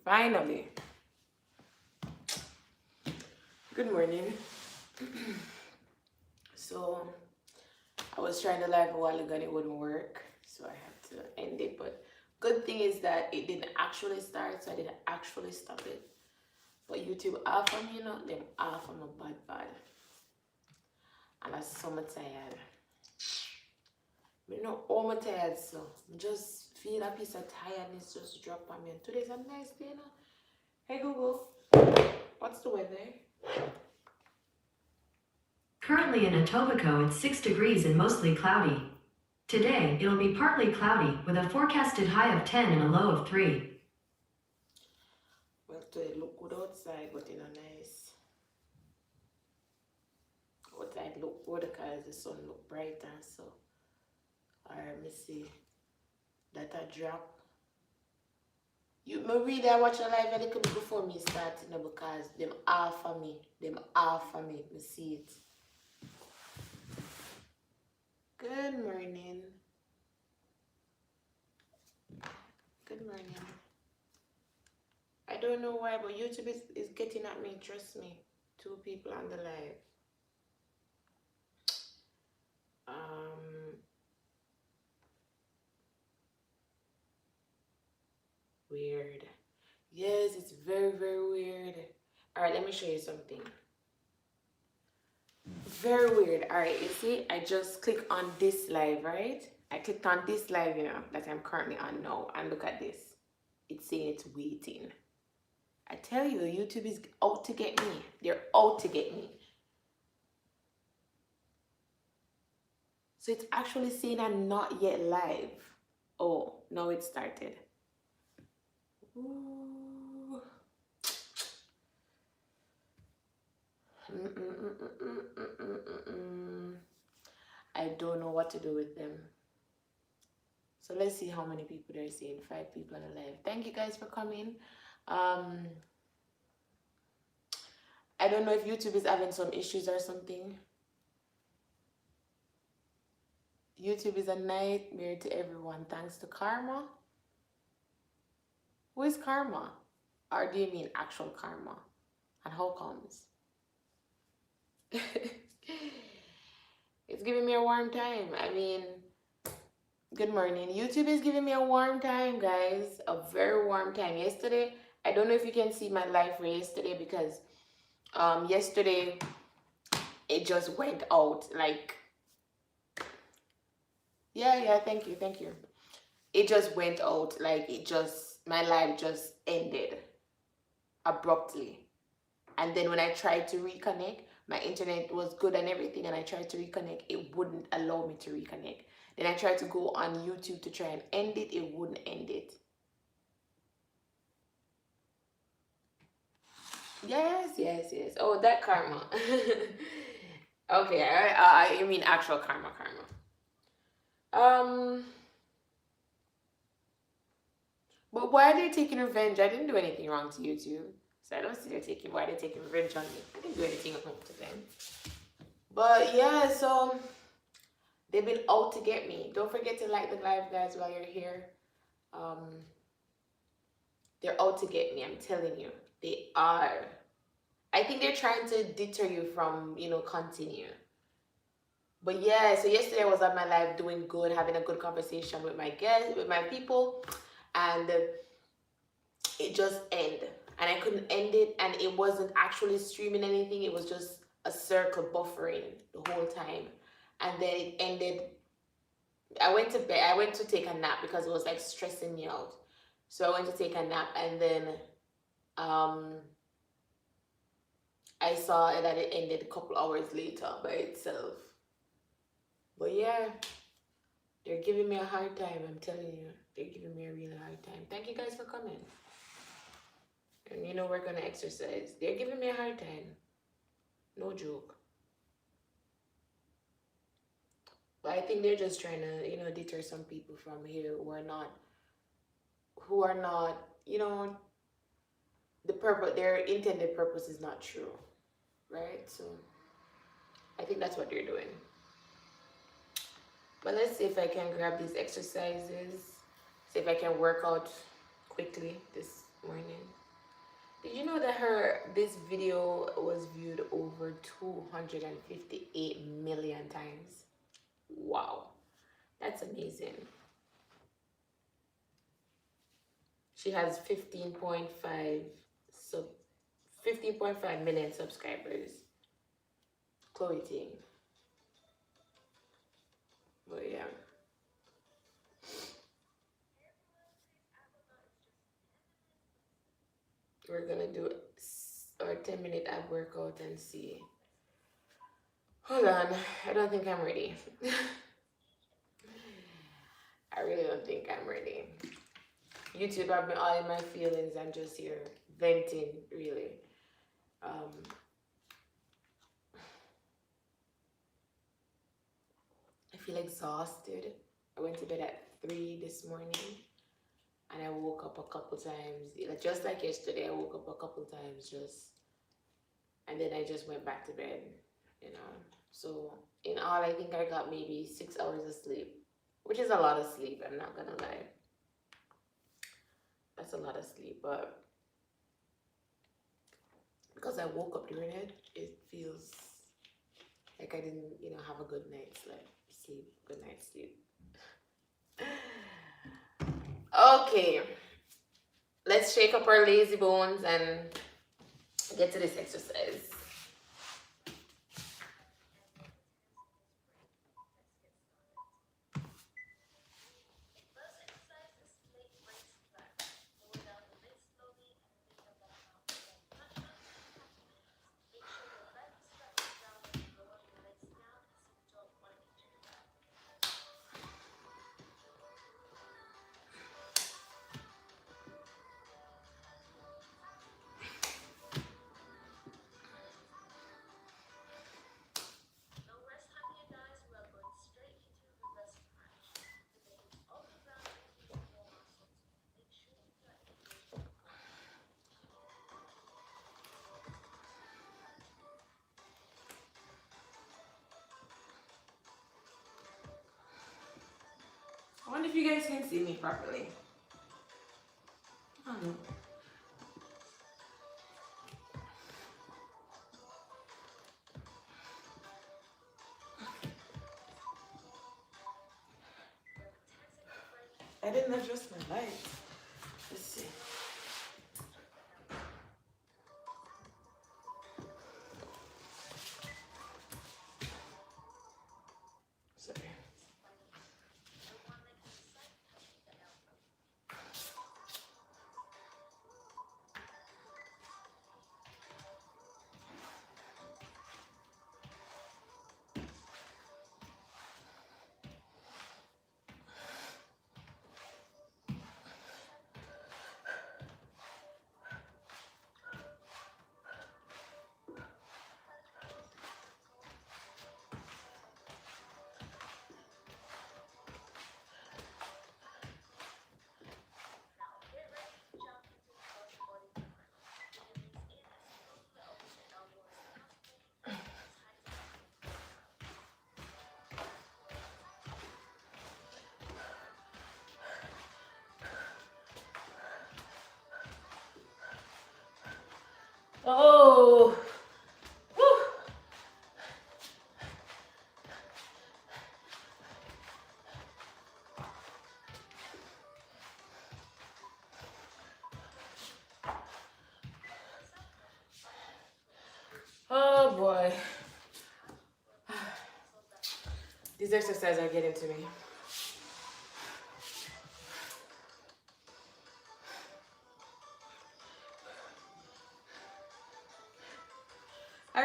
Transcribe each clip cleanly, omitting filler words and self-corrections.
Finally. Good morning. So I was trying to live a while ago and it wouldn't work, so I had to end it. But good thing is that it didn't actually start, so I didn't actually stop it. But YouTube off on me, them off on my bad. And I'm so much tired. But all my tired, so I just feel a piece of tiredness just drop on me. And today's a nice day, Hey Google, what's the weather? Currently in Etobicoke, it's 6 degrees and mostly cloudy. Today, it'll be partly cloudy, with a forecasted high of 10 and a low of 3. Well, today look good outside, but nice. Outside look good because the sun look brighter, so. Alright, let me see. That a drop. Really I watch a live a little bit before me starting because them half of me. Me see it. Good morning. Good morning. I don't know why, but YouTube is getting at me, trust me. 2 people on the live. Weird. Yes, it's very, very weird. Alright, let me show you something. Very weird. Alright, you see, I just click on this live, right? I clicked on this live, that I'm currently on now, and look at this. It's saying it's waiting. I tell you, YouTube is out to get me. They're out to get me. So it's actually saying I'm not yet live. Oh, now it started. Ooh. I don't know what to do with them. So let's see how many people they're seeing. 5 people on the live. Thank you guys for coming. I don't know if YouTube is having some issues or something. YouTube is a nightmare to everyone thanks to Karma. Who is Karma? Or do you mean actual karma? And how comes? It's giving me a warm time. I mean, good morning. YouTube is giving me a warm time, guys. A very warm time. Yesterday, I don't know if you can see my live for yesterday because yesterday it just went out like yeah, thank you. It just went out like my live just ended abruptly. And then when I tried to reconnect, my internet was good and everything, and I tried to reconnect, it wouldn't allow me to reconnect. Then I tried to go on YouTube to try and end it, it wouldn't end it. Yes. Oh, that karma. Okay, I mean actual karma. But why are they taking revenge? I didn't do anything wrong to YouTube. So I don't see why they're taking revenge on me. I didn't do anything wrong to them. But yeah, so they've been out to get me. Don't forget to like the live, guys, while you're here. They're out to get me, I'm telling you. They are. I think they're trying to deter you from, continue. But yeah, so yesterday I was on my live doing good, having a good conversation with my guests, with my people, and it just ended. And I couldn't end it, and it wasn't actually streaming anything. It was just a circle buffering the whole time. And then it ended. I went to bed. I went to take a nap because it was like stressing me out. So I went to take a nap, and then I saw that it ended a couple hours later by itself. But yeah, they're giving me a hard time. I'm telling you, they're giving me a really hard time. Thank you guys for coming. And we're gonna exercise. They're giving me a hard time. No joke. But I think they're just trying to, deter some people from here who are not, the purpose, their intended purpose is not true, right? So I think that's what they're doing. But let's see if I can grab these exercises. See if I can work out quickly this morning. Did you know that this video was viewed over 258 million times? Wow, that's amazing. She has sub 15.5 million subscribers. Chloe Ting. But yeah. We're gonna do our 10-minute ab workout and see. Hold on, I don't think I'm ready. I really don't think I'm ready. YouTube, I've been all in my feelings. I'm just here venting, really. I feel exhausted. I went to bed at 3 this morning and I woke up a couple times. Just like yesterday, I woke up a couple times and then I just went back to bed, you know. So in all, I think I got maybe 6 hours of sleep, which is a lot of sleep, I'm not gonna lie. That's a lot of sleep, but because I woke up during it, it feels like I didn't, have a good night's sleep, good night's sleep. Okay, let's shake up our lazy bones and get to this exercise. I wonder if you guys can see me properly. I don't know. I didn't adjust my light. Let's see. Sorry. Oh. Whew. Oh boy. These exercises are getting to me. I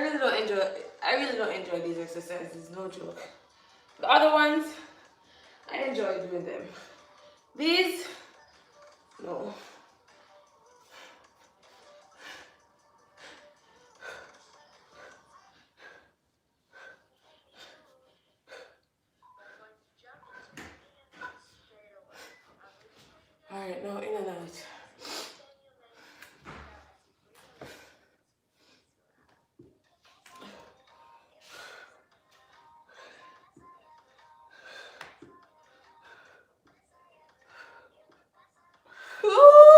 really don't enjoy these exercises, no joke. The other ones, I enjoy doing them. These, no. Alright, no, in and out. Woo!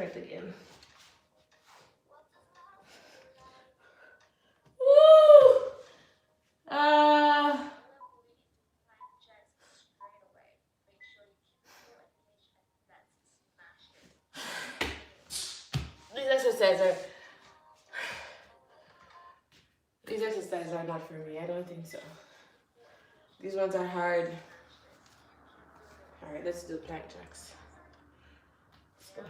Try it again. Woo! These exercises are these exercises are not for me. I don't think so. These ones are hard. All right, let's do plank jacks. Let's go.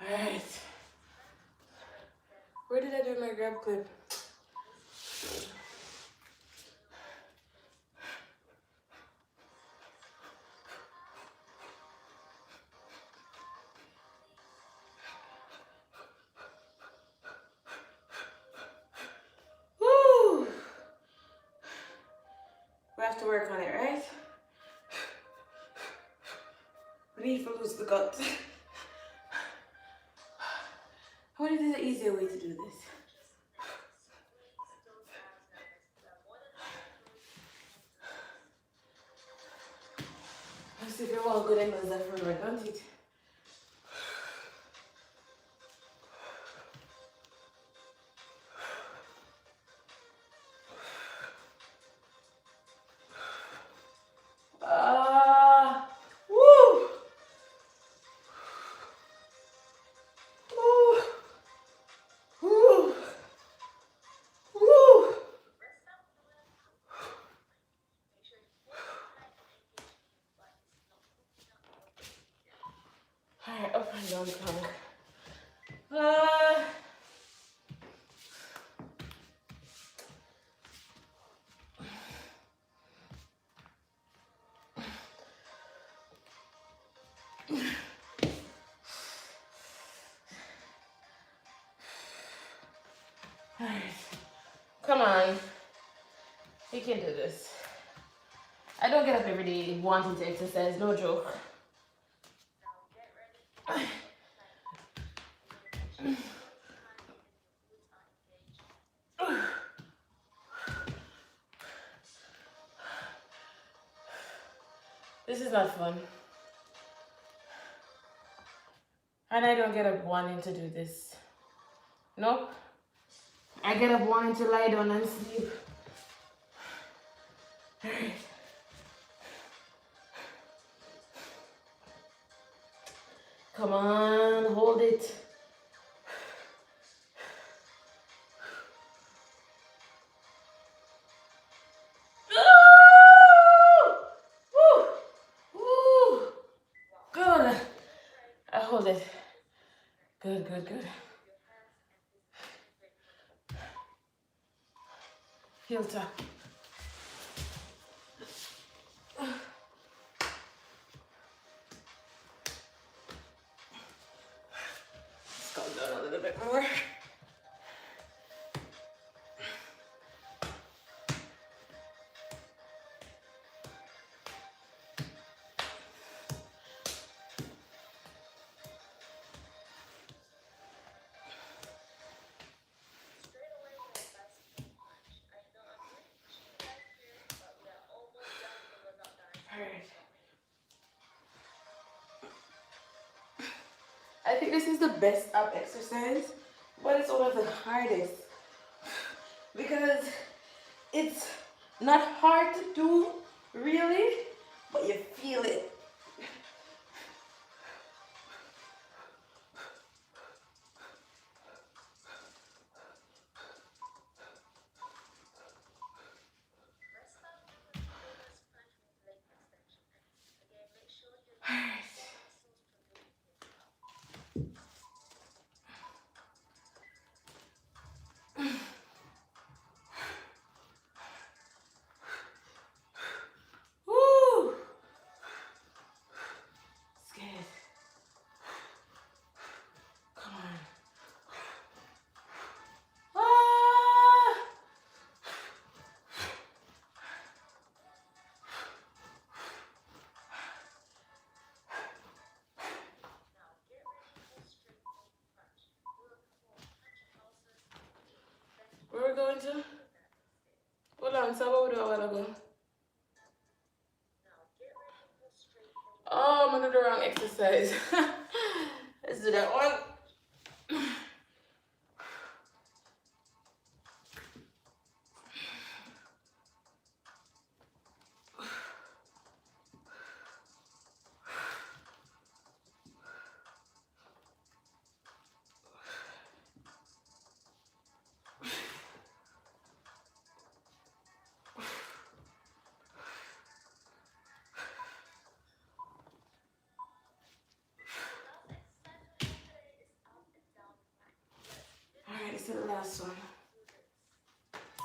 All right. Where did I do my grab clip? Woo! We have to work on it, right? We need to lose the gut. What is the easier way to do this? Let's see if you're all good angles that for don't it? Woo! Woo! Woo! Woo! Alright, up and down plank. Alright. Come on. You can do this. I don't get up every day wanting to exercise, no joke. This is not fun. And I don't get up wanting to do this. Nope. I get up wanting to lie down and sleep. Alright. Come on, hold it. Woo! Woo! Good. I hold it. Good, good, good. Heel tap. Let's go down a little bit more. I think this is the best ab exercise, but it's one of the hardest because it's not hard to do, really, but you feel it. going to? Hold on, so what we do a while ago? Oh, I'm gonna do the wrong exercise. Let's do that one. Alright, this is the last one.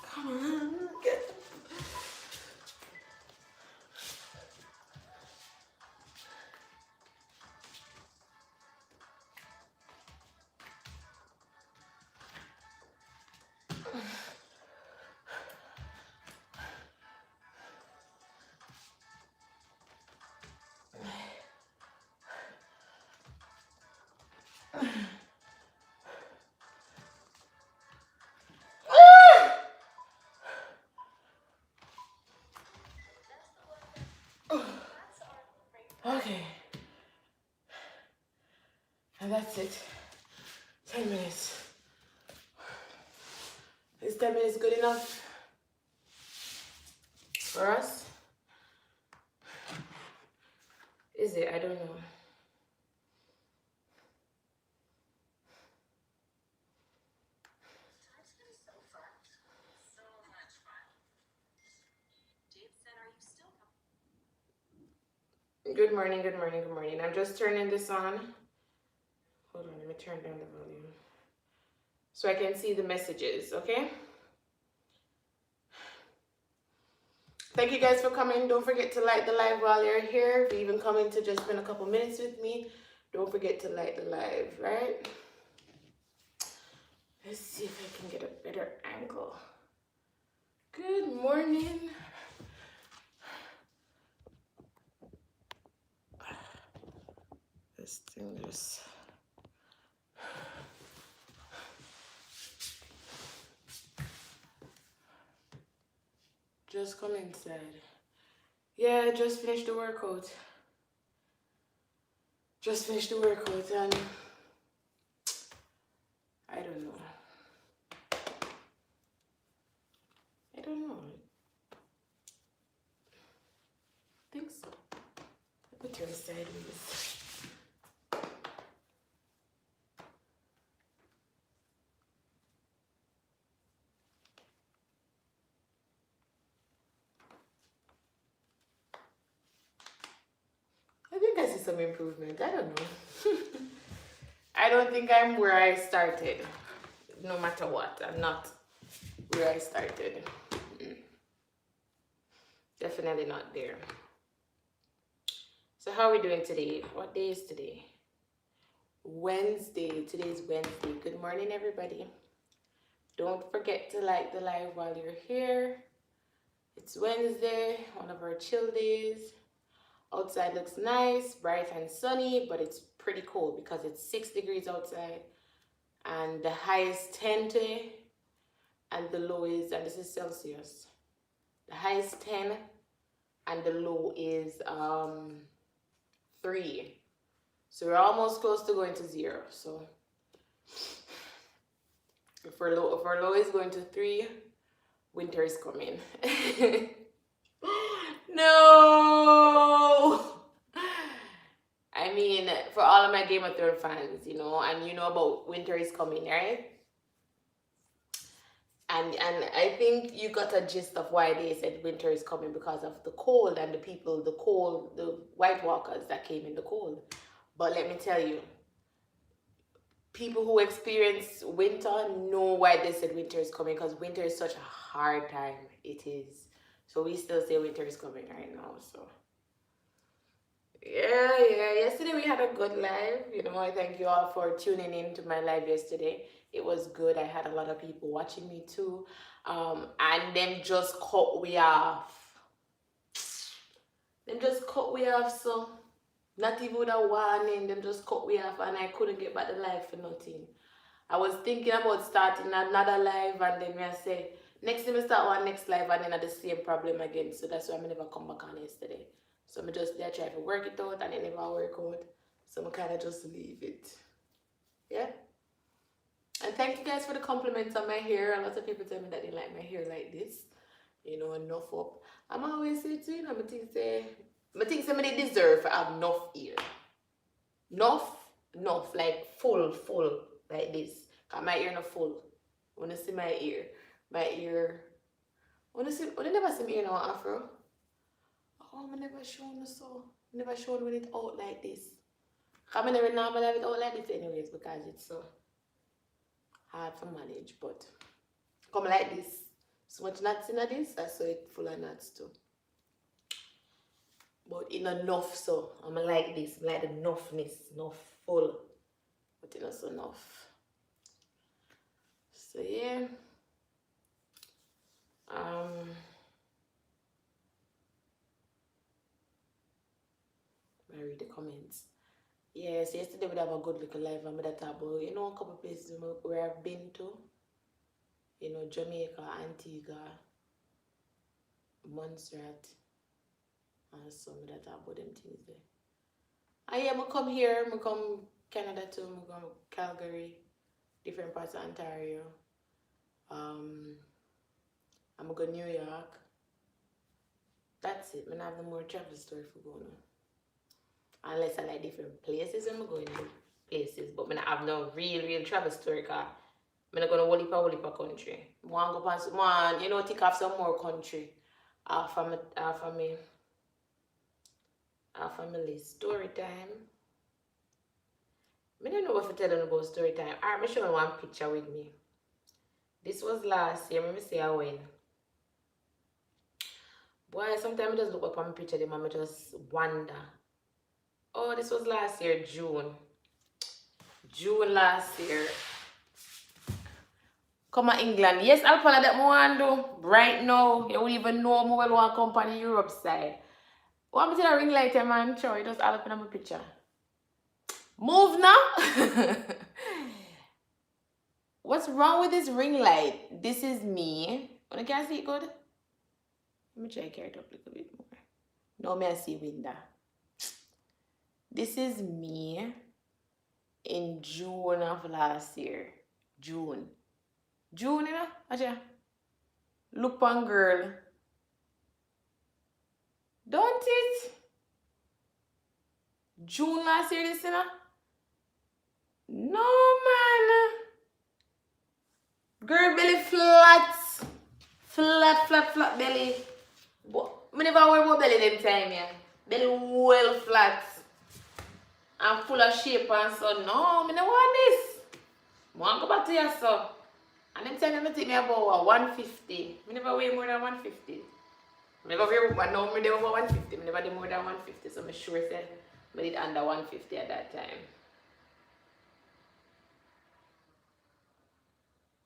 Come on, get. Okay. And that's it. 10 minutes. Is 10 minutes good enough for us? Is it? I don't know. Good morning, good morning, good morning. I'm just turning this on. Hold on, let me turn down the volume so I can see the messages, okay? Thank you guys for coming. Don't forget to like the live while you're here. If you even come in to just spend a couple minutes with me, don't forget to like the live, right? Let's see if I can get a better angle. Good morning. This thing just come inside. Yeah, just finished the workout. Just finished the workout and I don't know. I don't know. I think so. Let me turn sideways. I think I see some improvement. I don't know. I don't think I'm where I started. No matter what, I'm not where I started. Definitely not there. So how are we doing today? What day is today? Wednesday. Today's Wednesday. Good morning, everybody. Don't forget to like the live while you're here. It's Wednesday, one of our chill days. Outside looks nice, bright and sunny, but it's pretty cold because it's 6 degrees outside. And the high is 10 today, and the low is, and this is Celsius. The high is 10, and the low is 3. So we're almost close to going to 0. So if our low is going to 3, winter is coming. No! I mean, for all of my Game of Thrones fans, you know, and you know about winter is coming, right? And I think you got a gist of why they said winter is coming, because of the cold and the people, the White Walkers that came in the cold. But let me tell you, people who experience winter know why they said winter is coming, because winter is such a hard time. It is. So we still say winter is coming right now. So yeah. Yesterday we had a good live. You know, I thank you all for tuning in to my live yesterday. It was good. I had a lot of people watching me too. And them just cut we off. So not even with a warning. Them just cut we off, and I couldn't get back the live for nothing. I was thinking about starting another live, and then I say, next time I start one next live, and then I had the same problem again. So that's why I never come back on yesterday. So I just there try to work it out, and it never work out. So I kind of just leave it. Yeah. And thank you guys for the compliments on my hair. A lot of people tell me that they like my hair like this, enough up. I'm always say to I think say me deserve to have enough hair. Enough, like full, like this. Cause my ear not full. Wanna see my ear? My ear. Wanna never see my ear now afro? Oh, I never shown so. Never shown when it out like this. Cause I never normally have it out like this anyways because it's so hard to manage. But come like this. So much nuts in this, I saw it full of nuts too. But in enough, so I'm like this, I'm like the enoughness, enough full, but not so enough. So yeah, I read the comments. Yes, yesterday we have a good little live and we talk about a couple places where I've been to. Jamaica, Antigua, Montserrat, and some of that about them things there. And yeah, I come here, I come Canada too, I come Calgary, different parts of Ontario. I'm gonna go New York. That's it. I have no more travel story for going on. Unless I like different places, I'm going to places. But I have no real travel story because I'm not going to whole heap of country. I want to go past one, take off some more country. Off of my list. Story time. I don't know what to tell them about story time. Alright, I'm showing one picture with me. This was last year. Let me see how when. Boy, sometimes I just look up on my picture, them and I just wonder. Oh, this was last year, June. June last year. Come to England. Yes, I'll follow that I want to do. Right now, you won't even know me well want company Europe side. What am I tell a ring light, man? Sure, you just all up in my picture. Move now. What's wrong with this ring light? This is me. You can see it good? Let me try to carry it up a little bit more. Now may I see window. This is me in June of last year. June, Aja. Look on girl. Don't it? June last year, this, No, man. Girl belly flat. Flat belly. But I never wear more belly them time, yeah. Belly well flat. And full of shape and so. No, I don't want this. I want to go back to your son. And them time I take me about 150. I never weigh more than 150. I never weigh more than 150. I never did more than 150. So I'm sure say I did under 150 at that time.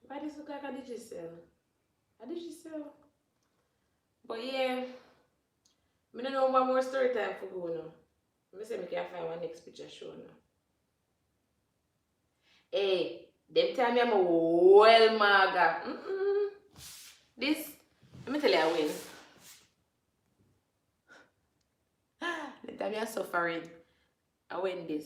Why this look like a digital? A digital? But yeah, I don't know one more story time for go now. Let me see if I can find one next picture show now. Hey, them time I'm a well maga. This, let me tell you I win. The time I'm suffering, I win this.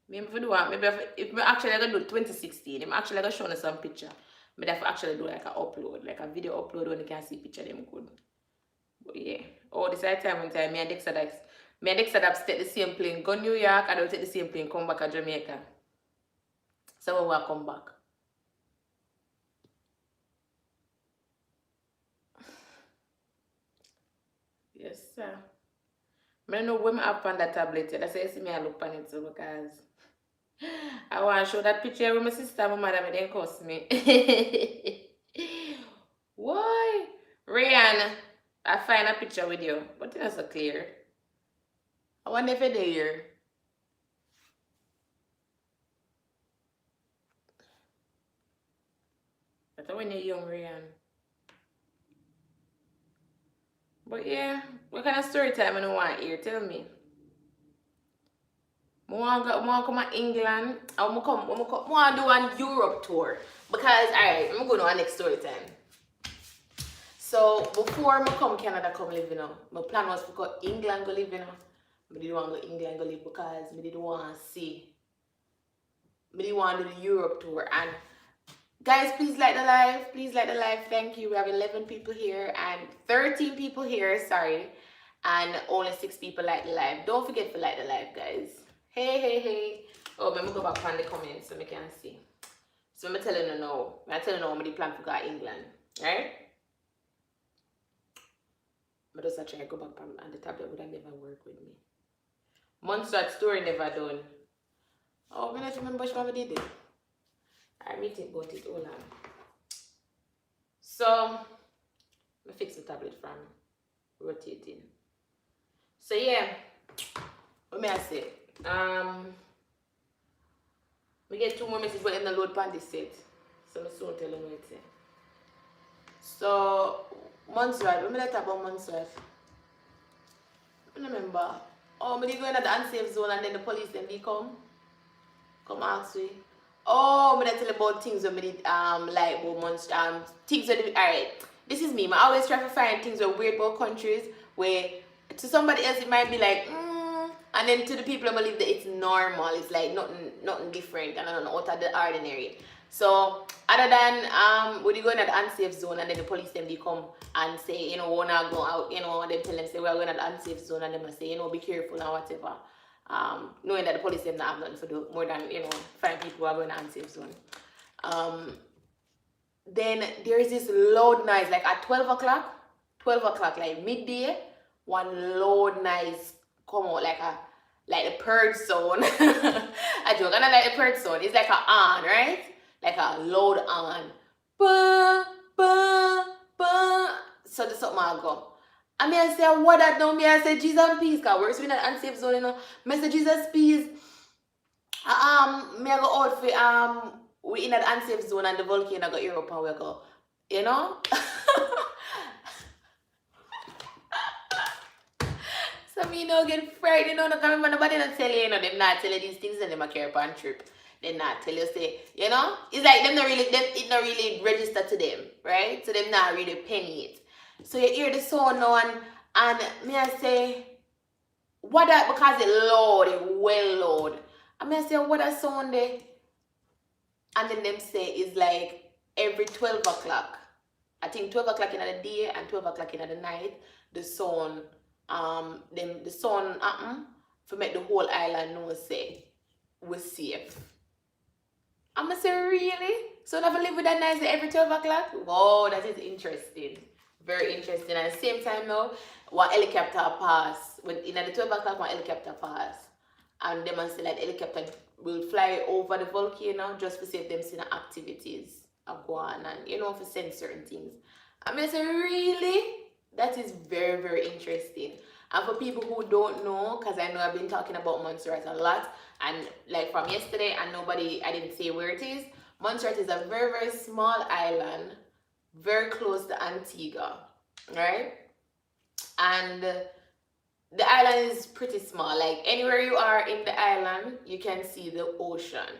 Maybe if I do one, if I actually gonna do 2016, I'm actually gonna show you some picture. Maybe I actually do like a upload, like a video upload when you can see picture them good. But yeah. Oh, this is time one time, me and Dexter take the same plane, go New York, and I'll take the same plane, come back to Jamaica. So we will come back. Yes, sir. I don't know when I have on that tablet yet. That's why you see me I look on it too because I want to show that picture with my sister and my mother, but they cost me. Why? Rihanna, I find a picture with you, but it's not so clear. I wonder if you're there. That's when you're young, Rihanna. But yeah, what kind of story time I don't want here? Tell me. I want to come to England. I want to do a Europe tour. Because, alright, I'm going to our next story time. So, before I come Canada, come live, my plan was to go England, go live, I didn't want to go England, go live because I didn't want to see. I didn't want to do the Europe tour. And, guys, please like the live. Please like the live. Thank you. We have 11 people here and 13 people here. Sorry. And only 6 people like the live. Don't forget to like the live, guys. Hey. Oh, let me go back on the comments so I can see. So I'm telling you now. I'm telling you now I'm the plan to go to England. Right? But just try to go back on the tablet would have never work with me. Monster story never done. Oh, I don't remember what I did it. I think about it. Hold on. So I fix the tablet from rotating. So yeah. What may I say? We get 2 more messages but in the load pan this set. So I soon tell you what it say. So Montserrat, when I talk about Montserrat, I remember. Oh, I go in the unsafe zone and then the police then they come ask me. Oh, I tell you about things when I did like about Montserrat, things when alright. This is me. I always try to find things that are weird about countries where to somebody else it might be like and then to the people I believe that it's normal. It's like nothing different and nothing out of the ordinary. So other than when you go in the unsafe zone and then the police them they come and say, wanna go out, and they tell them say we're going to the unsafe zone and them say, be careful and whatever. Knowing that the police them not have nothing to do more than, 5 people who are going to the unsafe zone. Then there is this loud noise like at 12 o'clock, like midday, one loud noise come out like a purge sound. I joke, and I like the purge sound. It's like a on, right? Like a loud on. Ba, ba, ba. So the something I go. And I say, what that now? I say, Jesus peace, because we're in an unsafe zone, I say, Jesus peace. Me I go out for, we in an unsafe zone and the volcano go Europe and we go, So me get frightened, no come nobody not tell you, them not tell you these things and them a carry on trip. They not tell you say, it's like them it not really register to them, right? So them not really penny it. So you hear the sound now and me I say, what that because it loud, it well loud. And me I say, what that sound there? And then them say is like every 12 o'clock. I think 12 o'clock in the day and 12 o'clock in the night, the sun the sun for make the whole island know say we're safe. I'ma say really? So never live with that night every 12 o'clock? Wow, that is interesting. Very interesting. At the same time now, one helicopter pass. When in the 12 o'clock one helicopter pass. And they must say that helicopter will fly over the volcano just to see if them see the activities of go on and for send certain things. I mean say really? That is very, very interesting. And for people who don't know, because I know I've been talking about Montserrat a lot, and like from yesterday, and I didn't say where it is. Montserrat is a very, very small island, very close to Antigua, right? And the island is pretty small. Like anywhere you are in the island, you can see the ocean.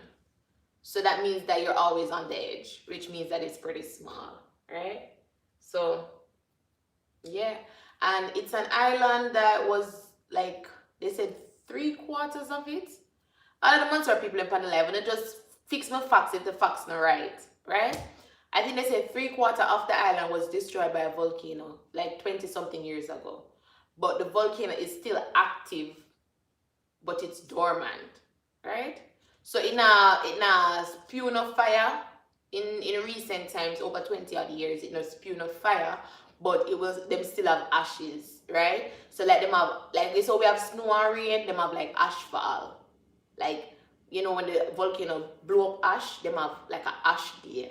So that means that you're always on the edge, which means that it's pretty small, right? So yeah, and it's an island that was like they said 3/4 of it. All of the Montserrat people in panel live, and they just fix my facts if the facts not right. I think they said 3/4 of the island was destroyed by a volcano like 20-something years ago, but the volcano is still active, but it's dormant, right? So it now spew enough fire in recent times, over 20 odd years, it now spew enough fire. But them still have ashes, right? So like them have, like so we have snow and rain, them have like ash fall. Like, when the volcano blow up ash, them have like an ash there.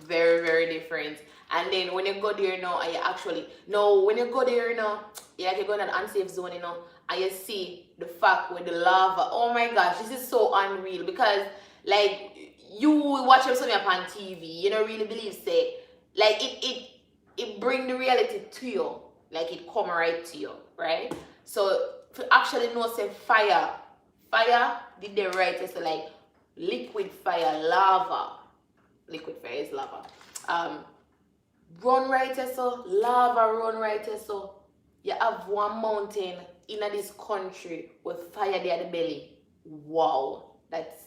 Very, very different. And then when you go there now, and when you go there now, you go in an unsafe zone, and you see the fact with the lava. Oh my gosh, this is so unreal because like you watch something up on TV, you don't really believe say. Like it bring the reality to you, like it come right to you, right? So to actually know say fire did they write it so like liquid fire, lava. Liquid fire is lava. Run right so lava run right so you have one mountain in this country with fire there at the belly. Wow, that's.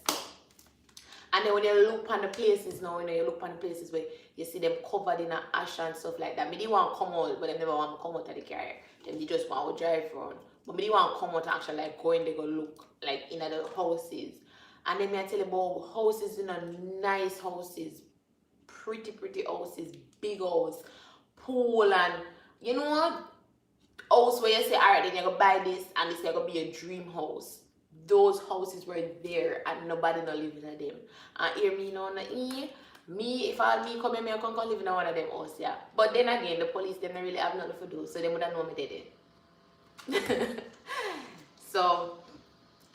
And then when you look on the places now, you look on the places where you see them covered in ash and stuff like that. Me didn't want to come out, but they never want to come out of the car. Then they just want to drive around. But me didn't want to come out and actually like go in there go look like in the houses. And then me I tell you about houses, nice houses, pretty houses, big house, pool, and you know what? House where you say, alright, then you're gonna buy this and it's gonna be a dream house. Those houses were there and nobody not living in them. And hear me now, me, if I me come here, I can come live in one of them house, yeah. But then again, the police they don't really have nothing to do, so they would have known me dead. so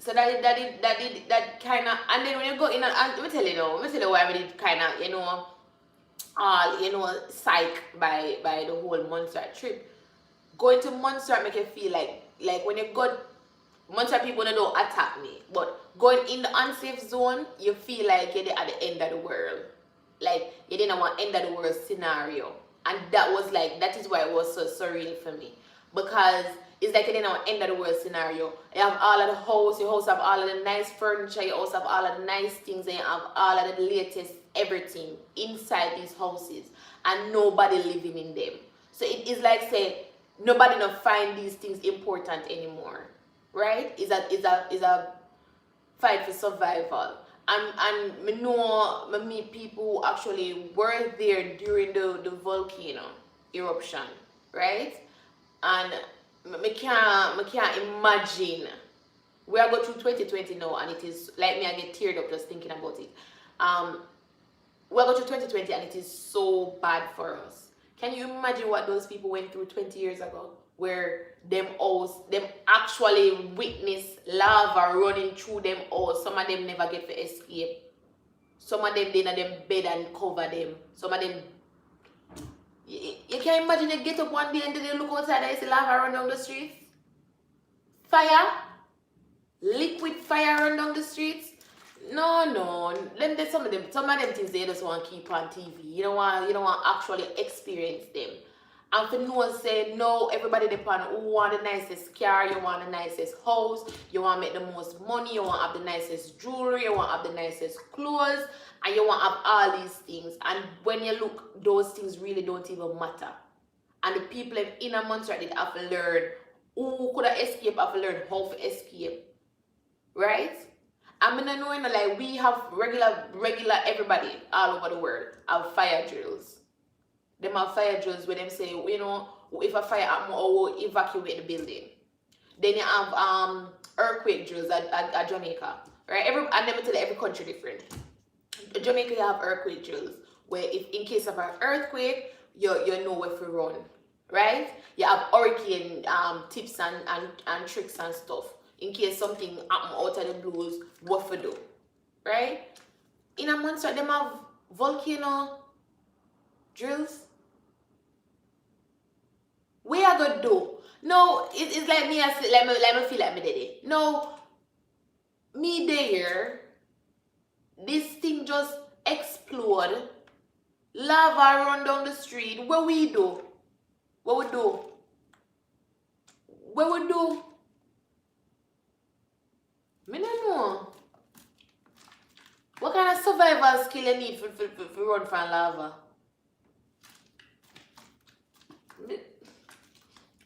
that kind of, and then when you go in, and let me tell you why I did kind of, psych by the whole Montserrat trip. Going to Montserrat make you feel like when you go Montserrat people don't attack me, but going in the unsafe zone, you feel like you're at the end of the world. Like you didn't want end of the world scenario. And that is why it was so surreal for me. Because it's like you didn't want end of the world scenario. You have all of the house, your house have all of the nice furniture, you also have all of the nice things, and you have all of the latest everything inside these houses. And nobody living in them. So it is like say nobody not find these things important anymore. Right? Is a fight for survival. And me meet people who actually were there during the volcano eruption, right? And me can't imagine. We are going through 2020 now, and it is like me I get teared up just thinking about it. We are going through 2020 and it is so bad for us. Can you imagine what those people went through 20 years ago? Where them actually witness lava running through them house. Some of them never get to escape. Some of them they in them bed and cover them. Some of them you can imagine they get up one day and then they look outside and they see lava run down the streets. Fire, liquid fire run down the streets. No. Then there's some of them things they just want to keep on TV. You don't want to actually experience them. And for no one say no, everybody depend who want the nicest car, you want the nicest house, you want to make the most money, you want to have the nicest jewelry, you want to have the nicest clothes, and you want to have all these things. And when you look, those things really don't even matter. And the people in a Montserrat did have to learn who could have escaped, have to learn how to escape. Right? I mean, I know like we have regular everybody all over the world have fire drills. Them have fire drills where them say, if a fire happen, or evacuate the building. Then you have earthquake drills at Jamaica, right? And let me tell you, every country different. Jamaica, you have earthquake drills where if in case of an earthquake, you know where to run, right? You have hurricane tips and tricks and stuff in case something happen out of the blues, what to do, right? In a Montserrat, them have volcano drills. We are gonna do. No, it's like me. Let me feel like me did it. No, me there. This thing just explode. Lava run down the street. What we do? What we do? What we do? Me don't know. What kind of survival skill you need for run from lava?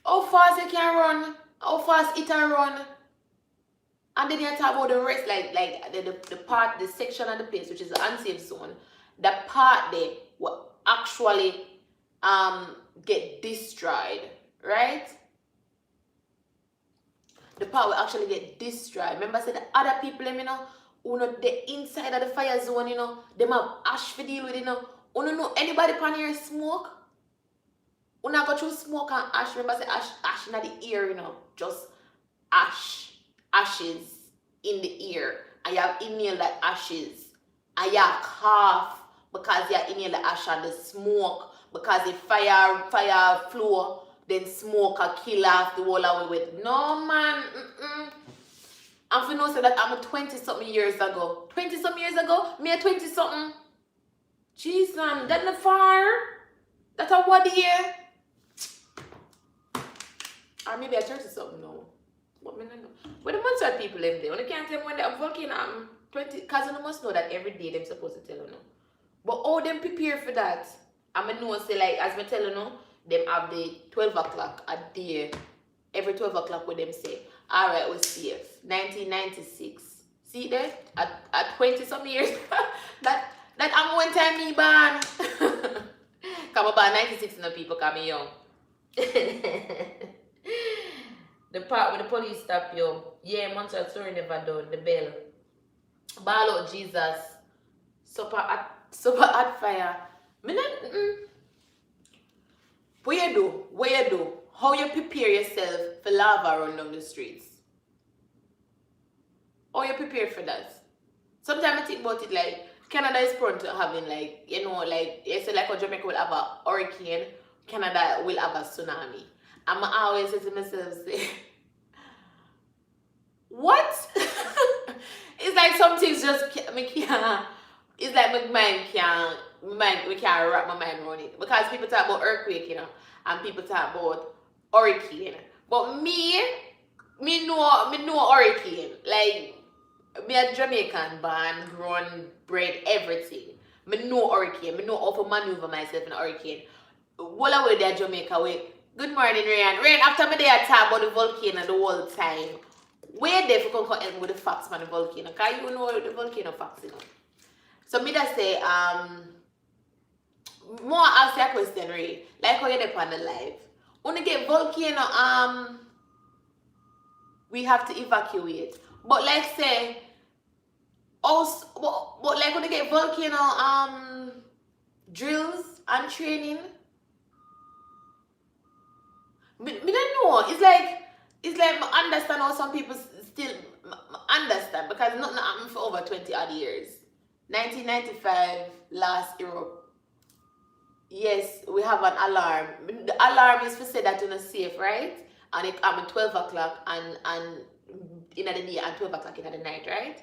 How fast you can run? How fast it can run? And then you talk about the rest, like the part, the section of the place, which is the unsafe zone. The part there will actually get destroyed, right? The part will actually get destroyed. Remember I said the other people, who know the inside of the fire zone, them have ash to deal with, who don't know anybody pan here smoke. Who not go through smoke and ash. Remember I said ash in the ear, just ashes in the ear, and you have inhaled the ashes, and you have cough because you have inhaled the ash and the smoke because the fire flow then smoke a kill off the whole away with. No man. And for no say that I'm a 20-something years ago. 20-something years ago? Me a 20-something. Jeez, man, that not far. That's a what year? Or maybe a 30-something now. What me not know. When the months people in there, when you can't tell me when the volcano 20, because you must know that every day them supposed to tell you no. But how them prepare for that? I'm going to know, say, like, as I tell you no, them have the 12 o'clock a day. Every 12 o'clock with them say, all right, we're safe. 1996. See there? At 20-some years. that I'm one time me born. Come about 96 no people coming young. The part where the police stop you. Yeah, Montreal story never done. The bell. Ball out Jesus. Super at fire. Me not, What you do? How you prepare yourself for lava run down the streets? How you prepare for that? Sometimes I think about it like Canada is prone to having like, you know, like you say like how Jamaica will have a hurricane, Canada will have a tsunami. I'm always say to myself, say, what? It's like some things just me can't. It's like we can't wrap my mind around it. Because people talk about earthquake, you know, and people talk about hurricane. But me know hurricane. Like, me a Jamaican born, grown, bred, everything. Me know hurricane. Me know how to maneuver myself in a hurricane. While I was there Jamaica, good morning, Rain. Rain, after me there talk about the volcano the whole time. Where there for come help me with the facts man the volcano? Because you know the volcano facts, you know. So me just say, more ask your question, Ray. Like how you dep on the live. When you get volcano, we have to evacuate. But like say, also, but like when you get volcano, drills and training, me don't know. It's like I understand how some people still understand because nothing happened for over 20 odd years. 1995, last Europe. Yes, we have an alarm. The alarm is for say that you're not safe, right? And it come at 12 o'clock and in the day and 12 o'clock in the night, right?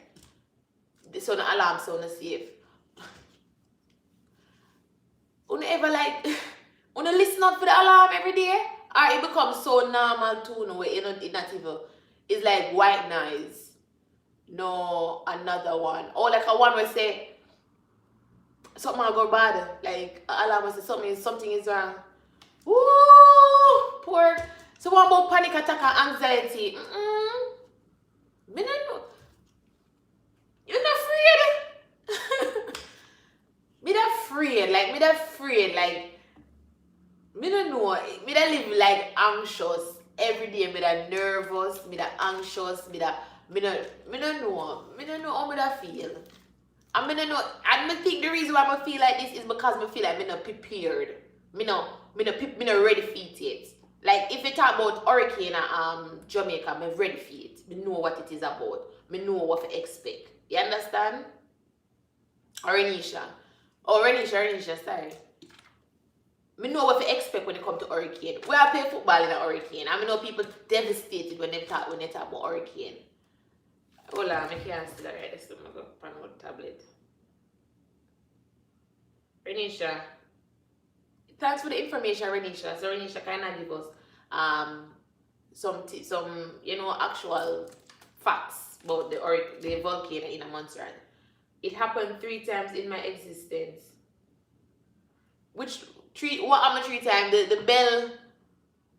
So the alarm sound not safe. You ever like you listen up for the alarm every day? Or it becomes so normal too now where it not even it's like white noise. No, another one. Or like a one where say something will go bad. Like alarm will say something is wrong. Woo! Poor. So what about panic attack and anxiety? Me not know. You're not afraid. Me not afraid. Like me don't know. Me don't live like anxious every day. Me that nervous. Me that anxious. Me don't know. Me don't know how me that feel. And me don't know. And me think the reason why I feel like this is because me feel like me not prepared. Me not ready for it yet. Like if you talk about hurricane Jamaica, me ready for it. Me know what it is about. Me know what to expect. You understand? Or Renisha, sorry. Me know what to expect when it comes to hurricane. We are playing football in a hurricane. I know people devastated when they talk about hurricane. Hold on, I can't still write this. I'm going to go on the tablet. Renisha. Thanks for the information, Renisha. So Renisha kind of give us some actual facts about the volcano in Montreal. It happened 3 times in my existence. What happened 3 times? The bell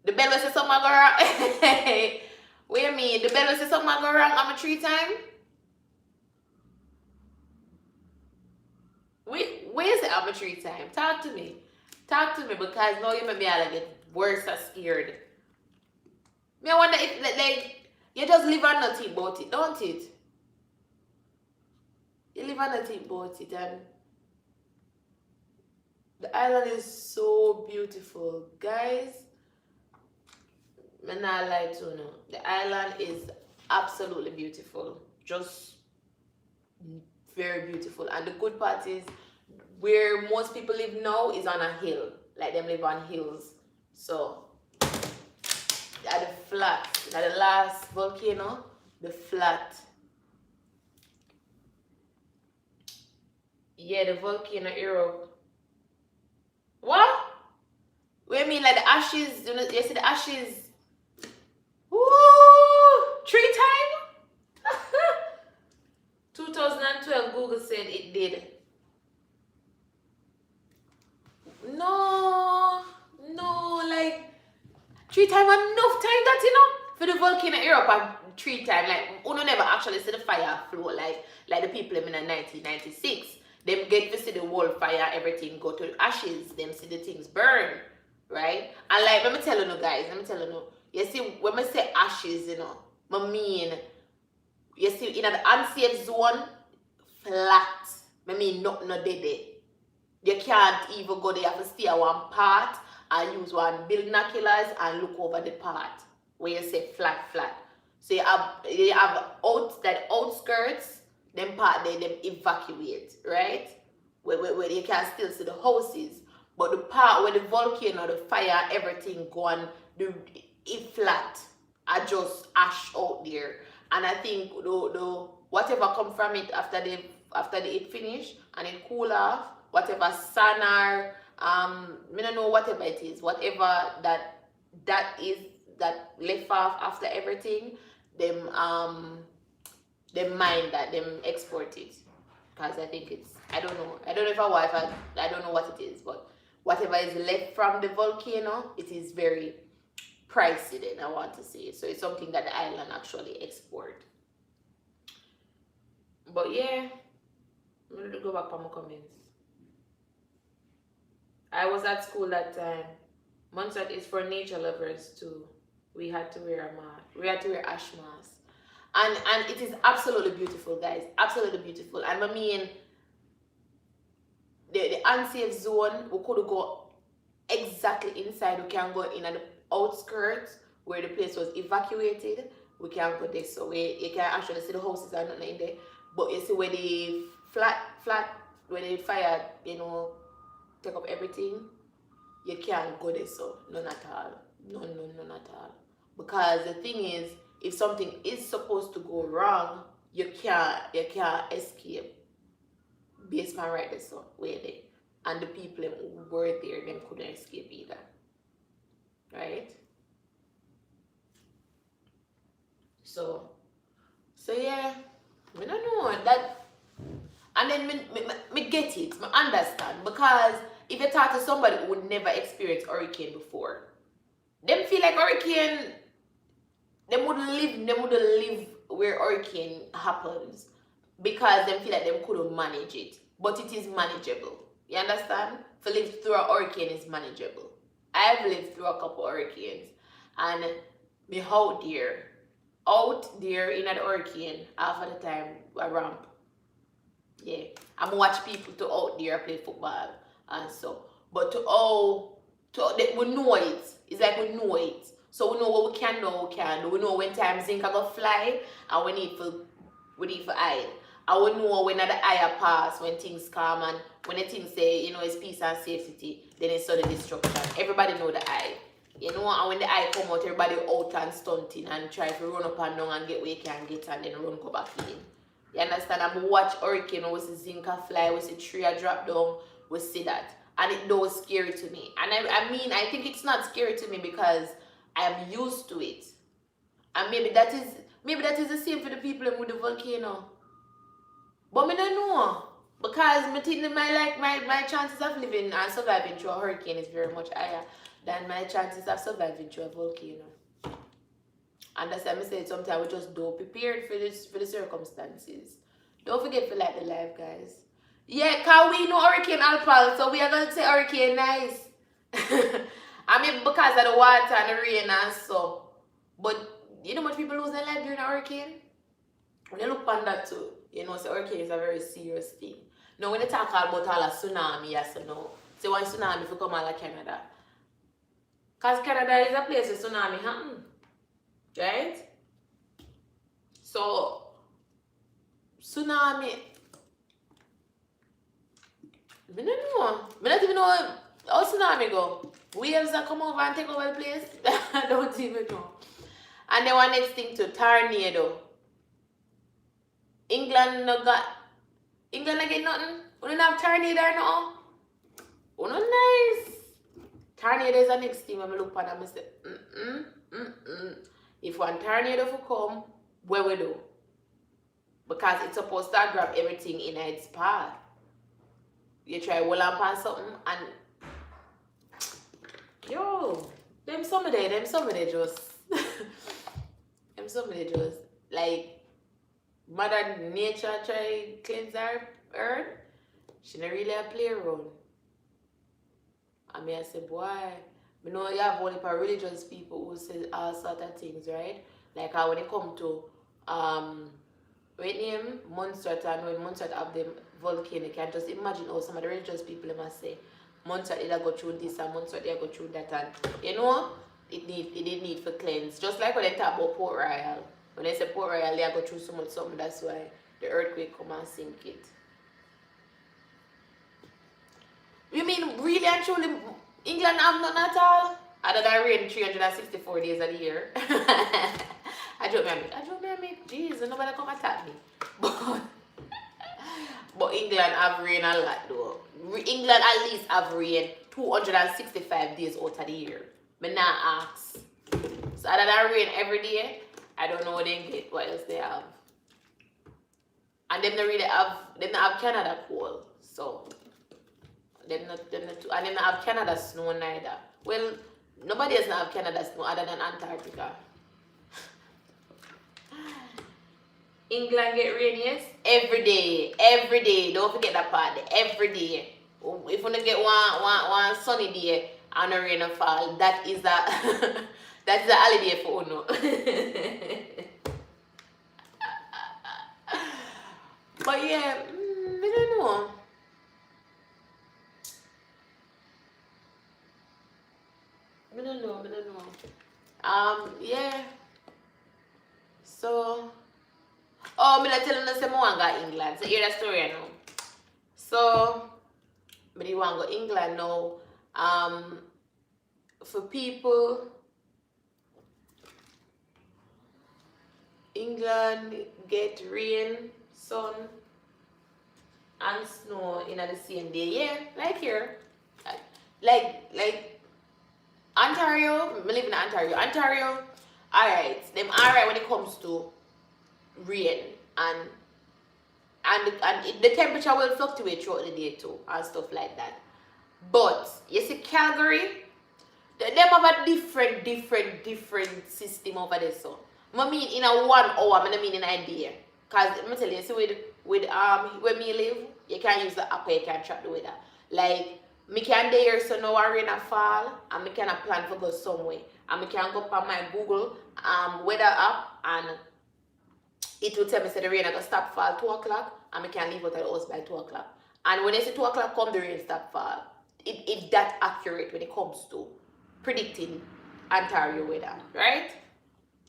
was say something go wrong. What you mean? The bell was say something go wrong on 3 times? Where is it on 3 times? Talk to me because now you make me all get worse and scared. Me I wonder if like you just live and not think about it, don't it? You live and not think about it, and the island is so beautiful, guys. I'm not lie to you. The island is absolutely beautiful, just very beautiful. And the good part is, where most people live now is on a hill. Like them live on hills. So at the flat, at the last volcano, the flat. Yeah, the volcano Europe. What? What you mean like the ashes? You see the ashes? Woo! 3 times? 2012, Google said it did. No, like 3 times enough time that for the volcano Europe and 3 times like uno never actually see the fire flow like the people in 1996. Them get to see the whole fire, everything go to ashes, them see the things burn, right? And like let me tell you guys, you see when I say ashes, I mean you see in an unsafe zone, flat. I mean nothing no dead. You can't even go there. You have to stay at one part and use one binoculars and look over the part where you say flat. So you have that outskirts, them part there, them evacuate, right? Where you can still see the houses. But the part where the volcano, the fire, everything gone, it flat. I just ash out there. And I think the whatever come from it after it finish and it cool off, whatever sonar, I don't know whatever it is, whatever that is that left off after everything, them mine that, them export it. Because I think it's I don't know if I don't know what it is, but whatever is left from the volcano, it is very pricey then, I want to say. So it's something that the island actually export. But yeah, I'm gonna go back on my comments. I was at school that time. Montserrat is for nature lovers too. We had to wear a mask. We had to wear ash mask. And it is absolutely beautiful, guys. Absolutely beautiful. And I mean, the unsafe zone, we could go exactly inside. We can go in at the outskirts where the place was evacuated. We can go there. So you can actually see the houses and nothing in there. But you see where the flat, where the fire, take up everything, you can't go there, so none at all. None at all. Because the thing is, if something is supposed to go wrong, you can't escape. Basement right there, so where they and the people who were there, them couldn't escape either. Right? So yeah, I don't know that. And then me get it, I understand. Because if you talk to somebody who would never experienced hurricane before, them feel like hurricane, them would live where hurricane happens because them feel like them couldn't manage it. But it is manageable. You understand? To live through a hurricane is manageable. I've lived through a couple hurricanes and me out there in a hurricane half of the time a ramp. Yeah, I'm watch people to out there play football and so. But we know it. It's like we know it. So we know what we can do. We know when time zinc are gonna fly and we need to hide. And we know when the eye pass, when things calm and when the things say, it's peace and safety, then it's sudden destruction. Everybody know the eye. And when the eye come out, everybody out and stunting and try to run up and down and get where you can get and then run go back in. You understand? I'm watch hurricane, we see zinc fly, we see tree drop down, we see that. And it was scary to me. And I think it's not scary to me because I am used to it. And maybe that is the same for the people with the volcano. But I don't know. Because I think my chances of living and surviving through a hurricane is very much higher than my chances of surviving through a volcano. And that's why I say sometimes we just don't prepared for the circumstances. Don't forget to like the live, guys. Yeah, cause we know Hurricane Alpal, so we are gonna say Hurricane Nice. I mean because of the water and the rain and so. But you know much people lose their life during a hurricane? When you look on that too, so hurricane is a very serious thing. Now when you talk about all a tsunami, yes or no. So one tsunami if you come out of Canada. Because Canada is a place where tsunami happen. Right? So tsunami, I don't know. I don't even know how tsunami go. Waves that come over and take over the place. I don't even know. And then one next thing to tornado. England no got England no get nothing. We don't have tornado or no. Oh no nice. Tornado is the next thing when I look at them and say, If one tornado for come, what we do? Because it's supposed to grab everything in its path. You try hold on something and yo, them some of them just them some of them just like Mother Nature try cleanse our earth. She not really a play around. I mean I say boy, you know you have only for religious people who say all sort of things, right? Like how when it come to name Montserrat, and when Montserrat have them volcano, you can just imagine how some of the religious people must say Montserrat either go through this and Montserrat they go through that, and you know it need for cleanse. Just like when they talk about Port Royal. When they say Port Royal, they go through so much something, that's why the earthquake come and sink it. You mean really and truly England have nothing at all? Other than rain 364 days of the year. I joke me, jeez, nobody come attack me. But England have rain a lot though. England at least have rain 265 days out of the year. Me not ask. So other than rain every day, I don't know what they get, what else they have. And them not have Canada cold. So them not and them not have Canada snow neither. Well, nobody else not have Canada snow other than Antarctica. England get rain, yes? Every day. Don't forget that part. Every day. If you don't get one sunny day and a rain fall, that is a that is a holiday for Uno. But yeah, I don't know. I don't know. Yeah. So, I'm gonna tell you that I want to go England. So hear that story now. So, I want to go England now. For people, England get rain, sun, and snow in the same day. Yeah, like here. Like Ontario, I live in Ontario. Ontario, alright, them alright when it comes to rain and the temperature will fluctuate throughout the day too and stuff like that. But you see Calgary, them have a different system over there. So I mean in a 1 hour, I mean in a day. Cause let me tell you, see with where me live, you can use the app, you can track the weather. Like me can there so now rain a fall and me can plan for go somewhere. And me can go on my Google weather app and it will tell me say the rain are gonna stop fall 2 o'clock and me can leave out of the house by 2 o'clock. And when I say 2 o'clock come the rain stop fall. It's that accurate when it comes to predicting Ontario weather, right?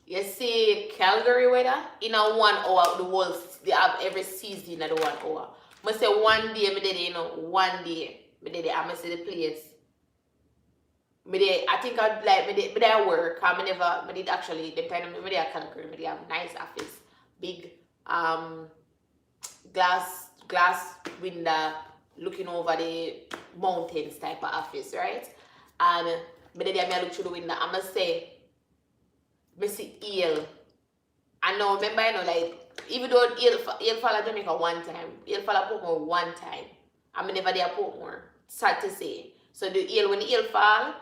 You see Calgary weather in a 1 hour, the whole they have every season in the 1 hour. I say one day me did one day. Me did I see the place. I think I'd like me did work. I did actually the time me did Calgary. Me did have nice office, big glass window looking over the mountains type of office, right? And me did I look through the window. I must say, me see eel. And now remember like even though eel fall at Jamaica one time, eel fall at Portmore one time. I mean never there Portmore. Sad to say. So when the eel fall,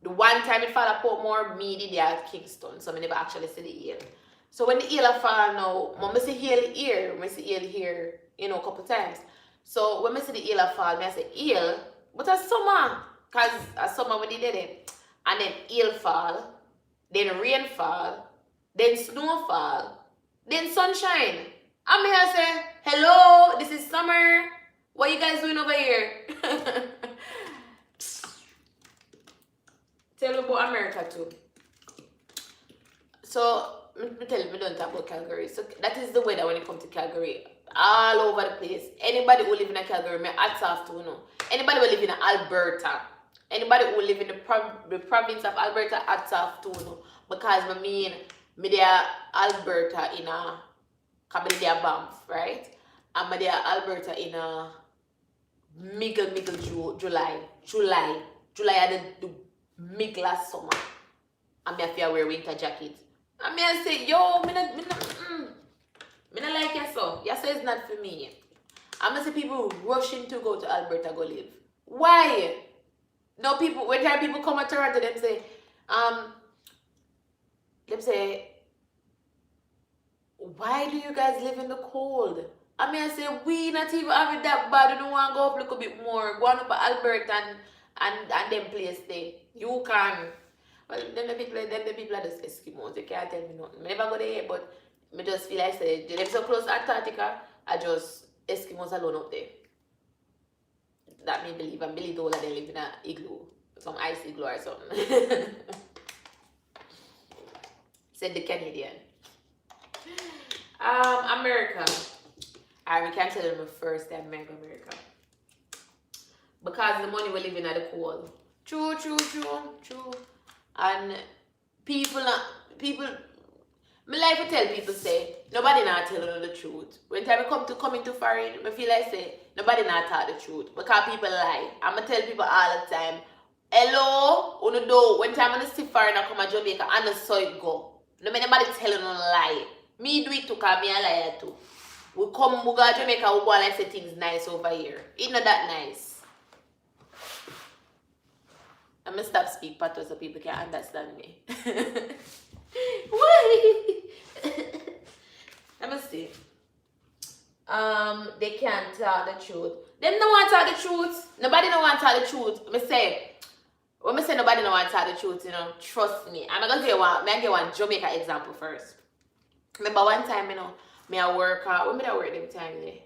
the one time it fall at Portmore, me did there at Kingston. So I never actually see the eel. So when the eel fall now, I see eel here, I see eel here, a couple times. So when I see the eel fall, I say eel, but a summer, cause a summer when they did it. And then eel fall, then rain fall, then snow fall, then sunshine. I'm here say, hello, this is summer. What you guys doing over here? Tell you about America too. So, me tell you, we don't talk about Calgary. So that is the weather when it comes to Calgary. All over the place. Anybody who live in a Calgary, me hats off to know. Anybody who live in Alberta, anybody who live in the province of Alberta, hats off to know. Because I mean, Me there Alberta in a, cause me there Banff, right? And me there Alberta in a July at the mid last summer. And me have to wear winter jacket. And me I say, yo, me not like you so. You say it's not for me. I'm gonna see people rushing to go to Alberta go live. Why? No people when time people come to Toronto, um, them say, why do you guys live in the cold? I mean I say we not even have it that bad. You don't want to go up a little bit more. Go on up to Alberta and them place there. You can. Well, then the people are just Eskimos. They can't tell me nothing. I never go there, but I just feel like say they're so close to Antarctica. I just Eskimos alone up there. That me believe. I believe all of them live in an igloo, some ice igloo or something. Said the Canadian. America. I can tell them first time America. Because the money we live in at the cold. True. And people, me like to tell people say, nobody not telling the truth. When time come into foreign, I feel like say, nobody not tell the truth. Because people lie. I'ma tell people all the time, hello, uno do, when time I see foreign I come to Jamaica, I know so it go. No me nobody telling no lie. Me do it too, cause me a liar too. We go to Jamaica, we go and say things nice over here. It's not that nice. I'm gonna stop speak pato so people can understand me. Why? Let me see. They can't tell the truth. Them don't want to tell the truth. Nobody don't want to tell the truth. When I say nobody don't want to tell the truth, you know, trust me. I'm gonna give one Jamaica example first. Remember one time, you know, me I work when did I work them time there?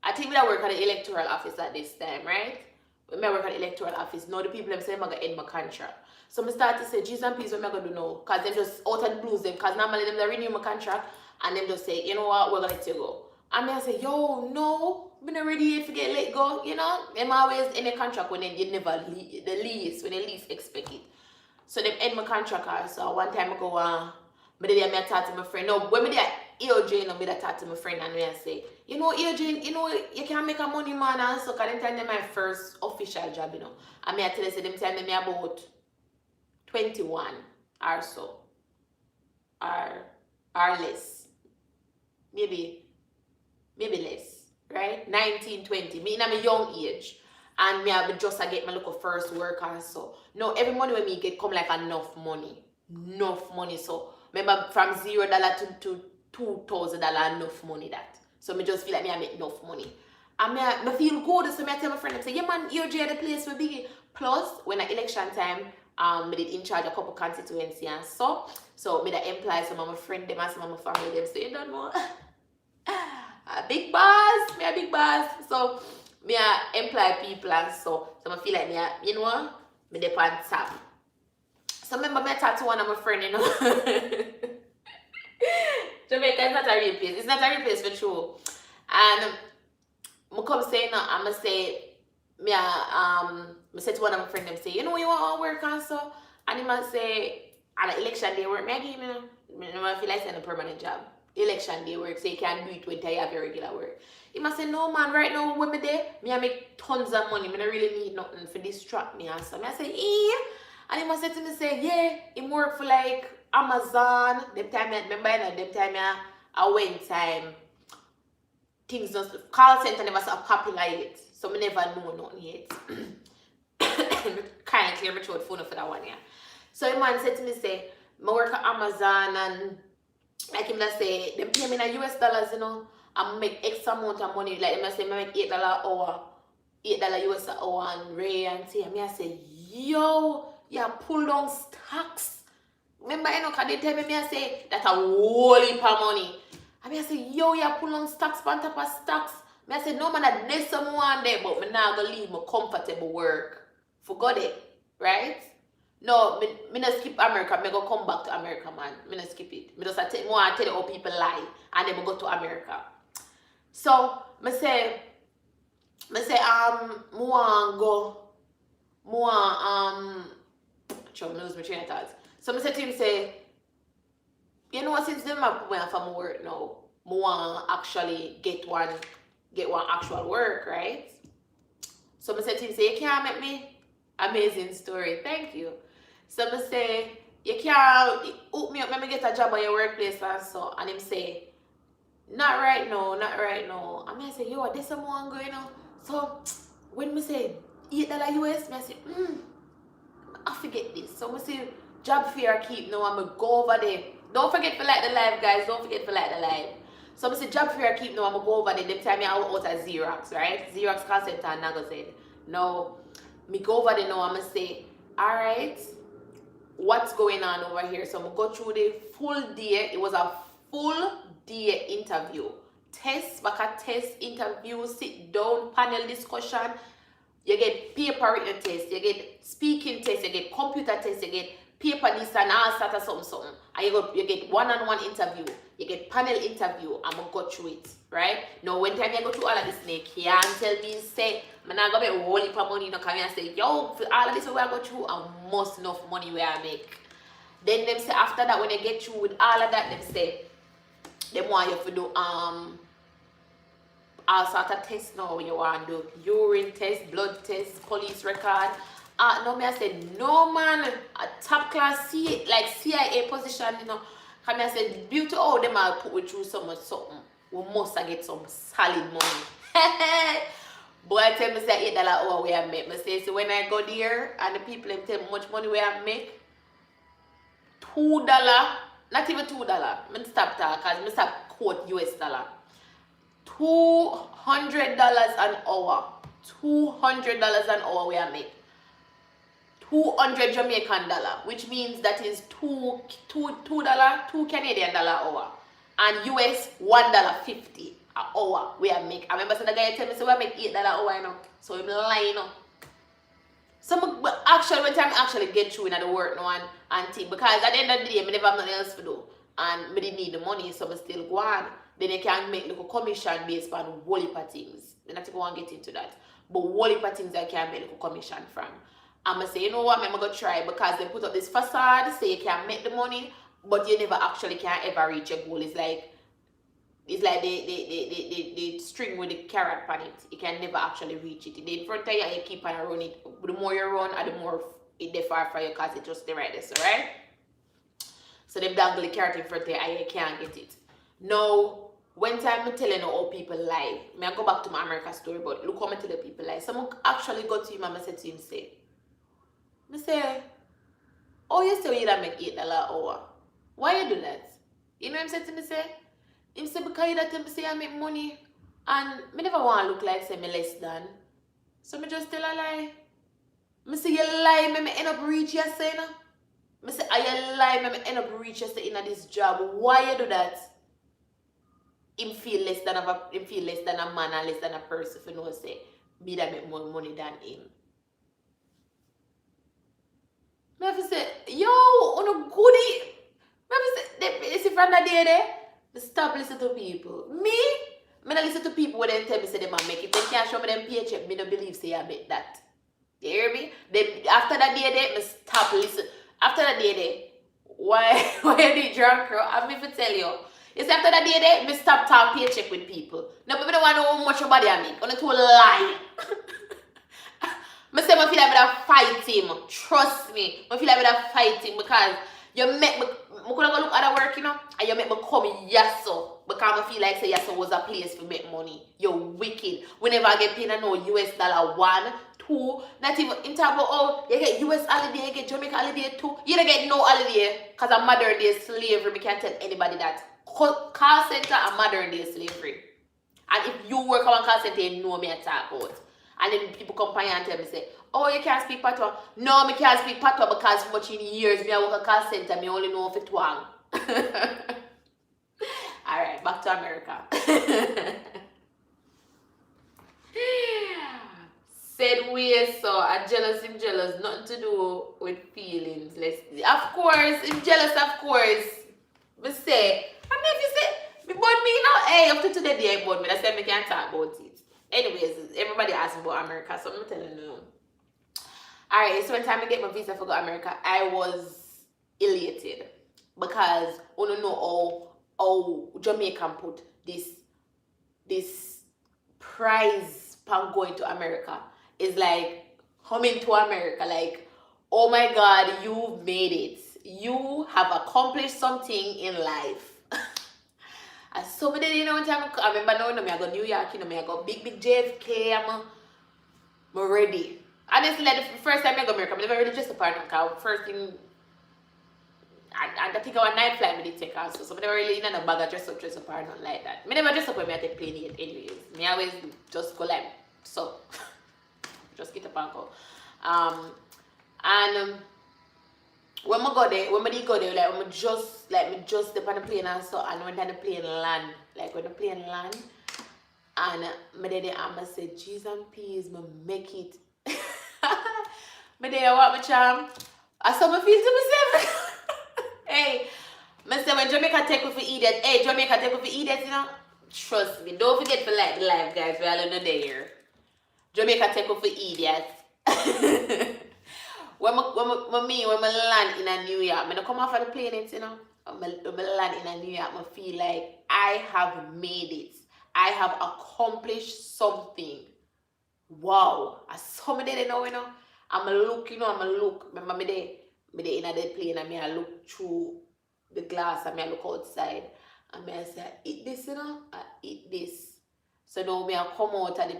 I think me I work at the electoral office at this time, right? When I work at the electoral office, now the people them say I'm gonna end my contract. So I start to say, Jesus and peace, what am I gonna do now? Because them just out of the blues them, because normally them they renew my contract and them just say, you know what, we're gonna let you go. And I say, yo, no, I'm not ready yet to get let go, you know? Them always end a contract when they never when they least expect it. So they end my contract. So one time I go, but then I talk to my friend. No, when I did EOJ, I talk to my friend and I say, you know, EOJ, you know, you can make a money man and so because them time my first official job, you know. And I tell you, them time me about 21 or so. Or less. Maybe less. Right? 19, 20. Me in my young age. And me I just get my local first work and so. No, every money when me get come like enough money. So remember from $0 to $2,000 enough money that. So me just feel like me I make enough money. And me feel good. So me I tell my friend, I say, yeah man, you're the place will be. Plus, when at election time, me did in charge a couple constituency and so me that employ some of my friend them and some of my family them. So you don't know. A big boss. So me I employ people and so I feel like me I, you know, me dey on top. So remember me I talk to one of my friend, you know. Jamaica is not a real place. It's not a real place for true. And I come say no, I'ma say me I say to one of my friend them say, you know you want to work and so, and he must say on an election day work, me I give me I feel like it's a permanent job. Election day work, so you can do it when you have your regular work. He must say, no man, right now when me there, me I make tons of money. Me don't really need nothing for distract me and so. I say, and he must say to me, say, yeah, he work for like Amazon. Them time I remember, you know, them time I went time. Things just call center never so popular yet. So me never know nothing yet. Kind of clear my throat phone for that one, yeah. So the man said to me, say, I work at Amazon and like him that say, them pay me in US dollars, you know, and make X amount of money. Like them say, I make $8 hour, $8 US hour and Ray and T. And I say, yo, yeah, pull down stocks. Remember, you know, because they tell me, I say, that's a whole heap of money. And I say, yo, yeah, pull down stocks, on top of stocks. I say, no man, that there's someone there, but me now gonna leave my comfortable work. Forgot it, right? No, me not skip America. Me go come back to America, man. Me not skip it. Me just tell you how people lie, and then me go to America. So me say, me want go, me want lose my train of thoughts. So I said to him, say, you know, since them have put me off from work now, I want actually get one actual work, right? So I said to him, say, you can't make me. Amazing story. Thank you. So I say, you can't hook me up, let me get a job at your workplace and so. And him say, not right now, not right now. And I say, yo, this someone going on. So when me say $8 US, I say, I forget this. So I say, job fair keep now, I'm gonna go over there. Don't forget for like the live, guys. Don't forget for like the live. So I say, job fair keep now, I'm gonna go over there. Them time me out at Xerox, right? Xerox call center and Nago said, no, me go over there now, I'm gonna say, alright, what's going on over here? So I'm gonna go through the full day. It was a full day interview. Test, back a test, interview, sit down, panel discussion. You get paper written test, you get speaking test, you get computer test, you get paper this and all sort of something. And you get one-on-one interview, you get panel interview. I'm gonna go through it, right? Now when time you go through all of this, you can't tell me say, I'm not gonna make a whole heap of money, come here and say, yo, for all of this we are go through, I must enough money where I make. Then them say after that, when you get through with all of that, them say, they want you to do all sort of tests now. You want to do urine test, blood test, police record. No, me I said, no man, a top class like CIA position, you know. Come I said, beauty, oh, them I'll put we through so much something. We must get some solid money. Boy, I tell me say $8 hour where I make. I say, so when I go there and the people them tell me much money where I make, $2, not even $2. I stop talk because I stop quote US dollar. $200 an hour. $200 an hour we are make. 200 Jamaican dollar, which means that is $2 Canadian dollar hour. And US $1.50 an hour we are make. I remember the guy tell me so we make $8 hour, you know. So I'm lying, you know. So actually when time I actually get through in the work now and think, because at the end of the day I never have nothing else to do. And I didn't need the money, so I still go on. Then you can make like a commission based on whole heap of things. I'm not going to get into that. But whole heap of things I can make like a commission from. I'm going to say, you know what, I'm going to try, because they put up this facade, say you can make the money, but you never actually can ever reach your goal. It's like they string with the carrot on it. You can never actually reach it. In front of you, you keep on running it. The more you run, and the more it far for you, because it's just the right this, right? So they dangle the carrot in front of you and you can't get it. Now, when time I'm telling you how people lie, I go back to my America story, but look how I tell the people lie. Someone actually got to him and I said to him, I say, oh, you say you don't make $8 an hour. Why you do that? You know what I'm saying to me, say? Him say, because you don't tell me say I make money, and I never want to look like say me less than. So I just tell a lie. I say, you lie, me end up reach you, say, no? I say, are you lie, me end up reach you, say, in this job. Why you do that? Him feel less than a man and less than a person, if you know, say, me that make more money than him. I have to say, yo, on a goodie. I have to say, you see from that day there, stop listening to people. Me don't listen to people when they tell me say they might make it. They can't show me them paycheck, me don't believe say I make that. You hear me? After that day there, me stop listening. After that day there, why you need drunk, bro? I'm going to tell you. You see, after that day there, me stop talking paycheck with people. No, people don't want to know how much your body I make. I'm not to lie. I say I feel like I fight him. Trust me. I feel like I fight him because you make me I could go look at the work, you know, and you make me come yasso. Because I feel like say yasso was a place to make money. You're wicked. Whenever I get paid, I know US dollar $1, $2, not even in terms of oh, you get US holiday, you get Jamaica holiday too. You don't get no holiday because a modern day slavery. We can't tell anybody that. Call center and modern day slavery. And if you work on call center, you know me I talk about. And then people come by and tell me, say, oh, you can't speak patois. No, I can't speak patois because for much in years, me I work at call center, me only know for twang. Alright, back to America. Said we so I'm jealous, nothing to do with feelings. Of course, I'm jealous, of course. But say, I mean, if you say, but me, you know, hey, up to today, they about me. That's why I can't talk about it. Anyways, everybody asking about America, so I'm telling you. Alright, so when time I get my visa for go America, I was elated because I don't know how Jamaican put this prize upon going to America. Is like coming to America, like, oh my God, you've made it. You have accomplished something in life. And so many, time I remember now, I go New York, I go big JFK, I'm ready. Honestly, like the first time I go America, I never really dressed up on because first thing, I think our night flight me did take also, so I never really in a bag of dress up or nothing like that. I never dress up when I take plane yet anyways. Me always just go like, so, just get up and go. And when I go there, like me just step on the plane and so, and when the plane land, like when the plane land, and me there and I say, "Jeez and peas, me make it." Me there what my charm. I saw me feel to myself. Hey, me say when Jamaica take with for idiot. Hey, Jamaica take with for idiot, Trust me, don't forget to like the live, guys. We're all in the there. Jamaica take with for idiot. When I land in a New York, I don't come off of the plane, when I land in a New York, I feel like I have made it. I have accomplished something. Wow. As somebody they know, I'm a look, Remember me there in the plane, and I look through the glass, and I look outside, and I say, I eat this, I eat this. So now I come out of the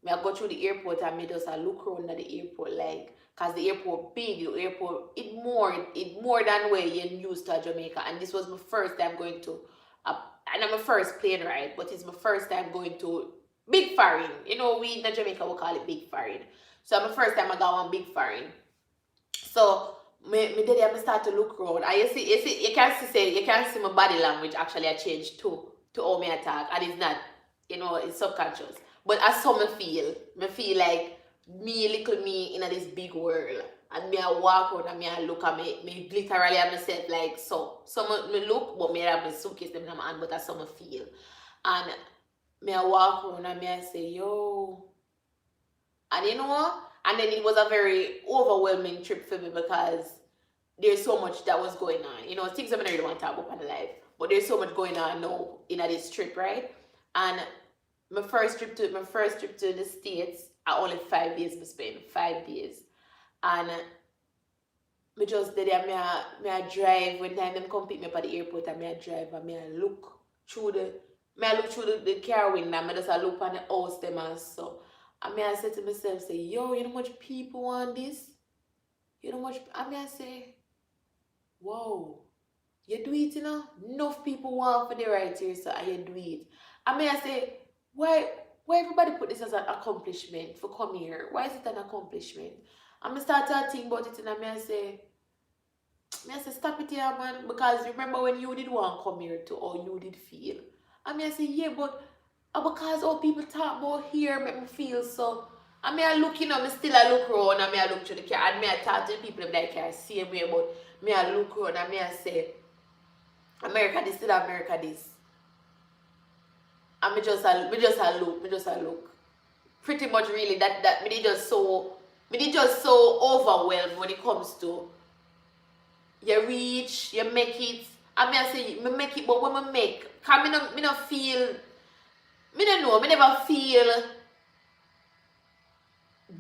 me I go through the airport and me just look around at the airport, like, cause the airport big, the airport it more than where you're used to Jamaica, and this was my first time going to, and I'm a first plane ride, but it's my first time going to big foreign. We in Jamaica we call it big foreign. So I'm the first time I got one big foreign. So me did I start to look around. And you can see my body language actually I changed to how me attack, and it's not, it's subconscious. But as some me feel like me little me in this big world. And me I walk around and me I look at me literally at myself like so. So me look, but me have my suitcase them in my hand, but that's how me feel. And me I walk around and me I say, yo. And and then it was a very overwhelming trip for me because there's so much that was going on. Things I don't really want to talk about in life, but there's so much going on now in this trip, right? And my first trip to the States, I only 5 days to spend, 5 days. And me just did it, me I drive when time them come pick me up at the airport, and me I drive and me I look through the car window, and me just look on the house them and so. And me I say to myself, say, yo, you know how much people want this? You know how much, and me I say, whoa, you do it, enough people want for the right here, so you do it. And me I say, why everybody put this as an accomplishment for come here? Why is it an accomplishment? And me start to think about it, and me I say, stop it here, man, because remember when you did want to come here to how you did feel. And me I say, yeah, but because all people talk about here make me feel so. And me I look, me still I look around, and me I look through the car, and me I talk to the people in that car same way, but me I look around and me I say, America this, still America this. And me just a look. Pretty much really that me did just so overwhelmed when it comes to you reach, you make it. And me I say me make it, but when me make, cause me no feel, me don't know, me never feel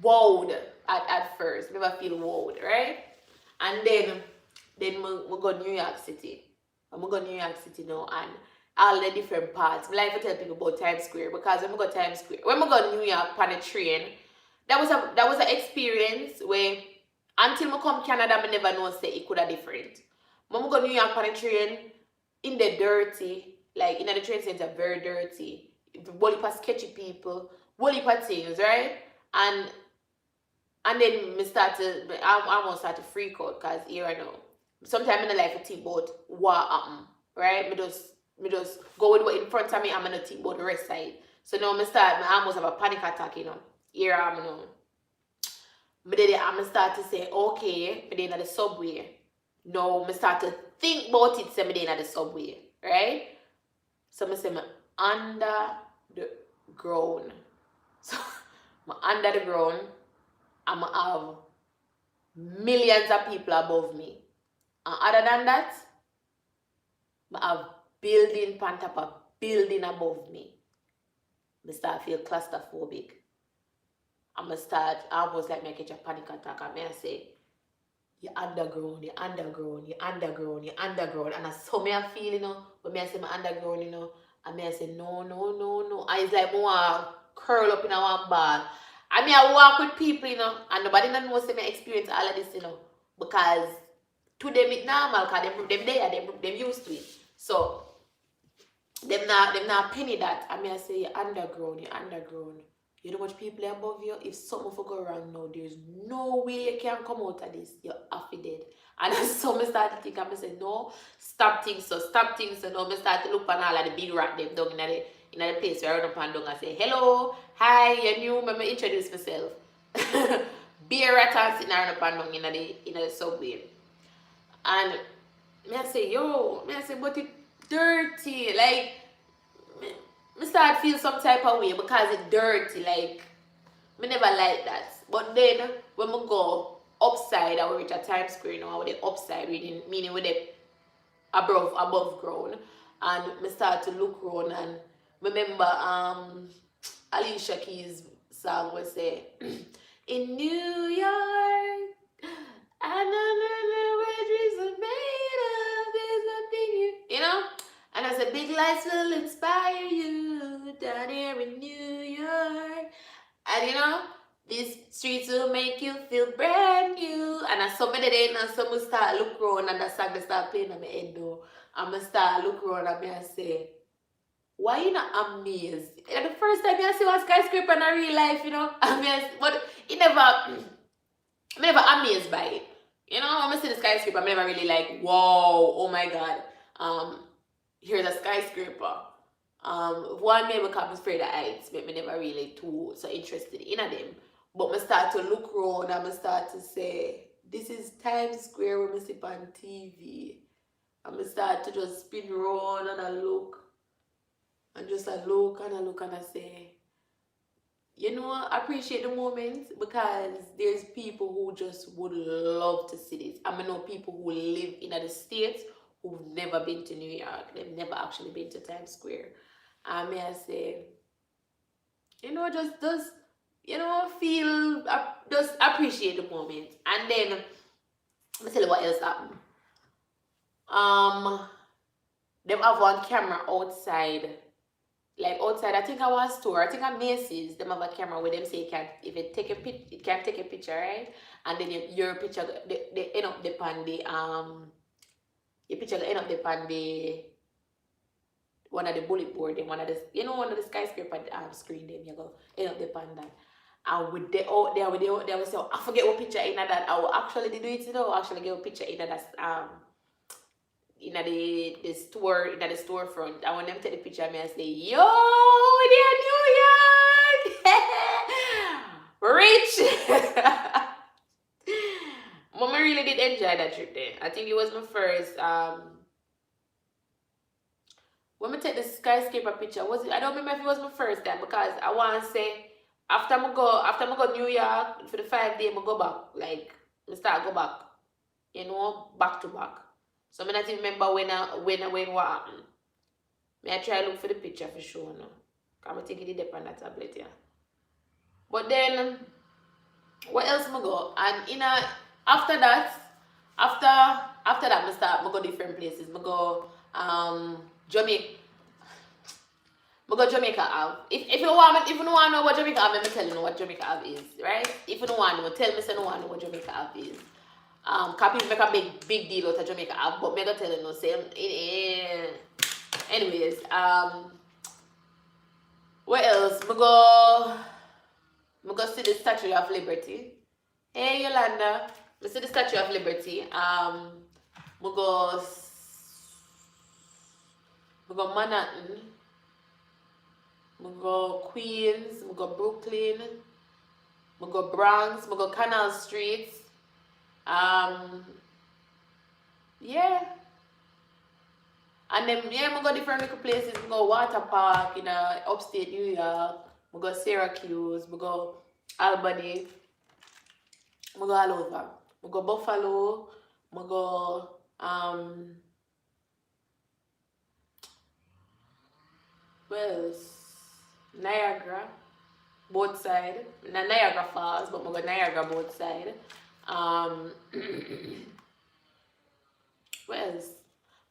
wowed at first. Me never feel wowed, right? And then we go New York City. And we go New York City now, and all the different parts. I like to tell people about Times Square, because when we go Times Square, when we go New York on a train, that was an experience where until I come Canada, I never know say it could have different. When we go New York on a train, in the dirty, like in the train center, very dirty. Whole heap of sketchy people, whole heap of things, right? And then I almost start to freak out, because here I know. Sometimes in the life I think about what happened, right? Me just go with what in front of me, I'm gonna think about the rest side. So now I almost have a panic attack, Here I'm But then I'm start to say, okay, me in the subway. No, me start to think about it, say me in the subway, right? So me say me under the ground. So I'm under the ground, I'm have millions of people above me. And other than that, I have building on top of building above me. I start feel claustrophobic. I start almost like me catch a panic attack. And I say, you're underground, you're underground, you're underground, you're underground. And that's how me I feel, when me I say my underground, and me I say, no, no, no, no. And it's like more curl up in a one ball. And me I walk with people, and nobody knows say me experience all of this, because to them it's normal, because them there, them used to it. So them not penny that. I mean I say you're underground, you're underground. You know much people are above you. If something for go wrong now, there's no way you can come out of this. You're half dead. And then so I start to think, I say, no, stop things. So stop things. So now I start to look on all of the big rat them down in the place where I run up and down and say, hello, hi, you new, let me introduce myself. Beer rat sitting around up and down in the subway. And me I say, yo, me I say, but it dirty. Like, me start feel some type of way because it's dirty. Like, me never like that. But then when we go upside, I will reach a Times Square, with the upside, meaning with the above ground, and me start to look around and remember Alicia Keys' song was say in New York, I don't know where dreams are made of. There's nothing and I said, big lights will inspire you down here in New York. And these streets will make you feel brand new. And as somebody then and some start look around and that song they start playing on my head though. I'm gonna start look around and me and say, why you not amazed? And the first time I see one skyscraper in real life, but it never I'm never amazed by it. When I see the skyscraper, I'm never really like, wow, oh my god. Here's a skyscraper. One maybe because I'm afraid of heights, but me never really too so interested in them. But I start to look around and I start to say, this is Times Square when I see on TV. And I start to just spin around and I look. And just I look and I look and I say, I appreciate the moment because there's people who just would love to see this. I know people who live in the States who've never been to New York. They've never actually been to Times Square. And may I say, just feel, just appreciate the moment. And then, let me tell you what else happened. They have one camera outside. Like outside, I think I was store. I think at Macy's, they have a camera where them say it can take a picture, right? And then your picture, they end up on the your picture end up on the one of the bullet board, and one of the skyscraper screen. Then you go end up on that. And with the out there, they will say, I forget what picture in that. I will actually do it. Actually get a picture in that in the store, in the storefront. And when them take the picture, I say, yo, we're New York! Rich! Mama really did enjoy that trip there. I think it was my first when I take the skyscraper picture, I don't remember if it was my first time because I want to say after I go New York for the 5 days, I go back. Like I start go back, back to back. So I don't remember when what happened. I try to look for the picture for sure now. Because I think it did on that tablet, yeah. But then what else I go? And after that, I go different places. I go Jamaica. I go Jamaica Ave. If you want to know what Jamaica Ave, let me tell you what Jamaica Ave is, right? If you don't want to know, tell me say you want to know what Jamaica Ave is. Cause people make a big deal out of Jamaica Ave, but me gonna tell you no say. Anyways, what else? I go see the Statue of Liberty. Hey Yolanda, I see the Statue of Liberty. I go Manhattan. I go Queens. I go Brooklyn. I go Bronx. I go Canal Street. Yeah. And then I go different little places. I go Water Park in upstate New York. I go Syracuse. I go Albany. I go all over. I go Buffalo, I go well, Niagara, both side. Not Niagara Falls, but I go Niagara both side. Um, what else?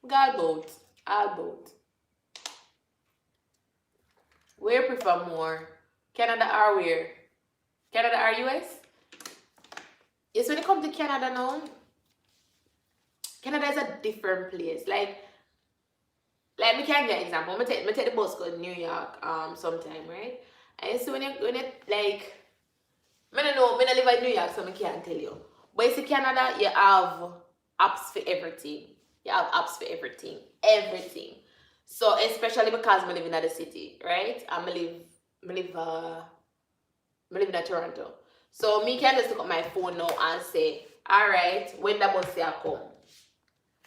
Got both. All both. Where prefer more? Canada or where? Canada or US? Yes, when it comes to Canada now, Canada is a different place. Like me can get an example. Me take the bus go to New York sometime, right? And so when it like me no know, me no live in New York, so I can't tell you. But you see Canada, you have apps for everything. You have apps for everything. Everything. So especially because I live in the city, right? And I live in Toronto. So me can just look at my phone now and say, alright, when the bus here come.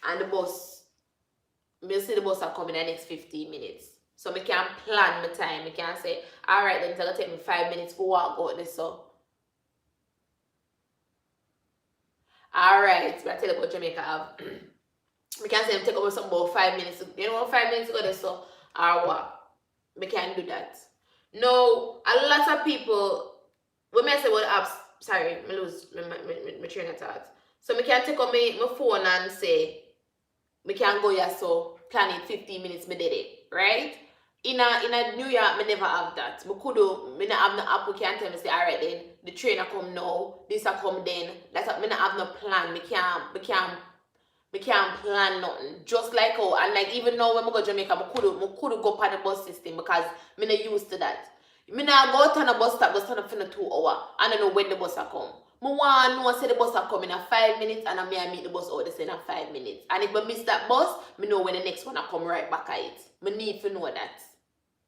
And the bus, me see the bus are coming in the next 15 minutes. So me can plan my time. Me can say, alright, then it's gonna take me 5 minutes to walk out this so. Alright, but I tell you about Jamaica have. We can say take over some about 5 minutes. 5 minutes to go there so or what? We can do that. No, a lot of people we may say well apps sorry, me lose my train of thought. So we can take on my phone and say we can go here so plan it 15 minutes me did it, right? In a New York, me never have that. Me could do, me not have no app. We can tell me say, alright then, the train a come now, this a come then. That's me not have no plan. Me can't plan nothing. Just like how and like even now when I go to Jamaica, me could go on the bus system because me not used to that. Me not go to the bus stop, just turn up for the 2 hours. I don't know when the bus a come. Me want to know say the bus a come in a 5 minutes and I may meet the bus out there in a 5 minutes. And if I miss that bus, me know when the next one a come right back at it. Me need to know that.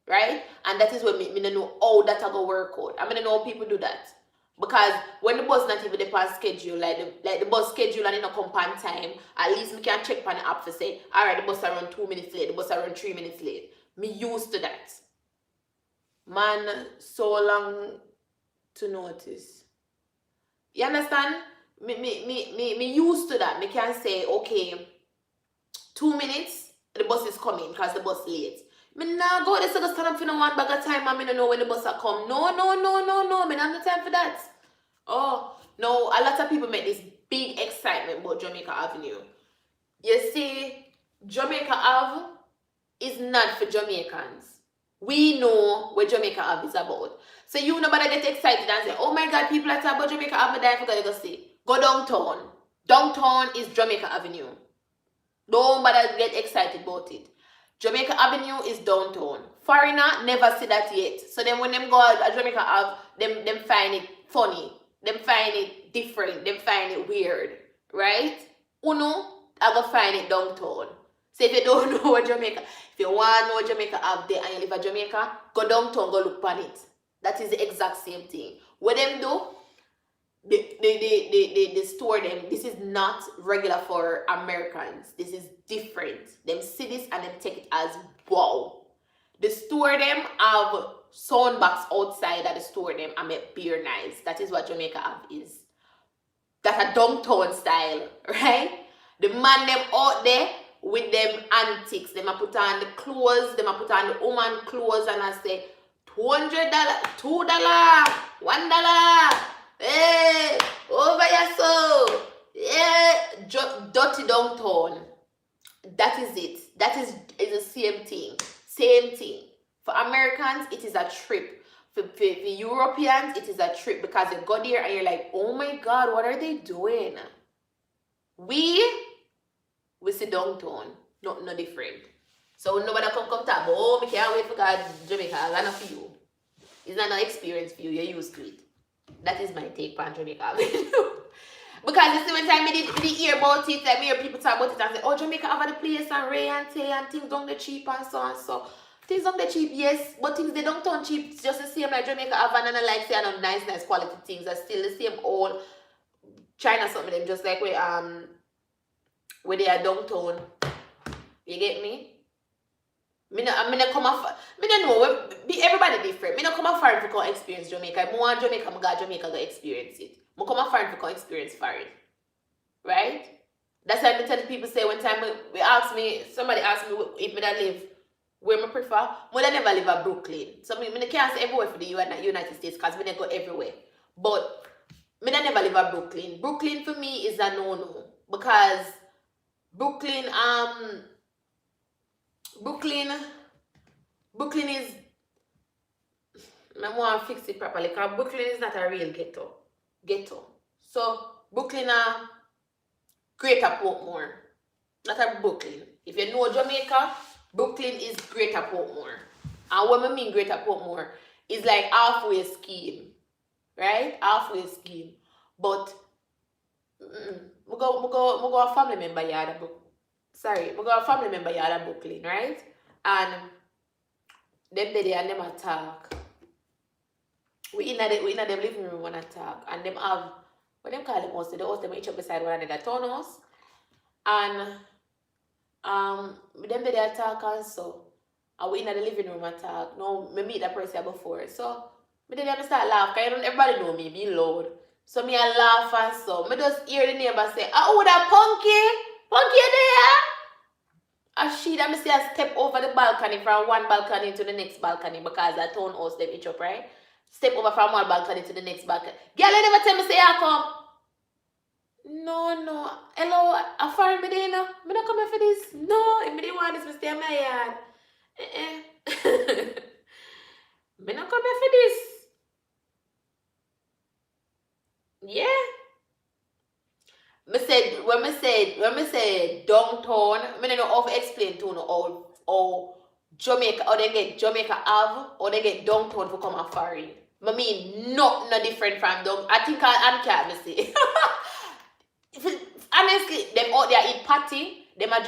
Right? And that is when me don't know how that a go work out. I mean, I know how people do that. Because when the bus not even on schedule, like the bus schedule and it not come on time, at least me can check on the app for say, alright, the bus around 2 minutes late, the bus around 3 minutes late. Me used to that. Man, so long to notice. You understand? Me used to that. Me can say, okay, 2 minutes, the bus is coming because the bus late. Me nah go there so go stand up for no one bag of time and me no know when the bus will come. No. Me not have no time for that. Oh, no, a lot of people make this big excitement about Jamaica Avenue. You see, Jamaica Ave is not for Jamaicans. We know what Jamaica Ave is about. So you nobody get excited and say, oh my God, people are talking about Jamaica Ave, but I forgot to go see. Go downtown. Downtown is Jamaica Avenue. Don't bother get excited about it. Jamaica Avenue is downtown. Foreigner never see that yet. So then when them go at Jamaica Ave, them find it funny. Them find it different. Them find it weird. Right? Uno, I go find it downtown. So if you don't know what Jamaica, if you want to know Jamaica Ave there and you live at Jamaica, go downtown, go look on it. That is the exact same thing. What them do? They store them. This is not regular for Americans. This is different. Them see this and them take it as wow. They store them have sound box outside that they store them and make beer nice. That is what Jamaica have is. That's a downtown style, right? The man them out there with them antiques. Them a put on the clothes, them a put on the woman clothes and I say $200, $2, $1. Hey, over your soul. Yeah, dirty downtown. That is it. That is the same thing. Same thing. For Americans, it is a trip. For Europeans, it is a trip because you go there and you're like, oh my God, what are they doing? We see downtown. No different. So nobody come talk, oh, I can't wait for God, Jamaica. I got for you. It's not an experience for you. You're used to it. That is my take on Jamaica Avenue. Because you see when time I did hear about it, like, I hear people talk about it and say, oh, Jamaica have the place and Ray and Tay and things don't get cheap and so and so. Things don't get cheap, yes, but things they don't turn cheap. It's just the same like Jamaica have and I like say and nice quality things. Are still the same old China some of them just like where they are downtown. You get me? Me no come off. Me no know. Everybody different. Me no come off foreign to experience Jamaica. If I want Jamaica, I go Jamaica to experience it. I come off foreign to experience foreign. right? That's why I tell people say one time somebody asked me if I live where I prefer. I never live at Brooklyn. So I can't say everywhere for the United States because I go everywhere. But I never live at Brooklyn. Brooklyn for me is a no-no because Brooklyn Brooklyn is I want to fix it properly because Brooklyn is not a real ghetto. So Brooklyn Greater Portmore, not a Brooklyn. If you know Jamaica, Brooklyn is Greater Portmore. And what I mean Greater Portmore is like halfway scheme, right? Halfway scheme. But we go a family member yard at Brooklyn, right? And them they and them attack. We in the living room when attack, and them have what them call them house. The house them each up beside one another townhouse, and them they attack also. And we in the living room attack. Now me meet that person before, so me then start laugh. Cause everybody know me be loud. So me I laugh and so me just hear the neighbor say, "Oh, that punky there." And she that me see I step over the balcony from one balcony to the next balcony because that townhouse them each up, right? Step over from one balcony to the next balcony. Girl, you never tell me say I come. No. Hello, I find me there now. Me not coming for this. No, if me didn't want this, me stay in my yard. Me not coming for this. Yeah. When me said downtown, me don't know how to explain to you how Jamaica, how they get Jamaica Ave, or they get downtown for come and foreign. I mean, not no different from down. I think I can't say. Honestly, them out there eat party, them a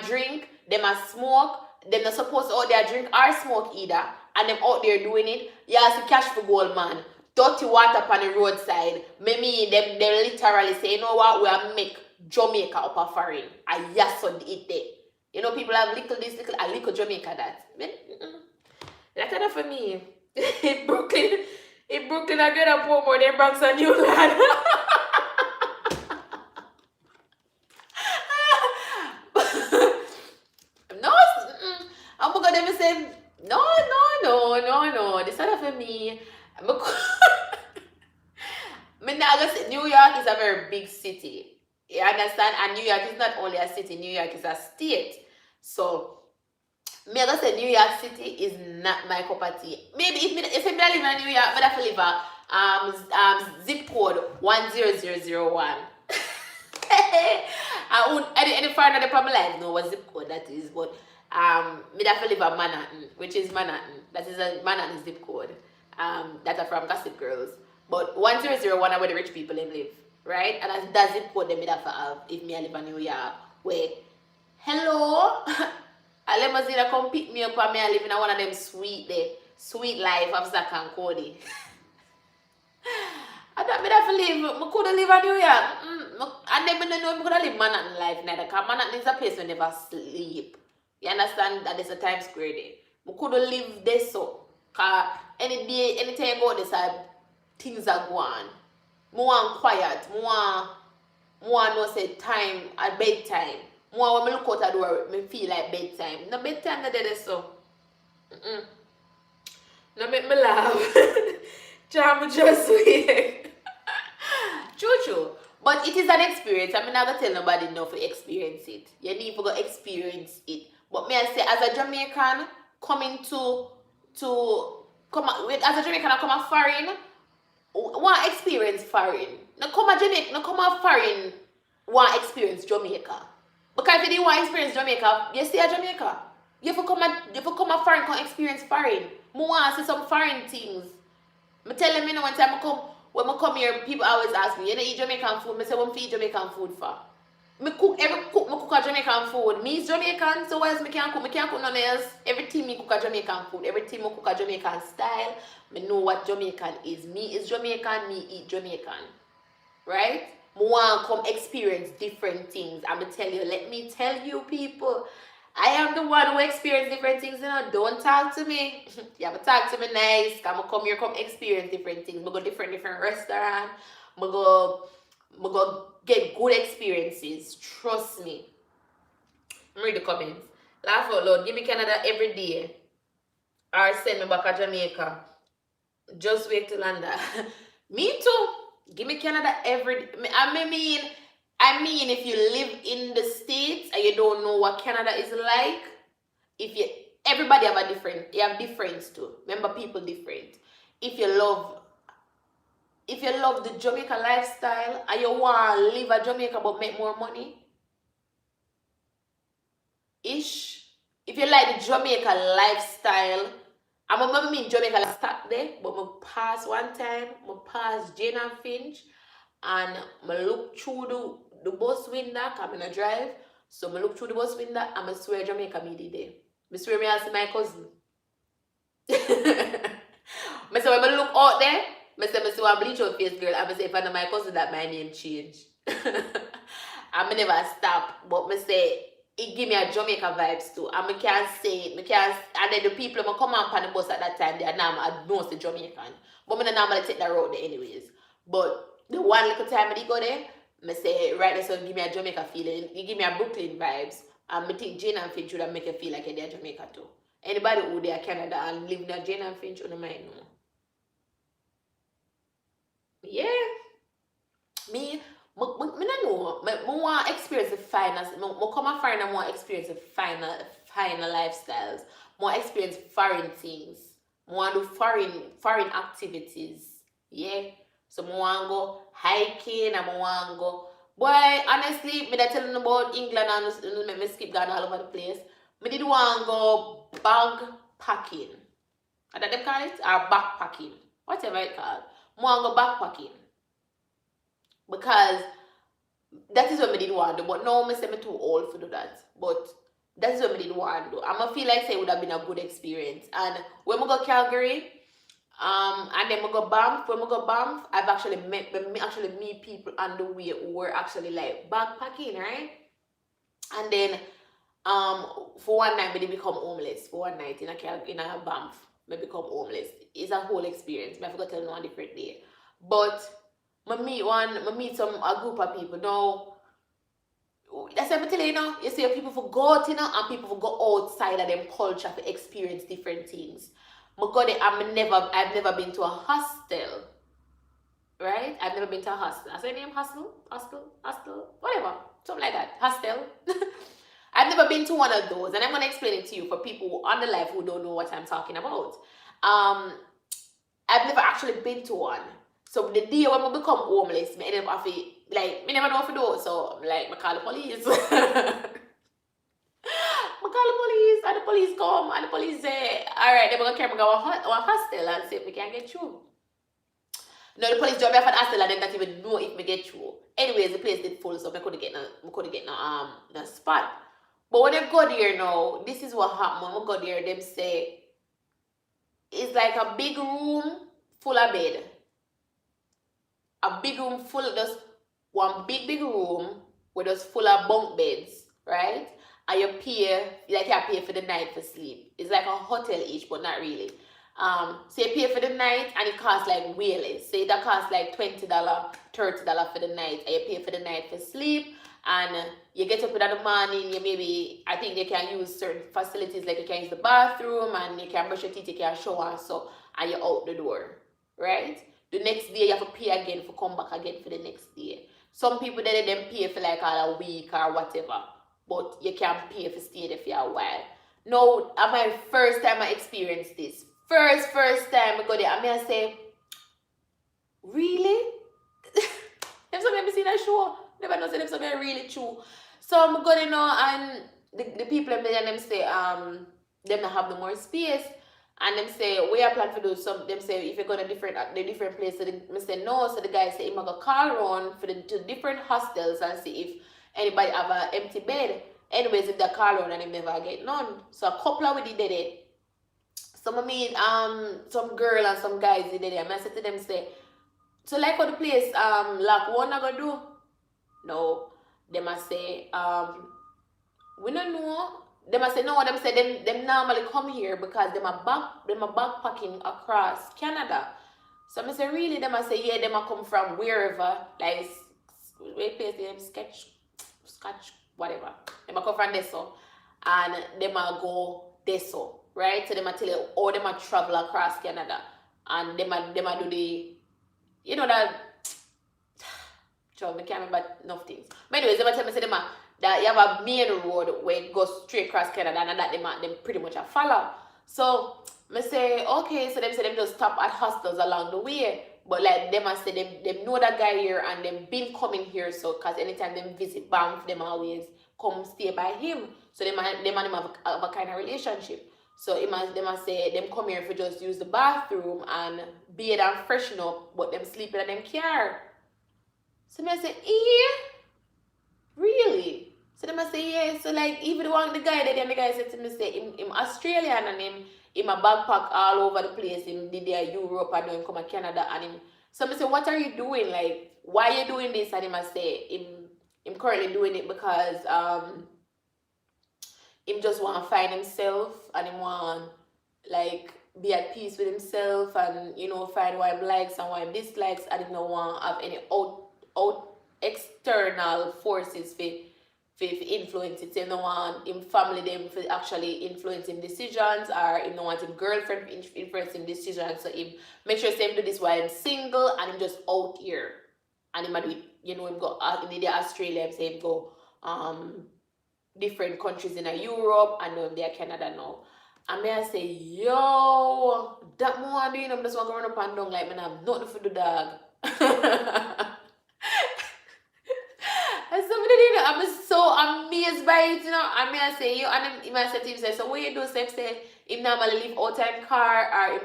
drink, them a smoke, them not supposed to out there drink or smoke either, and them out there doing it. You see cash for gold, man. Dirty water on the roadside. Me them literally say, you know what, we are make Jamaica up a foreign. And yes, so it there. You know, people have little Jamaica that. That's enough for me. In Brooklyn, I get up more than Bronx and New Land. No, I'm gonna say no. This is not for me. Me not gonna say New York is a very big city. You understand? And New York is not only a city. New York is a state. So me gonna say New York City is not my cup of tea. Maybe if I live in New York, I have to live a zip code 10001. Any further the problem life know what zip code that is, but me have to live in Manhattan, which is Manhattan. That is a Manhattan zip code. That are from Gossip Girls. But 1001 are where the rich people live, right? And that zip code they have to have if me I live in New York. Where hello. A limousine come pick me up and me I live in one of them sweet life of Zach and Cody. I thought me have to live. I could live in New York. And then I know I could live Manhattan life neither. Because Manhattan is a place where never sleep. You understand that there's a Times Square there. I could live there so. Because anytime you go there, things are going. I want quiet. I want no say time at bedtime. More when I look out the door, I feel like bedtime. No bedtime not there so. No make me laugh. Jam just sweet. True. But it is an experience. I'm not gonna tell nobody no to experience it. You need to go experience it. But me I say as a Jamaican coming as a Jamaican I come a foreign, want experience foreign. No come a Jamaica, no come a foreign want experience Jamaica. Because if you didn't want to experience Jamaica, you stay at Jamaica. You have to come a foreign, come experience foreign. I want to see some foreign things. I tell them, one time when I come here, people always ask me, you don't eat Jamaican food? I say, what do I eat Jamaican food for? I cook a Jamaican food. Me is Jamaican, so why else I can't cook? I can't cook nothing else. Everything me cook a Jamaican food. Everything I cook a Jamaican style. I know what Jamaican is. Me is Jamaican, me eat Jamaican. Right? I want to come experience different things. I'm going to tell you, let me tell you people, I am the one who experience different things. You know, don't talk to me. You have to talk to me nice. I'm come here, come experience different things. I go different restaurants. I go get good experiences. Trust me. Read the comments. Laugh out loud. Give me Canada every day. Or send me back to Jamaica. Just wait till London. Me too. Give me Canada every day. I mean, if you live in the States and you don't know what Canada is like, if you everybody have a different, you have difference too. Remember, people different. If you love the Jamaica lifestyle and you want to live at Jamaica but make more money, ish. If you like the Jamaica lifestyle, I'm gonna mean Jamaica stop there, but I pass one time, I pass Jane and Finch, and I look through the bus window, I'm in a drive, so I look through the bus window and I swear Jamaica me did there. I swear me I see my cousin. I say when I look out there, I say I see one bleach out face girl, and I say if I know my cousin that my name change. I never stop, but I say it give me a Jamaica vibes too. And I can't say it, and then the people who come on the bus at that time, they are now I know it's Jamaican. But I don't normally take that road there anyways. But the one little time I go there, I say right there, so give me a Jamaica feeling. You give me a Brooklyn vibes. And I think Jane and Finch would make you feel like you're there Jamaica too. Anybody who they are Canada and live near Jane and Finch, you might know. Yeah. Me don't know. I want to experience the finest. I come and find I want to experience the finer lifestyles. More experience foreign things. I want to do foreign activities. Yeah. So I want to go hiking and I want to go. Boy, honestly, me that telling about England and make me skip down all over the place. Me did want to go bag packing. How do they call it? Or backpacking. Whatever it called. I want to go backpacking. Because that is what I did want to do. But now I say I'm too old to do that. But that is what I did want to do. I'm going to feel like say it would have been a good experience. And when I go Calgary, and then I go Banff. When I go Banff, I've actually meet people on the way who were actually like backpacking, right? And then for one night, we become homeless. For one night in a Banff, we become homeless. It's a whole experience. I forgot to tell you on a different day. But I meet a group of people. Now, that's what I'm telling you, you see people for go out, and people for go outside of them culture to experience different things. I've never been to a hostel. Right? I've never been to a hostel. I say name hostel, whatever. Something like that. Hostel. I've never been to one of those, and I'm gonna explain it to you for people on the live who don't know what I'm talking about. I've never actually been to one. So the day when I become homeless, I end up me never know what to do. So I call the police. I call the police, and the police come, and the police say, alright, they're gonna carry me to a hostel and see if we can get through. No, the police drove me off at the hostel and they not even know if we get through. Anyways, the place did full, so I couldn't get no spot. But when I go there now, this is what happened. When I go there, them say it's like a big room full of bed. A big room full of just one big room with just full of bunk beds, right? And you pay for the night for sleep. It's like a hotel-ish, but not really. So you pay for the night and it costs like way less. Say that costs like $20, $30 for the night, and you pay for the night for sleep. And you get up in the morning, I think they can use certain facilities, like you can use the bathroom and you can brush your teeth, you can shower, so, and you're out the door, right? The next day you have to pay again for come back again for the next day. Some people they pay for like all a week or whatever, but you can pay for stay there for a while. Now, at my first time I experienced this, first time I go there, I say, really? Them some ever seen that show? Never know say them something really true. So I'm going and the people in there, them say them not have no more space, and them say we are planning to do some. Them say if you go to different place, so them say no. So the guy say he go call around to different hostels and see if anybody have an empty bed. Anyways, if they call around and they never get none. So a couple of we did it. So I meet some girl and some guys did it. And I said to them say, so like how the place like what I gonna do? No, they must say, we don't know. They must say no. Them say them normally come here because them are backpacking across Canada. So I say really? They must say yeah. Them a come from wherever, like where place them sketch whatever. Them a come from Deso and them a go Deso, right? So them a tell you how them a travel across Canada and them a do the you know that so I can't remember enough things. But anyways, them a tell me say them a that you have a main road where it goes straight across Canada and that them pretty much a follow. So I say, okay, so them say them just stop at hostels along the way. But like them I say them know that guy here and them been coming here so cause anytime them visit Banff, them always come stay by him. So them and him have a kind of relationship. So them I say them come here for just use the bathroom and bathe and freshen up, but them sleeping in them car. So I say, really? So they must say, yeah. So like even the guy that the guy said to me say him Australian and him a backpack all over the place. Him did there Europe and now him come to Canada and him. So I say, what are you doing? Like, why are you doing this? And he must say him currently doing it because him just want to find himself and him want like be at peace with himself and find what him likes and what him dislikes and him don't want to have any out external forces for influence it. So him don't want him family them for actually influence him decisions or him don't want him girlfriend influence him decisions. So him make sure say him do this while him single and him just out here and him do it, him go in the Australia, him say him go different countries in Europe and now they're Canada now. And me I say, yo, that more I doing, I'm just want to run up and down like me have nothing for the dog. And somebody, I'm so amazed by it, And me I say, yo, and him I say to him, say, so what you do? So him say, him normally live out in car or him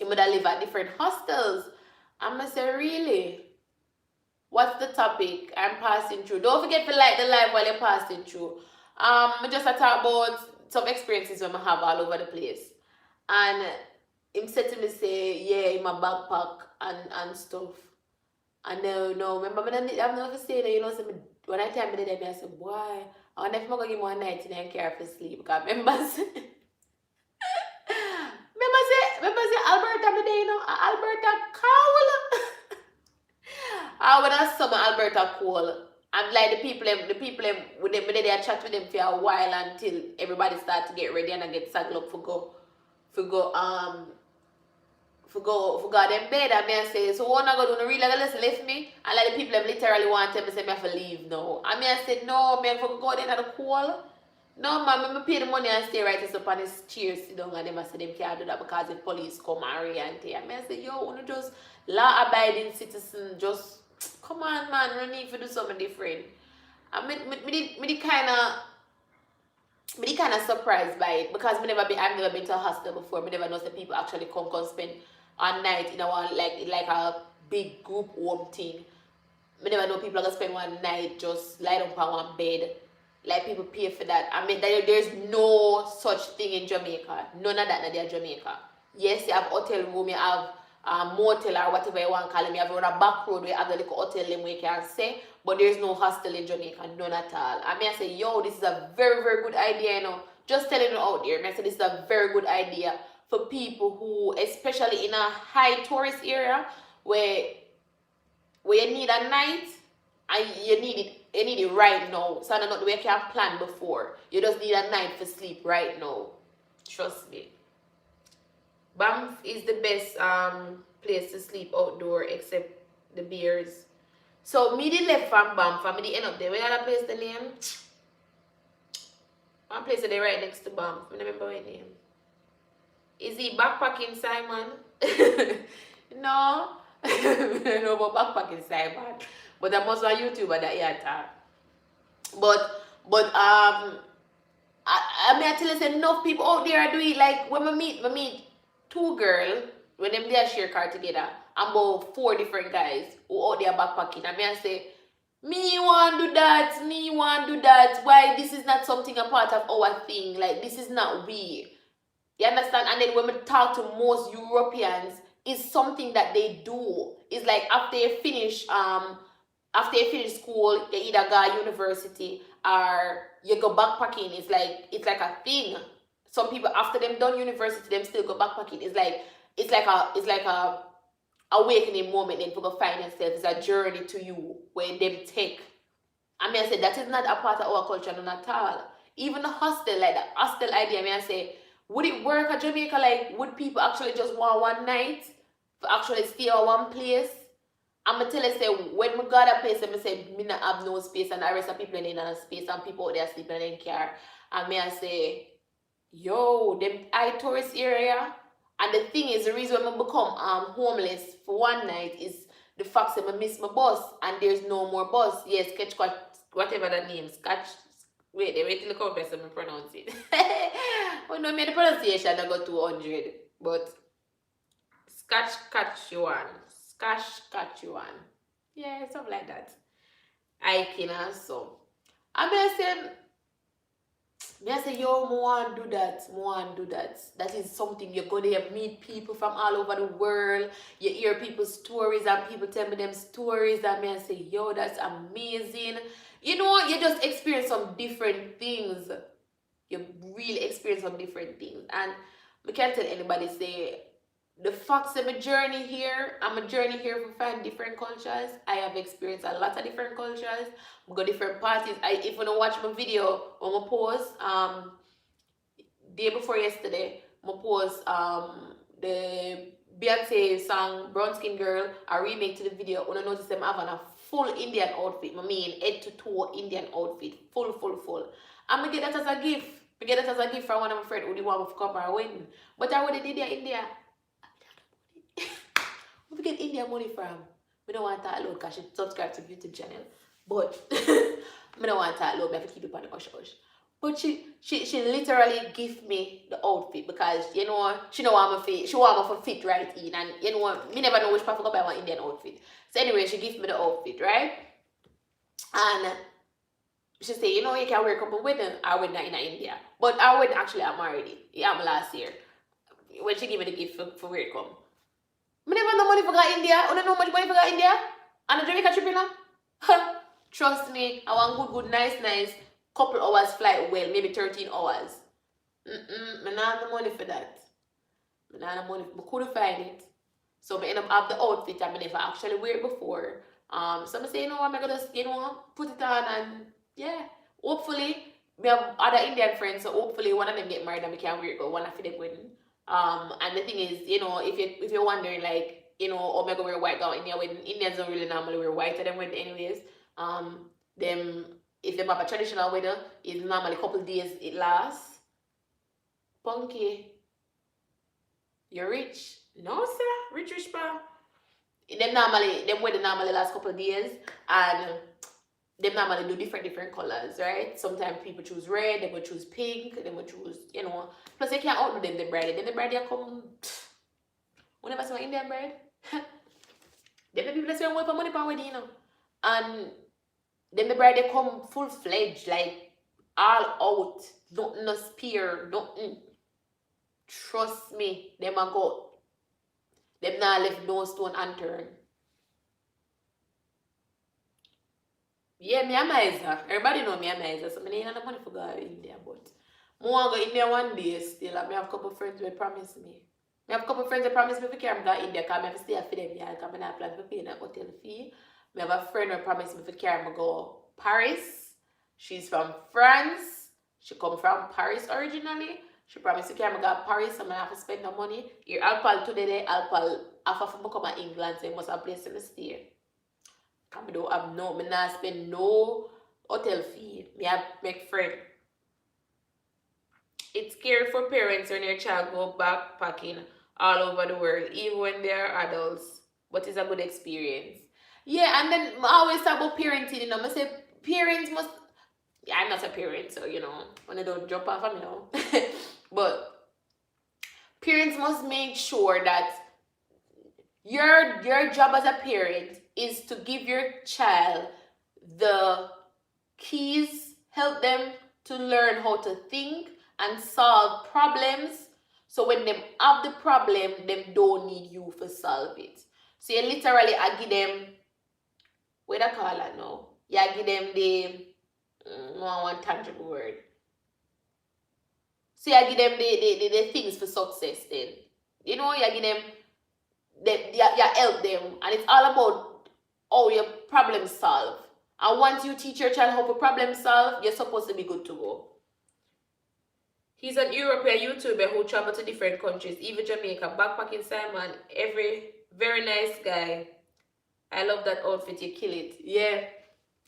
would live at different hostels. And I say, really? What's the topic I'm passing through? Don't forget to like the live while you're passing through. Just to talk about some experiences when I have all over the place. And him said to me, say, yeah, in my backpack and stuff. And no, remember, I'm never saying that, so when I tell me that, I said, boy, I wonder if I'm going to give me one night and I care for sleep. Because remember, say, Alberta today, Alberta cold. When I saw my Alberta cold, I'm like the people with them, they chat with them for a while until everybody start to get ready and I get saddled up for go them bed. And me I say, so what I gonna do? Really let's left me. And like the people them literally want to say me have to leave now. And me I said, no, me I for go there at the cold. No, man, me pay the money and stay right up on this chair, sit down, and them I say them can't do that because the police come and reenter. And me I say, yo, wanna just law-abiding citizen, just come on, man, we need to do something different. And me kind of surprised by it because I've never been to a hostel before. Me never know that people actually come spend a night in like a big group home thing. Me never know people are gonna spend one night just lie down on one bed. Like people pay for that. I mean, there's no such thing in Jamaica. None of that in Jamaica. Yes, you have hotel room, you have motel or whatever you want to call them. You have on a back road where you have the little hotel where you can stay, but there's no hostel in Jamaica, none at all. I mean, I say, yo, this is a very, very good idea, Just telling you out there. I say, this is a very good idea for people who, especially in a high tourist area where you need a night and you need it right now. So not the way you can plan before. You just need a night for sleep right now. Trust me. Banff is the best place to sleep outdoor except the beers. So me did left from Banff and me did end up there. Where that place the name? One place there right next to Banff. I remember what name. Is he backpacking Simon? No. I don't know about backpacking Simon. But I'm also a YouTuber that you talk. But I mean I tell you say enough people out there are doing it. Like when we meet two girls when them they share car together and about 4 different guys who out there backpacking. I mean I say, me want to do that. Why this is not something a part of our thing? Like this is not we. You understand? And then when we talk to most Europeans, it's something that they do. It's like after you finish school, you either go to university or you go backpacking. It's like a thing. Some people after them done university, them still go backpacking. It's like awakening moment then to go find yourself is a journey to you where them take. I mean I say that is not a part of our culture none at all. Even the hostel, like the hostel idea, I mean I say, would it work at Jamaica? Like would people actually just want one night to actually stay at one place? I'ma tell you say when me got a place and me say me not have no space and the rest of people in a space and people out there sleeping in car. And me I say, yo, them high tourist area. And the thing is, the reason why I become homeless for one night is the fact that I miss my bus and there's no more bus. Yes, catch whatever the name, scotch. Wait till the come best me pronounce it. Oh no, me the pronunciation I got 200, but scotch catch you one, scotch catch you one. Yeah, something like that. I can also. I mean, I say, yo, I want to do that. I want to do that. That is something you're going to meet people from all over the world. You hear people's stories and people tell me them stories. And I say, yo, that's amazing. You know, you just experience some different things. You really experience some different things. And I can't tell anybody, say, the facts of my journey here, I'm a journey here to find different cultures. I have experienced a lot of different cultures. We go different parties. If you don't watch my video on my post, day before yesterday, my post the Beyonce song Brown Skin Girl, a remake to the video. When I notice them having a full Indian outfit, I mean head to toe Indian outfit, full. I'm gonna get that as a gift. I get that as a gift from one of my friends who did want to come our wedding. But I already did India. Where we get India money from? We don't want that alone because she subscribe to YouTube channel. But I don't want that alone. I have to keep it on the hush hush. But she literally give me the outfit because you know she know I'm a fit. She want me to fit right in, and you know me never know which part to go buy one Indian outfit. So anyway, she give me the outfit, right? And she say, you know, you can wear a couple wedding. I wedding in India, but I wedding actually I'm already. Yeah, I'm last year when she give me the gift for where it come. I never no money for go India. I don't know much money for go India. And a Jamaica trip, you know? Trust me, I want good, nice, couple hours flight, well, maybe 13 hours. I don't have the money for that. I don't have the money. I couldn't find it. So I end up have the outfit I never actually wear it before. So I say, you know what, I'm gonna just, you know, put it on and yeah. Hopefully, we have other Indian friends, so hopefully one of them get married and we can wear it, but one of them wedding. And the thing is, you know, if you're wondering like, you know, oh my god, wear white gown in their wedding. Indians don't really normally wear white at them wedding anyways. Them if they have a traditional wedding, it's normally a couple days it lasts. Punky, you're rich. No sir, rich pa. Them wedding normally last couple of days and they normally do different colors, right? Sometimes people choose red, they will choose pink, they will choose, you know. Plus, they can't outdo them, the bride. Then the bride, they come, whenever see my Indian bride, then the people that spend more money for wedding, you know. And then the bride, they come full-fledged, like, all out, nothing no spear, nothing. Trust me, them a go. Them not left no stone unturned. Yeah, me a miser. Everybody know me a miser, so I ain't have no money for go to India, but I want to go India one day still. I have a couple of friends who promise me. I have a couple of friends who promise me if I can go to India because I have to stay for them, yeah, because I not plan to pay that hotel fee. I have a friend who promised me if I can go Paris. She's from France. She come from Paris originally. She promised if I can go to Paris, I'm going to have to spend no money. Here, I'll today, I'll after I come to England, so I must have a place to stay. I don't have no, I not spend no hotel fee. Me have make friend. It's scary for parents when their child go backpacking all over the world, even when they are adults. But it's a good experience. Yeah, and then I always talk about parenting, you know. I say parents must. Yeah, I'm not a parent, so you know, when I don't jump off of me now. But parents must make sure that your job as a parent is to give your child the keys, help them to learn how to think and solve problems. So when they have the problem, they don't need you to solve it. So you literally I give them, what do I call it now? You give them the, one tangible word. So you give them the things for success then. You know, you give them you help them, and it's all about how you problem solve. And once you teach your child how to problem solve, you're supposed to be good to go. He's an European YouTuber who traveled to different countries, even Jamaica, backpacking Simon, every very nice guy. I love that outfit, you kill it. Yeah.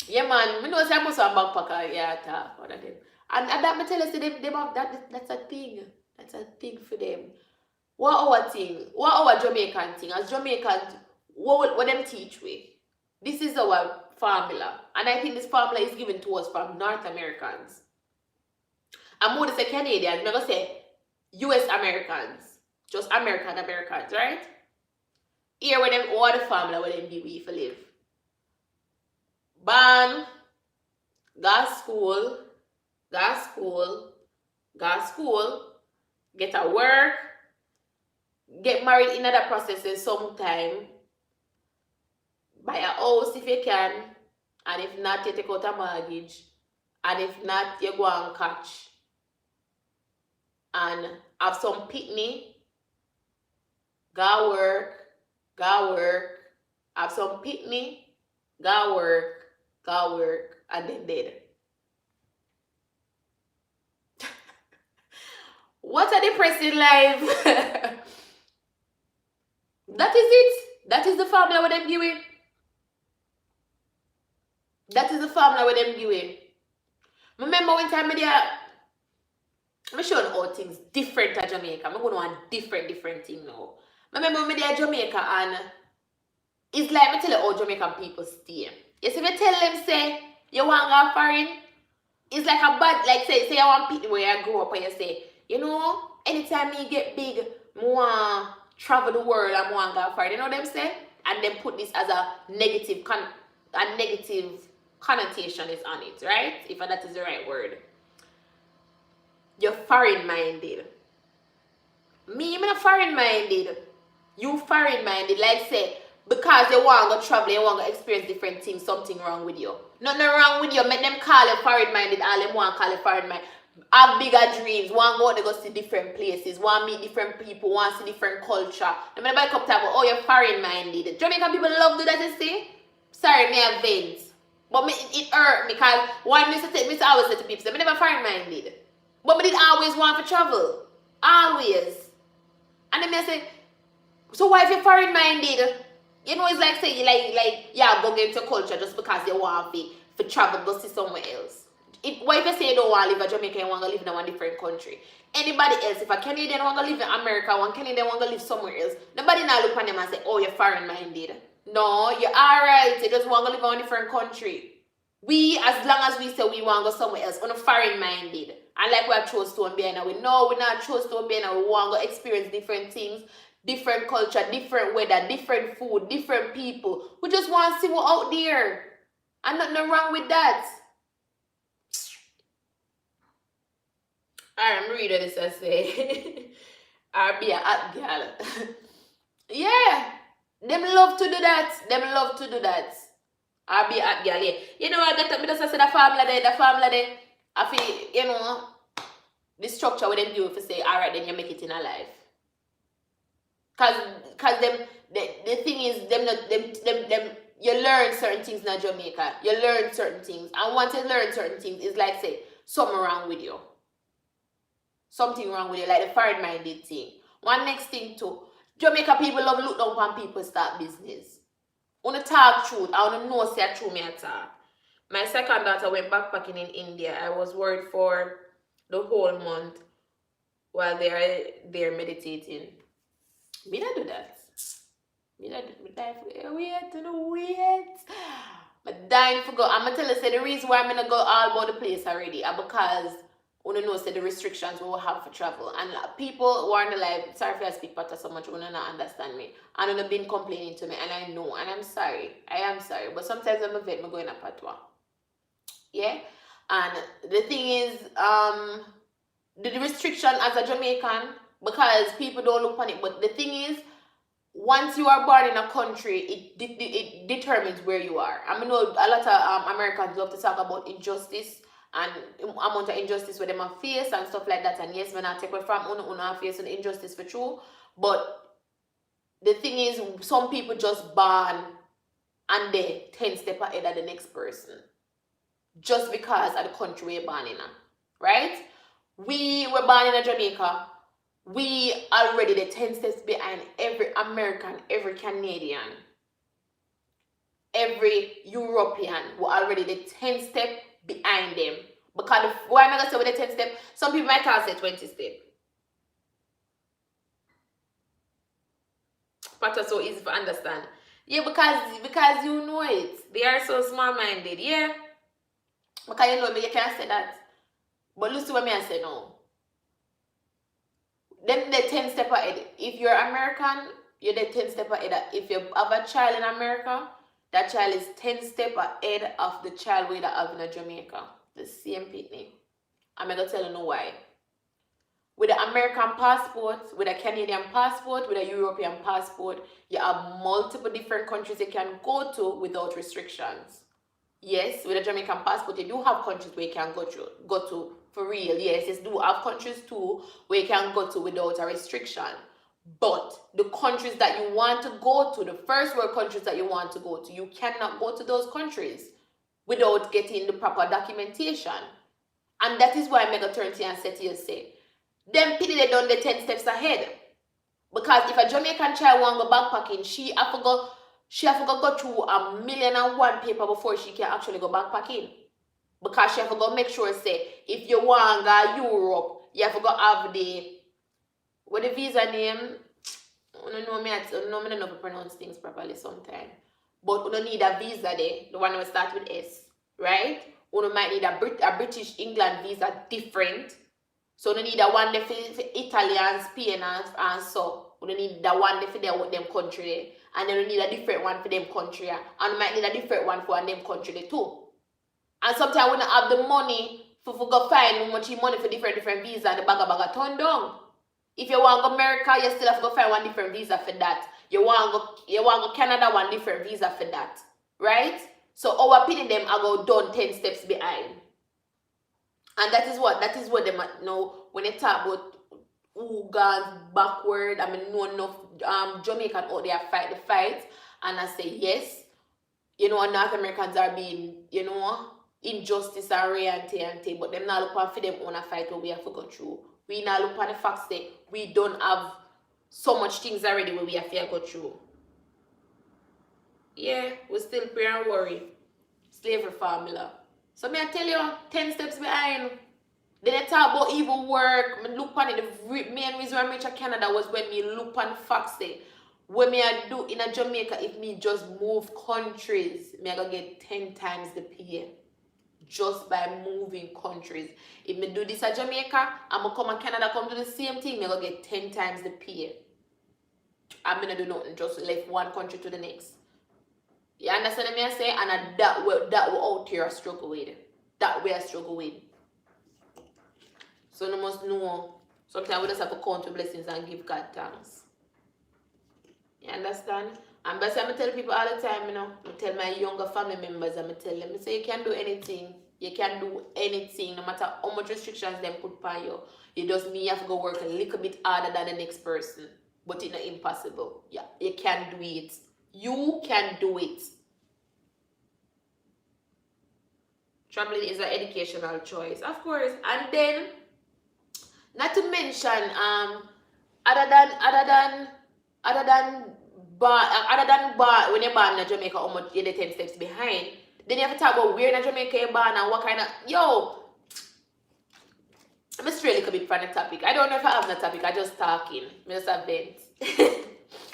Yeah, man. I know I'm supposed to backpacker, yeah, one of them. And that me tell you, say them have that's a thing. That's a thing for them. What our thing? What our Jamaican thing? As Jamaicans, what them teach we? This is our formula. And I think this formula is given to us from North Americans. I'm more to say Canadians, I'm gonna say US Americans. Just Americans, right? Here with them all the formula where them give we for live. Born, go school, get a work, get married in other processes sometime, buy a house if you can, and if not, you take out a mortgage, and if not, you go and catch, and have some pitney, go work, have some pitney, go work, and then dead. What a depressing life. That is it. That is the formula with them giving. That is the formula with them giving. Remember one time I'm showing all things different at Jamaica. I'm going to want different thing now. Remember when I Jamaica and it's like me tell you how Jamaican people stay. You see, me tell them say you want to go foreign, it's like a bad, like say you want people where I grew up and you say, you know, anytime you get big, I want travel the world and I want to go foreign. You know what them say? And then put this as a negative connotation is on it, right? If that is the right word. You're foreign minded. Me, I'm not foreign minded. You foreign minded. Like say, because you want to go travel, you want to experience different things, something wrong with you. Nothing wrong with you. Make them call you foreign minded, all them want to call you foreign minded. Have bigger dreams, want to go see different places, want to meet different people, want to see different culture. And when I come to about, oh, you're foreign minded. Jamaican people love do that, you see? Sorry, me have veins. But it hurt me because one me always say to people, I never foreign minded. But me did always want to travel. Always. And then I say, so why if you're foreign minded? You know, it's like say yeah, go get into culture just because you want to travel, go see somewhere else. Why if you say you don't want to live in Jamaica, you want to live in a different country? Anybody else, if a Canadian want to live in America, one Canadian want to live somewhere else, nobody now look at them and say, oh, you're foreign minded. No, you're alright. You just want to live in a different country. We, as long as we say we want to go somewhere else, on a foreign minded. And like we are chose to be now. We know we're not chose to be now. We want to experience different things, different culture, different weather, different food, different people. We just want to see what's out there. And nothing wrong with that. I'm reading this I say. I'll be a hot girl. Yeah. Them love to do that. I'll be a hot girl, yeah. You know, I get up, just say the formula there. I feel, you know, the structure with them do if you say, alright, then you make it in a life. Cause them the thing is them you learn certain things in Jamaica. You learn certain things. And once you learn certain things, it's like say, something wrong with you. Something wrong with you, like the foreign-minded thing. One next thing too, Jamaica people love look down on people start business. Wanna talk truth, I wanna know say true me at talk. My second daughter went backpacking in India. I was worried for the whole month while they are there meditating. Me not do that. Me not do wait. But dying for go. I'm gonna tell you, say the reason why I'm gonna go all about the place already are because I know say the restrictions we will have for travel. And people who are in the life, sorry if I speak better so much, you will not understand me. And they've been complaining to me, and I know, and I'm sorry. I am sorry. But sometimes I'm a vet, I'm going a patois. Yeah? And the thing is, the restriction as a Jamaican, because people don't look on it, but the thing is, once you are born in a country, it determines where you are. I know a lot of Americans love to talk about injustice and amount of injustice where them face and stuff like that. And yes, when I take away from una face and injustice for true, but the thing is, some people just born and they 10 step ahead of the next person. Just because of the country we're born in. Right? We were born in Jamaica. We already the 10 steps behind every American, every Canadian, every European. We're already the 10 step behind them. Because why am I going to say with the 10 step? Some people might say 20 step. But it's so easy to understand. Yeah, because you know it. They are so small-minded. Yeah. Because you know me, you can't say that. But listen what me I say now. Then the 10 step ahead. If you're American, you're the 10 step ahead. If you have a child in America, that child is 10 step ahead of the child we have in Jamaica. The same pitney. I'm going to tell you no why. With an American passport, with a Canadian passport, with a European passport, you have multiple different countries you can go to without restrictions. Yes, with a Jamaican passport, you do have countries where you can go to for real. Yes, you do have countries too where you can go to without a restriction. But the countries that you want to go to, the first world countries that you want to go to, you cannot go to those countries without getting the proper documentation. And that is why Mega turn to you and said to you, say, them pity they done the 10 steps ahead. Because if a Jamaican child want to go backpacking, she have to go through 1,000,001 paper before she can actually go backpacking. Because she have to go make sure, say, if you want to go Europe, you have to go have what the visa name? I don't know to pronounce things properly sometimes. But you don't need a visa there, the one that start with S, right? You might need a British England visa different. So you need a one there for Italy and Spain and so. You need the one there for them country. And then you need a different one for them country. And you might need a different one for them country too. And sometimes we don't have the money for go find how much money for different visa and the bag turn down. If you want to go America, you still have to go find one different visa for that. You want to go Canada, one different visa for that. Right? So our opinion them are go done 10 steps behind. And that is what they might know when they talk about who goes backward. I mean, no enough Jamaican out there fight the fight. And I say yes. You know, North Americans are being, injustice and reality, but them not look for them own a fight where we have to go through. We not look at the facts that we don't have so much things already where we have to go through. Yeah, we still pray and worry. Slavery formula. So me I tell you, 10 steps behind. Then I talk about even work. Me look on it. The main reason I reached Canada was when me look on facts there. What me I do in a Jamaica, if me just move countries, me I gonna get 10 times the pay. Just by moving countries. If me do this at Jamaica, I'm gonna come to Canada, come do the same thing, me gonna get 10 times the pay. I'm gonna do nothing, just left one country to the next. You understand what I say? And that will out here I struggle with. That way I struggle with. So you must know, sometimes we just have to count the blessings and give God thanks. You understand? And that's why I tell people all the time, I tell my younger family members, I tell them, I say you can do anything. You can do anything, no matter how much restrictions them put on you. You just me have to go work a little bit harder than the next person. But it's not impossible. Yeah, you can do it. You can do it. Traveling is an educational choice, of course. And then, not to mention, other than when you're born in Jamaica, how much you're the 10 steps behind. Then you have to talk about where in Jamaica you're born and what kind of I'm just really a bit from the topic. I don't know if I have the topic, I just talking. I just have vent.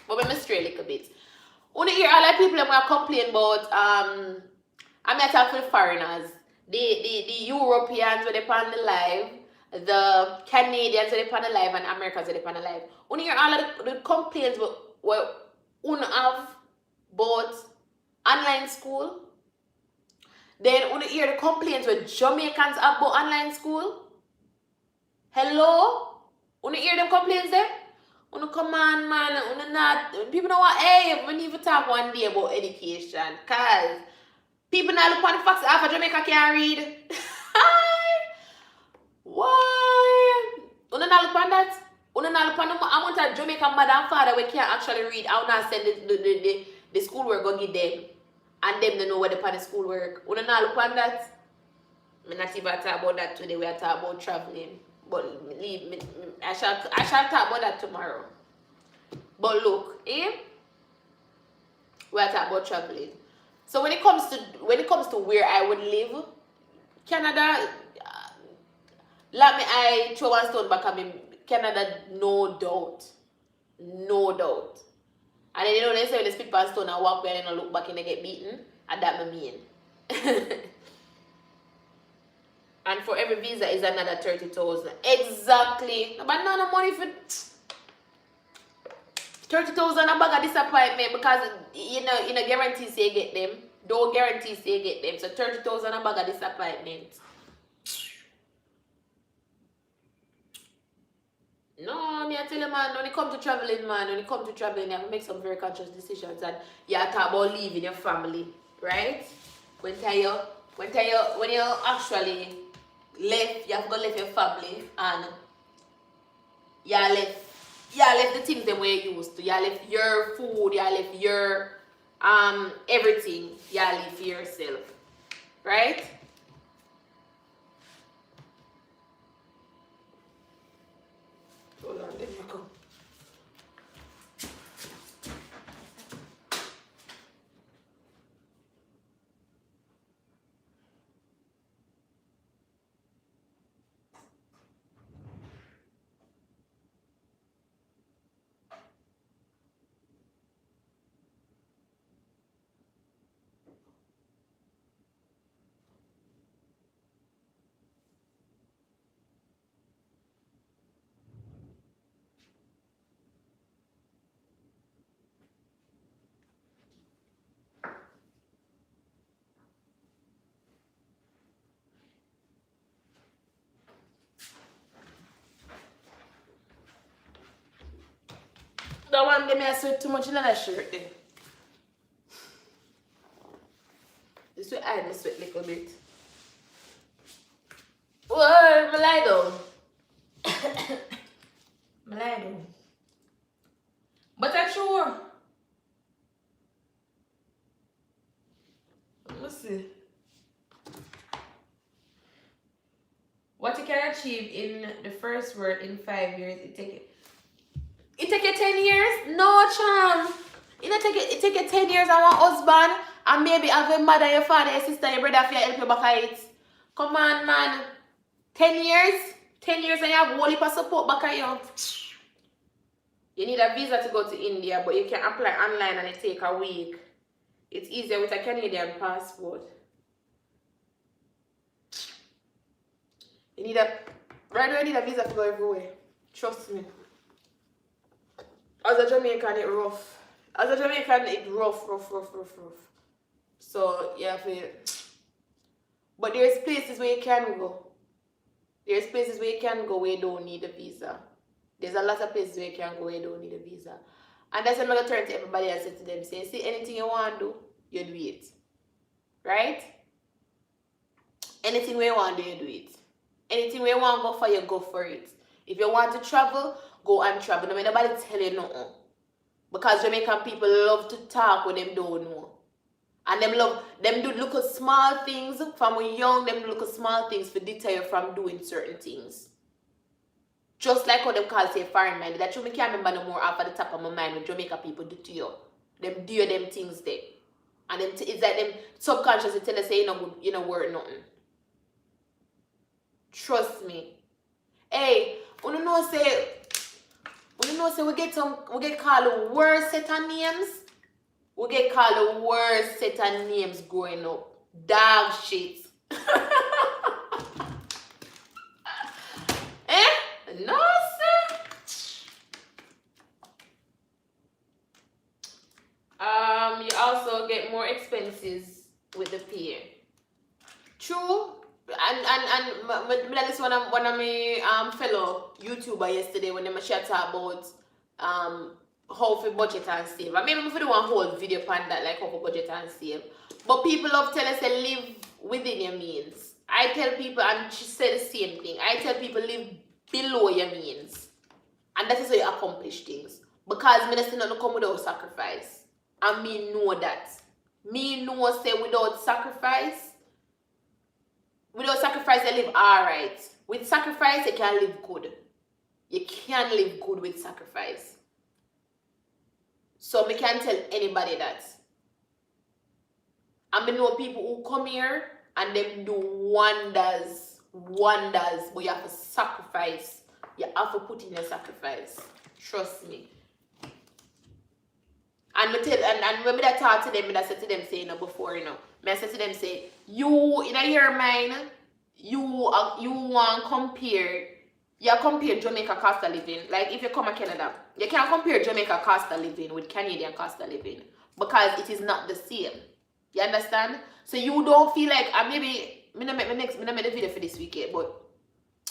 But I'm stray a little bit. When you hear a lot of people who are complaining about I'm not talking for the foreigners, the Europeans where they on the live, the Canadians where they on the live, and Americans where they on the live. When you hear all of the complaints where you have about online school, then when you hear the complaints where Jamaicans have about online school, hello? When you hear them complaints there? When you come on, man, when you not, people know what, hey, we need to talk one day about education, because people now look on the facts, half of Jamaica can't read. Why? You not look on that? You not look on the amount of Jamaican mother and father we can't actually read. I will not send the schoolwork go give them. And them they know where they plan the schoolwork. We don't look on that. I'm not even talk about that today. We are talking about traveling. But leave me, I shall talk about that tomorrow. But look, we are talking about traveling. So when it comes to where I would live, Canada, let me I throw one stone back at me. Canada, no doubt. No doubt. And then they say when they spit past stone and walk where they don't look back and they get beaten. And that me mean. And for every visa is another 30,000. Exactly. But no money for 30,000 a bag of disappointment because you know guarantee say you get them. Don't guarantee say you get them. So 30,000 a bag of disappointment. No, me I tell you man, when it comes to traveling, you have to make some very conscious decisions and you have to talk about leaving your family, right? When you actually left, you have to go leave your family and you left the things them way you used to. You left your food, you left your everything, you leave for yourself. Right? Hold on, let me go. That one give me I sweat too much in that shirt then. This way I sweat a little bit. Whoa, me lie down. Me lie down. But I'm sure. Let's see. What you can achieve in the first word in 5 years, it take you 10 years? No, chum. It take you 10 years and one husband and maybe have a mother, your father, your sister, your brother if you help you back at it. Come on, man. 10 years? 10 years and you have a whole heap of support back at you. You need a visa to go to India, but you can apply online and it take a week. It's easier with a Canadian passport. Right now you need a visa to go everywhere. Trust me. As a Jamaican, it's rough. It's rough. So, yeah, but there's places where you can go. There's places where you can go where you don't need a visa. There's a lot of places where you can go where you don't need a visa. And that's what I'm going to turn to everybody and say to them, say, see, anything you want to do, you do it. Right? Anything where you want to do, you do it. Anything where you want to go for, you go for it. If you want to travel, go and travel. No, nobody tell you nothing. Because Jamaican people love to talk when them don't know. And them do look at small things from when young, them look at small things for deter you from doing certain things. Just like how them call say foreign minded. That you can't remember no more off at the top of my mind when Jamaica people do to you. Them do them things there. And it's like them subconsciously tell us say you know worth nothing. Trust me. Hey, we know say we get called the worst set of names. We get called the worst set of names growing up. Dog shit. No, sir. You also get more expenses with the pay. True. And this one of my fellow YouTuber yesterday when they chat about how to budget and save. I maybe if do one whole video on that, like how to budget and save. But people love tell us to live within your means. I tell people, and she said the same thing. I tell people live below your means. And that is how you accomplish things. Because me not not come without sacrifice. And me know that. Me know say without sacrifice you live alright. With sacrifice you can live good. You can live good with sacrifice. So me can tell anybody that. And me know people who come here and them do wonders, but you have to sacrifice. You have to put in your sacrifice. Trust me. And me tell and when me that talk to them, me that say to them say before, me I say to them say, you in your mind, you want compare Jamaica cost of living. Like if you come to Canada, you can't compare Jamaica cost of living with Canadian cost of living because it is not the same. You understand? So you don't feel like maybe me not make the video for this weekend, but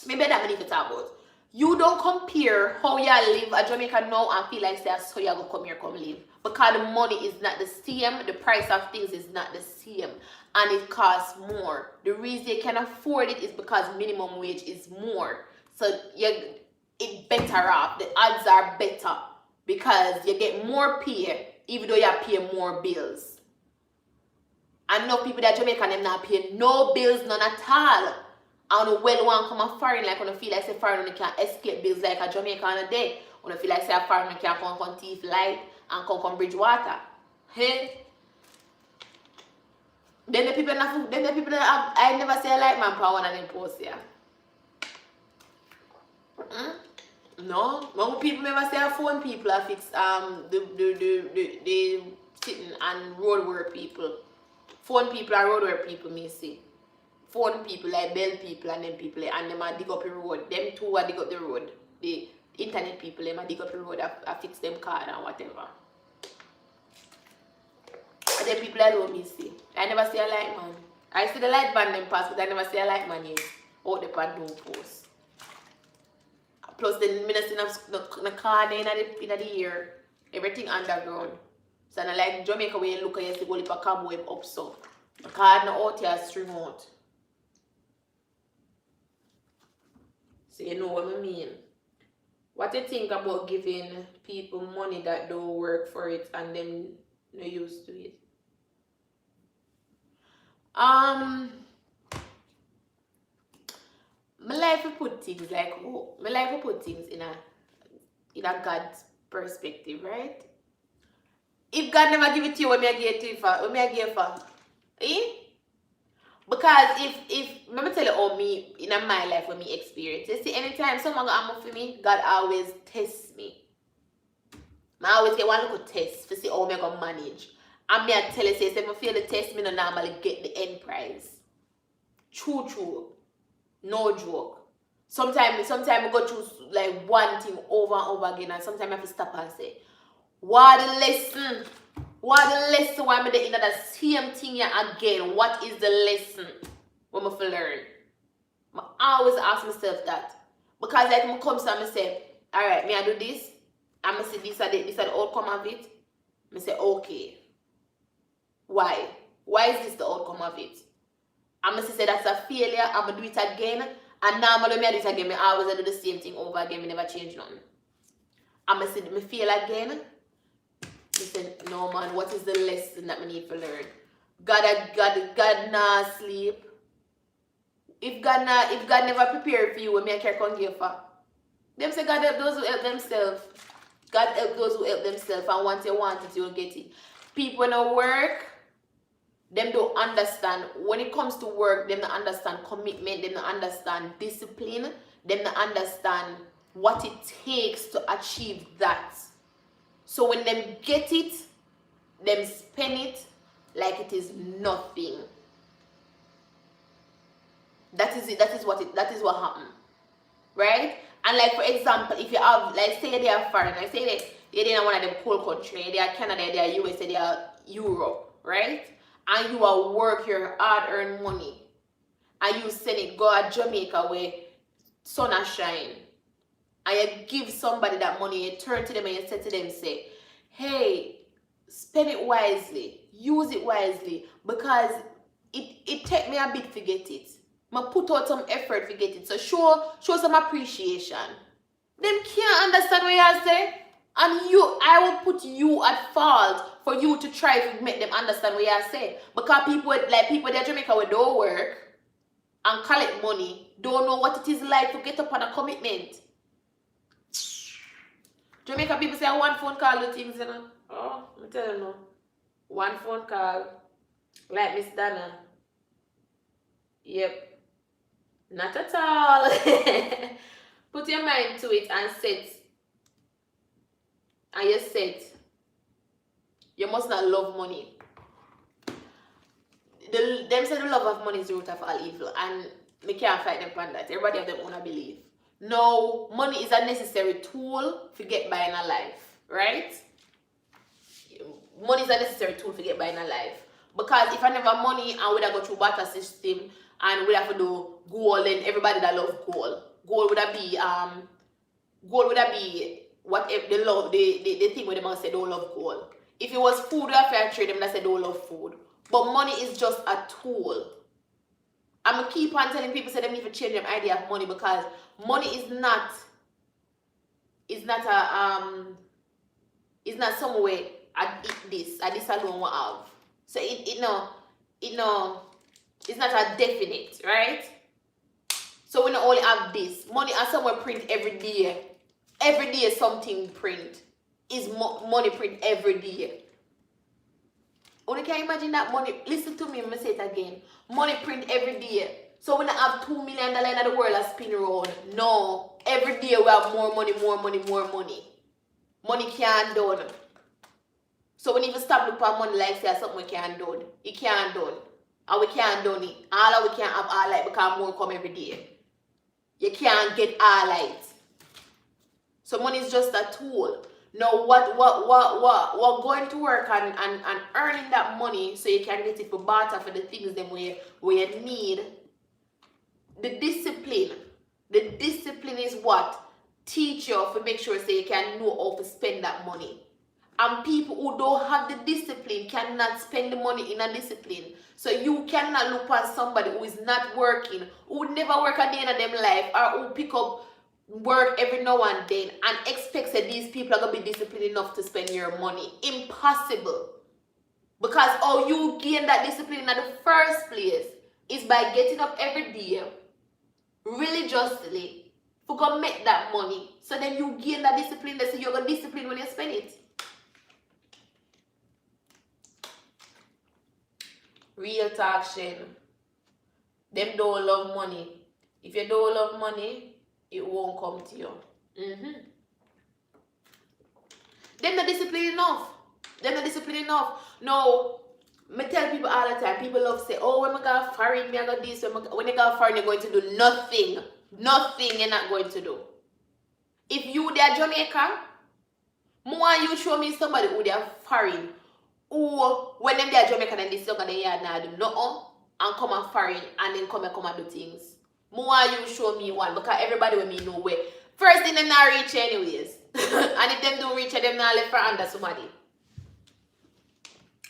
maybe that me need to talk about. You don't compare how you live at Jamaica now and feel like that's how you go come here come live. Because the money is not the same, the price of things is not the same, and it costs more. The reason you can afford it is because minimum wage is more. So it's better off. The odds are better because you get more pay even though you pay more bills. And no people that Jamaica them not pay no bills, none at all. And well one come a foreign like when feel like say foreign you can escape bills like a Jamaica on a day. When feel like say a foreign can come Teeth Light and come Bridgewater. Hey. Then the people that have, I never say I like man for one of them posts here. No, when people never say a phone people are fix the sitting and road work people. Phone people and road work people me see. Phone people like bell people and them people and them a dig up the road. Them two a dig up the road. The internet people them a dig up the road a fix them card and whatever. And them people I don't me see. I never see a light man. I see the light band them pass, but I never see a light man yet. Out the pan don't post. Plus the minister in the car in the year. Everything underground. So I like Jamaica where you look at you see go live a cobweb up so. The car no out here stream out. So you know what I mean. What do you think about giving people money that don't work for it and them no used to it? My life will put things like my life will put things in a God's perspective, right? If God never give it to you, what me I give to you for? What me I give for? Eh? Because if let me tell you how me in my life when me experience. You see, anytime someone go ammo for me, God always tests me. I always get one little test to see how me gonna manage. And me I tell you, say if I fail the test, me no normally get the end prize. True. No joke. Sometimes I go through like one thing over and over again, and sometimes I have to stop and say, what the lesson? What the lesson? Why am I in that same thing here again? What is the lesson? What am I learn? I always ask myself that. Because like I come to and I say, alright, me I do this, I'm gonna say this are the outcome of it. I say, okay. Why? Why is this the outcome of it? I'm gonna say that's a failure, I'm gonna do it again, and normally when I do it again, I always do the same thing over again, I never change nothing. I'm gonna say, me fail again. I said, no man, what is the lesson that I need to learn? God not sleep. If God never prepared for you, what me I care come give for? Them say God help those who help themselves. God help those who help themselves, and once you want it, you'll get it. People no work, them don't understand. When it comes to work, them don't understand commitment, them don't understand discipline, them don't understand what it takes to achieve that. So when them get it, them spend it like it is nothing. That is it. That is what happened, right? And like for example, if you have, like say they are foreign, like say they're in one of them cold countries, they are Canada, they are USA, they are Europe, right? And you are work your hard-earned money, and you send it go to Jamaica where sun and shine, and you give somebody that money, you turn to them and you say to them, say, hey, spend it wisely, use it wisely, because it take me a bit to get it. I put out some effort to get it. So show some appreciation, Them can't understand what you say. And I will put you at fault for you to try to make them understand what you say. Because people in Jamaica who don't work and collect money don't know what it is like to get up on a commitment. Jamaica people say one phone call do things, you know. Oh, I'm telling you. One phone call. Like Miss Donna. Yep. Not at all. Put your mind to it and set. And you set. You must not love money. Them say the love of money is the root of all evil. And we can't fight them on that. Everybody have their own belief. No, money is a necessary tool to get by in a life. Right? Money is a necessary tool to get by in a life. Because if I never have money and we'd have go through barter system and we'd have to do gold, and everybody that love gold. Gold would have be what if they love the thing where they must say don't love gold. If it was food, we have to trade them that say don't love food. But money is just a tool. I'm gonna keep on telling people say they need to change their idea of money, because money is not some way I eat this alone what have. So it's not a definite, right? So we not only have this. Money are somewhere print every day. Every day something print. Is money print every day. Only can you imagine that money? Listen to me, I'm say it again. Money print every day. So we don't have $2 million in the world that spin around. No. Every day we have more money, more money, more money. Money can't done. So we need to stop looking at money like say something we can't done. It can't done. And we can't done it. All of we can't have all light because more come every day. You can't get all light. So money is just a tool. Now what going to work and earning that money so you can get it for barter for the things them where you need. The discipline is what teach you to make sure so you can know how to spend that money. And people who don't have the discipline cannot spend the money in a discipline. So you cannot look at somebody who is not working, who would never work a day in their life, or who pick up work every now and then and expect that these people are going to be disciplined enough to spend your money. Impossible. Because how you gain that discipline in the first place is by getting up every day religiously for go make that money. So then you gain that discipline, so you're going to discipline when you spend it. Real talk, Shane. Them don't love money. If you don't love money, it won't come to you. Them not disciplined enough. No, me tell people all the time, people love say, oh, when I go foreign, me I go this, when you go foreign, you're going to do nothing. Nothing you're not going to do. If you there Jamaica, more you show me somebody who they are foreign, or when them there Jamaica and this young and they are not do nothing and come and foreign and then come and do things. More you show me one, because everybody with me know where. First thing them not reach anyways. And if them don't reach it, them not left for under somebody.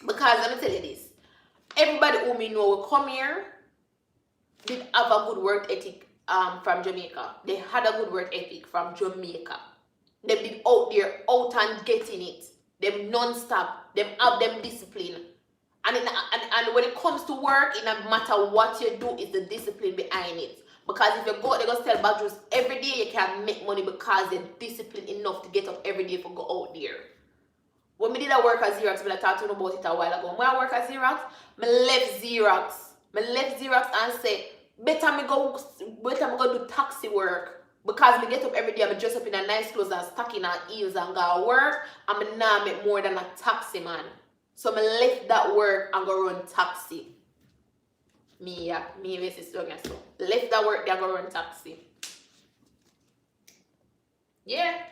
Because let me tell you this. Everybody who me know will come here did have a good work ethic from Jamaica. They had a good work ethic from Jamaica. Them did out there, out and getting it. Them non-stop. Them have them discipline. And when it comes to work, it no matter what you do, it's the discipline behind it. Because if you go, they're going to sell batteries every day, you can make money because you're disciplined enough to get up every day for go out there. When we did a work at Xerox, I talked to you about it a while ago. When I work at Xerox, I left Xerox and say, better me go do taxi work. Because I get up every day, I dress up in a nice clothes and stuck in heels and go work, and I now make more than a taxi man. So I left that work and go run taxi. Me versus young so. Left that work, they go run taxi. Yeah.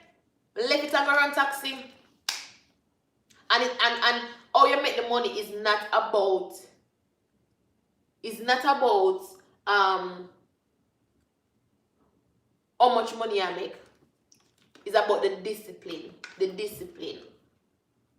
Left it and go run taxi. And how you make the money is not about how much money I make. It's about the discipline.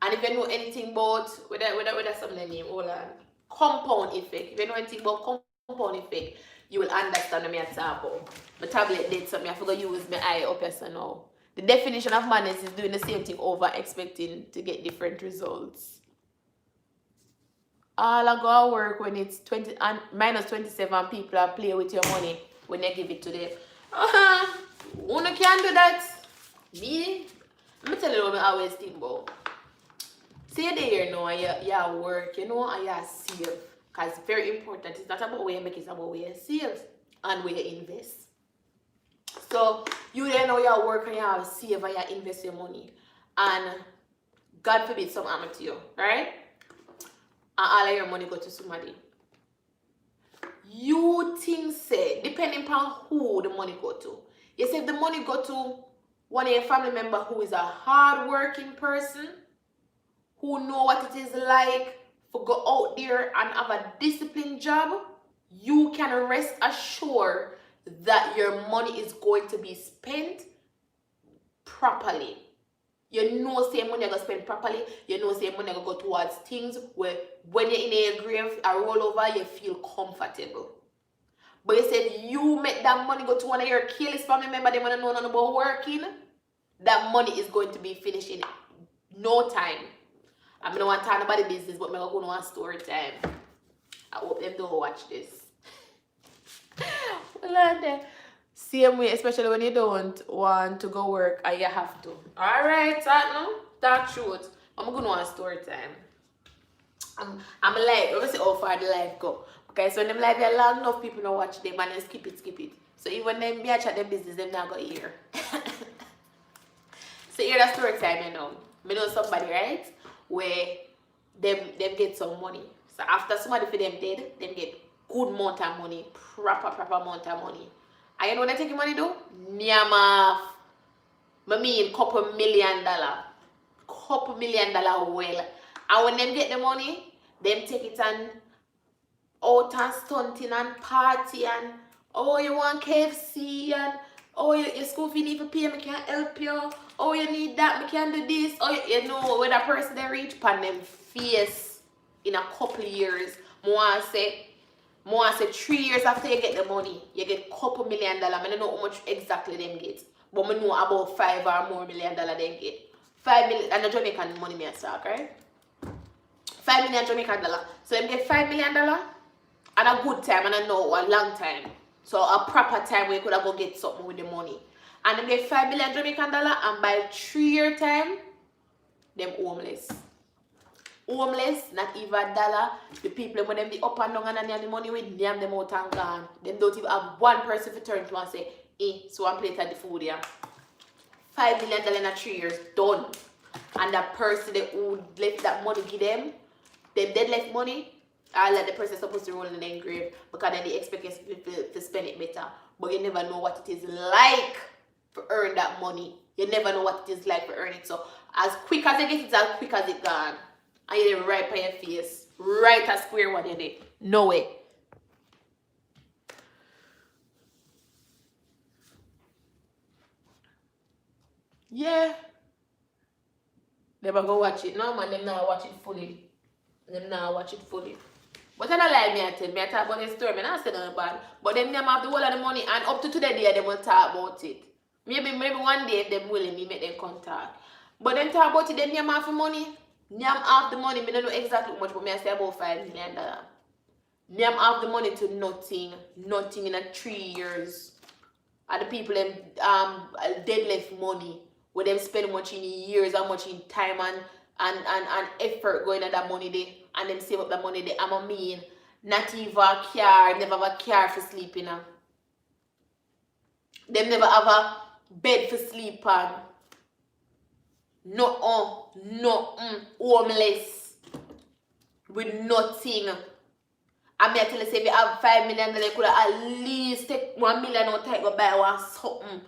And if you know anything about whether something name, hold on. Compound effect. If you know anything about compound effect, you will understand what I talk about. My tablet did something, I forgot to use my eye up here, so now. The definition of madness is doing the same thing over, expecting to get different results. All I go work when it's 20 and minus 27 people are play with your money when they give it to them. Who can do that? Me? Let me tell you what I always think about. Say you're there, you know, and you work, you know, and you save. Because it's very important. It's not about where you make, it's about where you save and where you invest. So you then know you work and you save and you invest your money. And God forbid something happen to you, right? And all of your money go to somebody. You think say, depending upon who the money go to. You say if the money go to one of your family member who is a hard-working person, who know what it is like to go out there and have a disciplined job, you can rest assured that your money is going to be spent properly. You know say money going to spend properly. You know say money going to go towards things where when you're in a grave, a rollover, you feel comfortable. But you said you make that money go to one of your careless family members, they want to know nothing about working, that money is going to be finished in no time. I don't want to talk about the business, but I'm going to go on story time. I hope them don't watch this. Well, same way, especially when you don't want to go work and you have to. Alright, talk now. Talk truth. I'm going on story time. I'm like, let me see how far the life go. Okay, so when them live here long enough, people don't watch them and then skip it. So even them me chat them business, them not go hear. So here that story time, you know. I know somebody, right? Where them get some money. So after somebody for them dead, them get good amount of money, proper amount of money. And you know what they take money do? Nyama. I mean couple $1 million. Couple $1 million well. And when them get the money, them take it and out and stunting and party and oh you want KFC and oh your school fee need to pay, me can help you. Oh you need that, me can do this. Oh you know when that person they reach pan them face in a couple of years. More say 3 years after you get the money, you get couple $1 million. I don't know how much exactly them get. But I know about $5 or more $1 million them get. 5 million and the Jamaican money me talk, right? 5 million Jamaican dollar. So them get $5 million and a good time and I know a long time. So a proper time where you could have go get something with the money. And them get $5 million Jamaican dollar and by 3 year time, them homeless. Homeless, not even a dollar. The people when them be up and down and they have the money with them out and gone. Them don't even have one person to turn to and say, so one plate of the food here. $5 million in 3 years, done. And that person who left that money give them dead left money, I let the person supposed to roll in the grave because then they expect us to spend it better. But you never know what it is like to earn that money. You never know what it is like to earn it. So as quick as you get it, as quick as it gone. And you're right by your face. Right at square one you did. No way. Yeah. Never go watch it. No man, them now watch it fully. But I don't like me, I talk about the story, I don't say nothing bad. But them have the whole of the money and up to today they will talk about it. Maybe one day if them willing me make them contact. But then talk about it, them have the money. Them have the money, I don't know exactly how much, but I say about $5 million. Them have the money to nothing in a 3 years. And the people them dead left money. Where them spend much in years and much in time and effort going at that money there. And them save up that money there. I mean, not even a car, never have a car for sleeping on. Them never have a bed for sleep on. No, homeless. With nothing. I mean, I tell you, say if you have $5 million, you could have at least take $1 million out and go buy one something.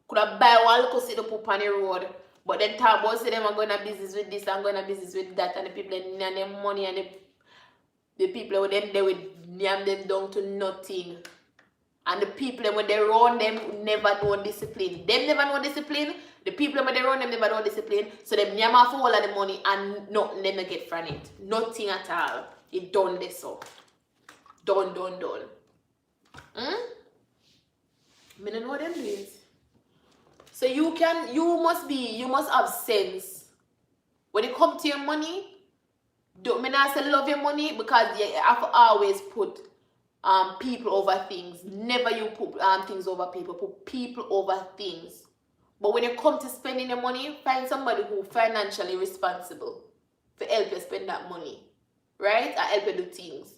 Could have buy one little sit up on the road. But then talk about say them are going to business with this and going to business with that, and the people and their money and the people with them they would name them down to nothing. And the people when they run them never know discipline. Them never know discipline. The people when they run them never know discipline. So them name off all of the money and nothing them get from it. Nothing at all. It done this so. Done. Hmm? I don't know what them do it. So you must have sense. When it comes to your money, don't me not say love your money, because you have to always put people over things. Never you put things over people. Put people over things. But when it comes to spending your money, find somebody who financially responsible to help you spend that money. Right? And help you do things.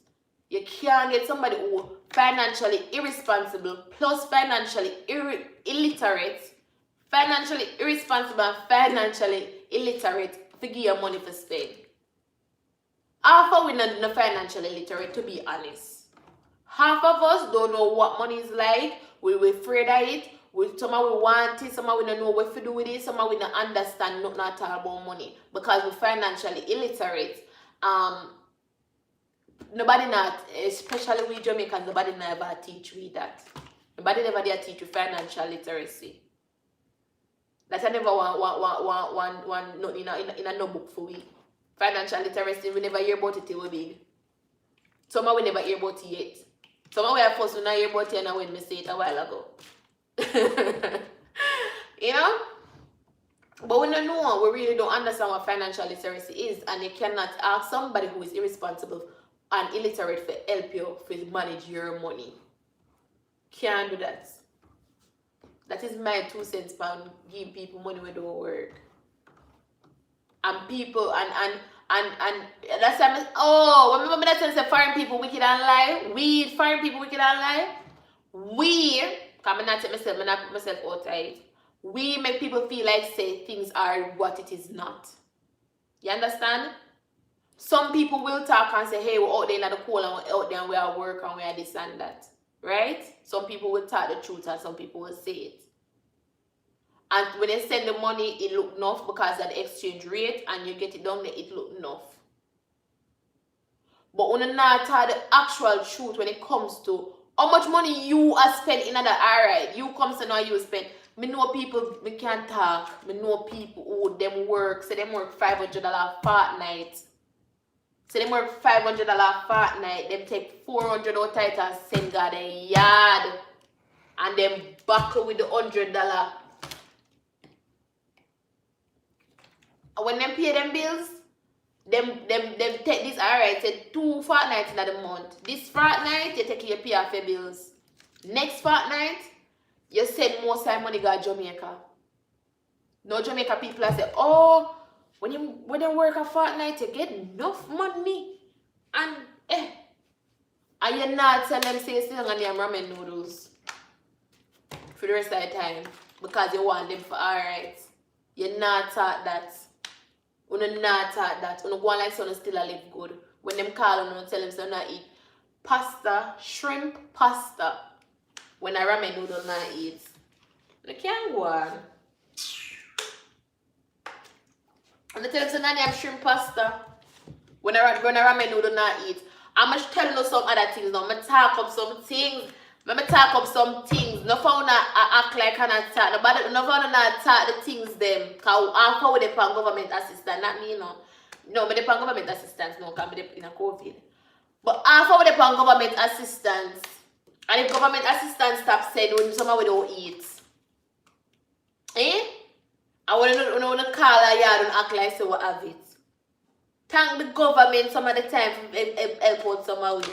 You can't get somebody who financially irresponsible plus financially illiterate, financially irresponsible and financially illiterate to give you money to spend. Half of we not financially literate, to be honest. Half of us don't know what money is like. We're afraid of it. Somehow we want it, somehow we don't know what to do with it, somehow we don't understand nothing at all about money because we're financially illiterate. Nobody not, especially we Jamaicans, nobody never teach we that. Nobody never dare teach you financial literacy. That's I never want nothing in a notebook for we. Financial literacy, we never hear about it till we big. Somehow we never hear about it yet. Somehow we are forced to not hear about it now when we say it a while ago. You know? But we don't know, we really don't understand what financial literacy is, and you cannot ask somebody who is irresponsible and illiterate to help you to manage your money. Can't do that. That is my 2 cents pound giving people money when they don't work. And people and that's time. Oh, remember that time say foreign people wicked and lie? We foreign people wicked and lie? We, because I not take myself, I not put myself outside. We make people feel like say things are what it is not. You understand? Some people will talk and say, hey, we're out there in the cold and we're out there and we are work and we are this and that. Right? Some people will talk the truth and some people will say it. And when they send the money, it look enough because of the exchange rate, and you get it down there, it look enough. But when you not tell the actual truth when it comes to how much money you are spent in other, alright, you come to know you spend. Me know people, me can't talk. Me know people who them work, say them work $500 fortnight. Say them work $500 fortnight, them take 400 out tight and send God a yard. And them buckle with the $100. When them pay them bills, them take this, alright, say 2 fortnights in the month. This fortnight, you take your pay off your bills. Next fortnight, you send most of money go to Jamaica. No Jamaica people are say, oh, when you work a fortnight, you get enough money. And you not tell them say you still gonna name ramen noodles for the rest of the time because you want them for alright. You not taught that. You not taught that. You go on like someone still a live good. When them call you, tell them so not eat pasta, shrimp pasta. When a ramen noodle not eat. You can't go on. And they tell them so not have shrimp pasta. When a ramen noodle not eat. I'm going to tell you some other things now. I'm going to talk up some things. No found act like an attack. No found attack the things them. Because I'm for the government assistance. Not me, no. No, but the government assistance, no, because I'm in a COVID. But I'm for the government assistance. And if government assistance stop saying when somebody don't eat. And when you don't call a yard and act like so what have it. Thank the government some of the time for help out somebody.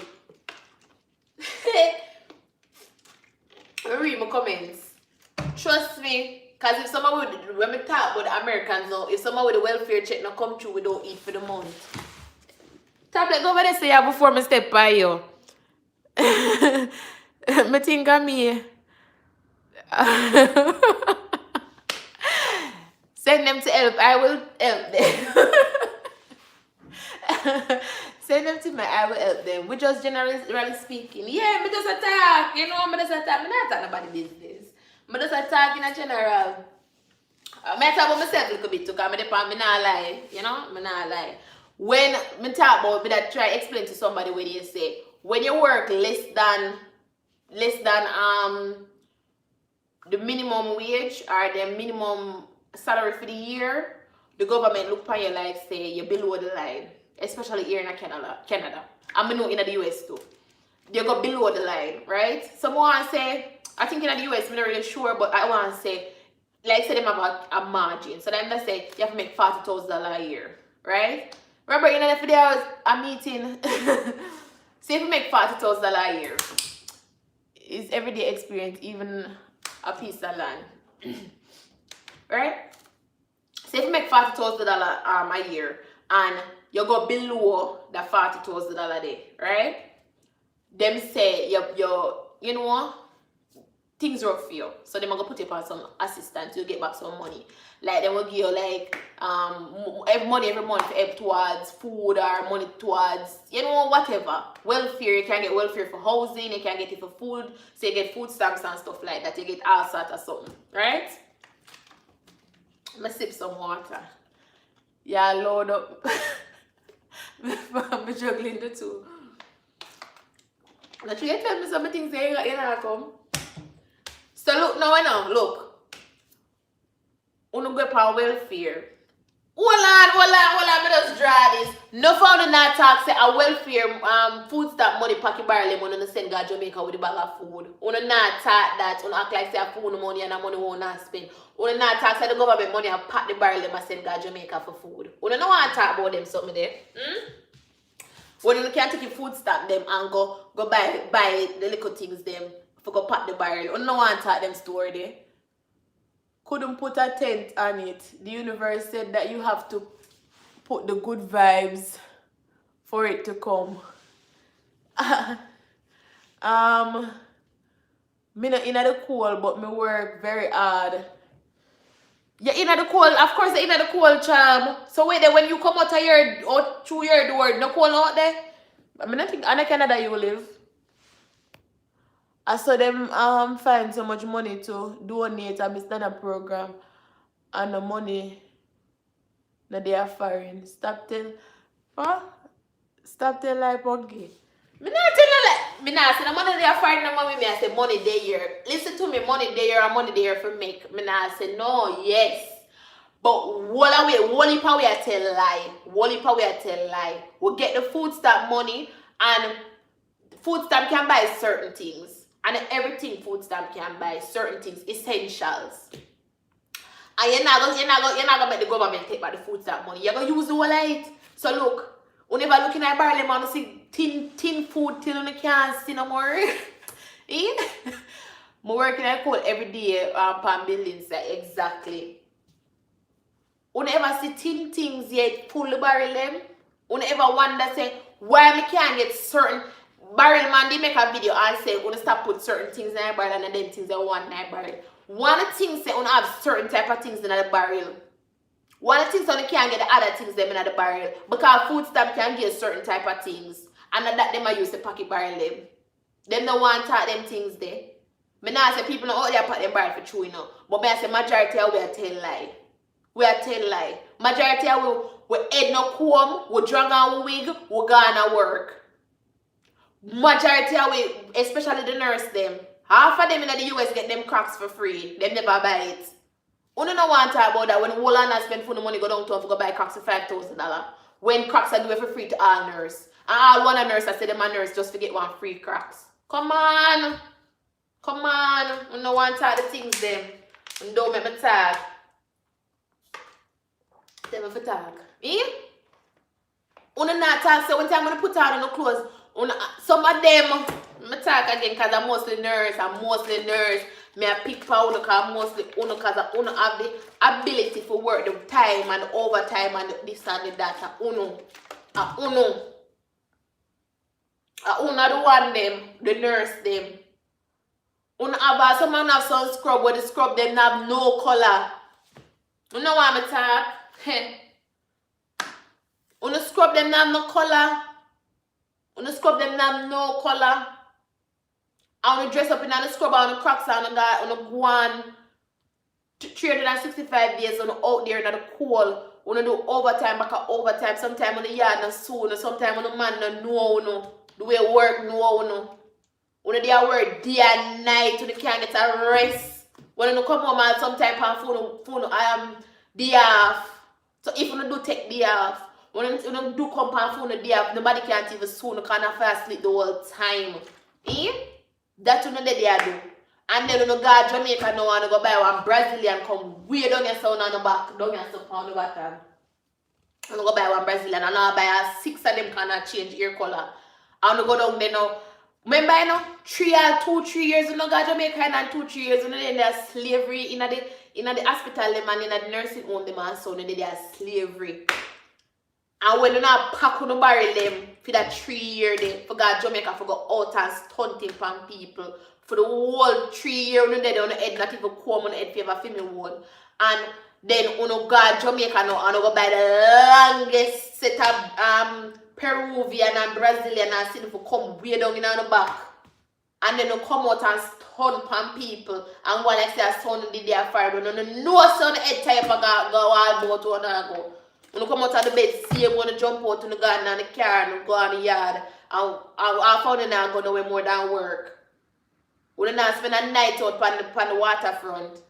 Read my comments. Trust me, because if someone would, when we talk about the Americans now, if someone with a welfare check not come through, we don't eat for the month. Tablet, go over there say yeah before me step by you. Me think of me. Send them to help. I will help them. Send them to me. I will help them. We just generally speaking. Yeah, me just attack. You know, me just attack. Me not attack nobody business. Me just attack in a general. I talk about myself a little bit too, because me not lie. You know, me not lie. When me talk about, me that try explain to somebody when you say, when you work less than the minimum wage or the minimum salary for the year, the government look for you like say you're below the line, especially here in Canada. I know in the US too. you go below the line, right? Some want to say, I think in the US, I'm not really sure, but I want to say, like say them have a margin. So then they say you have to make $40,000 a year, right? Remember in the video a meeting, say if you make $40,000 a year, is everyday experience even a piece of land, right? Say if you make $40,000 a year and you go below the $40,000 a day, right? Them say you know things rough for you, so they might go put you on some assistance to get back some money. Like they will give you like every money every month help towards food or money towards whatever welfare. You can get welfare for housing, you can get it for food, so you get food stamps and stuff like that. You get all sorts of something, right? Let's sip some water. Yeah, load up. I'm juggling the two. Now you tell me some things that you know come. So look now, look. Uno go for welfare. Hold on, me just draw this. No found in that talk say a welfare food stamp money pocket barrel money no send God Jamaica with the bag of food. Uno not talk that, uno act like say a food money and a money won't not spend. Uno not talk say the government money and pack the barrel them and send God Jamaica for food. Uno no want to talk about them something there. When you can take your food stamp them and go buy the little things them for go pack the barrel. Uno no want to talk them story there. Couldn't put a tent on it. The universe said that you have to put the good vibes for it to come. Me not in the cold, but me work very hard. You're in the cold, of course you're in the cold, charm. So wait there, when you come out of through your door, no cold out there? I mean, I think in Canada you live. I saw them find so much money to donate a stand-up program and the money that they are foreign. Stop tell like okay. Me not tell you like me not say the money they are foreign no money me I say money they here. Listen to me, money they here and money they here for make. Me not say no, yes. But whole heap of way I tell lie. We get the food stamp money and food stamp can buy certain things. And everything food stamp can buy certain things, essentials. And you're not gonna make the government take back the food stamp money. You're gonna use the whole of it. So look, whenever looking at barley man, you see tin food till you can't see no more. I'm working at cold every day on buildings exactly. Whenever see tin things yet pull the barrel them, whenever wonder say why me can't get certain barrel man, they make a video and say wanna stop put certain things in a barrel and then things that want in a barrel. One thing say wanna have certain type of things in a barrel. One thing so you can't get the other things them in the barrel because food stamp can get certain type of things and that them I use the pocket barrel them. Them no want talk them things there. Me not say people no out there pack them barrel for true, you know. But me I say majority of we are tell lie. We are tell lie. Majority of we head no comb, we drag on wig, we gonna work. Majority of we, especially the nurse them, half of them in the US get them cracks for free. Them never buy it. Uno no want to talk about that when whole and spend full money go downtown to go buy cracks for $5,000. When cracks are doing for free to all nurse. And all one a nurse I say them a nurse just to get one free cracks. Come on. Uno no want to talk the things them. And don't make me talk. Tell me for talk. Me? Uno not talk, so when time I put on no clothes, some of them, I talk again because I'm mostly nurse. Me I pick for uno because mostly uno because uno have the ability for work the time and overtime and this and the that. Uno the one them, the nurse them. Uno have someone have some scrub where the scrub them have no color. Uno want me talk? Uno scrub them have no color. Uno scrub them have no color. I want to dress up in the scrub on the cracks on the go on 365 days on out there in the cold. Want to do overtime back at overtime. Sometimes on the yard no soon. Sometimes on the man no know the way work no. When they work day and night, when they can't get a rest. When you come home and sometimes on phone day off. So if you do take day off, when you do come on phone day off, nobody can't even soon. You can't fall asleep the whole time. Eh? That you know that they do. And then you know go Jamaica now and go buy one Brazilian come way down your sound on the back, down your stuff on the bottom. And go buy one Brazilian and I buy a 6 of them kind of change ear color. And go down there now. Remember, you know, 3 years you know go Jamaica and 2-3 years you know then there's slavery in the hospital them and in the nursing home them and so then there's slavery. And when you not pack on the barrel them for that 3 year day, for God Jamaica for go out and stunting from people. For the whole 3 year you dead on the head, not even come on the head for ever female one. And then you know God Jamaica now and you go buy the longest set of Peruvian and Brazilian and see for come way down in the back. And then you come out and stun pan people. And while I say a son did their fire, you know son head type of go all about to go. When you come out of the bed, see you want to jump out in the garden and the car and go on the yard. And I found you not going away more than work. We don't spend a night out on the waterfront.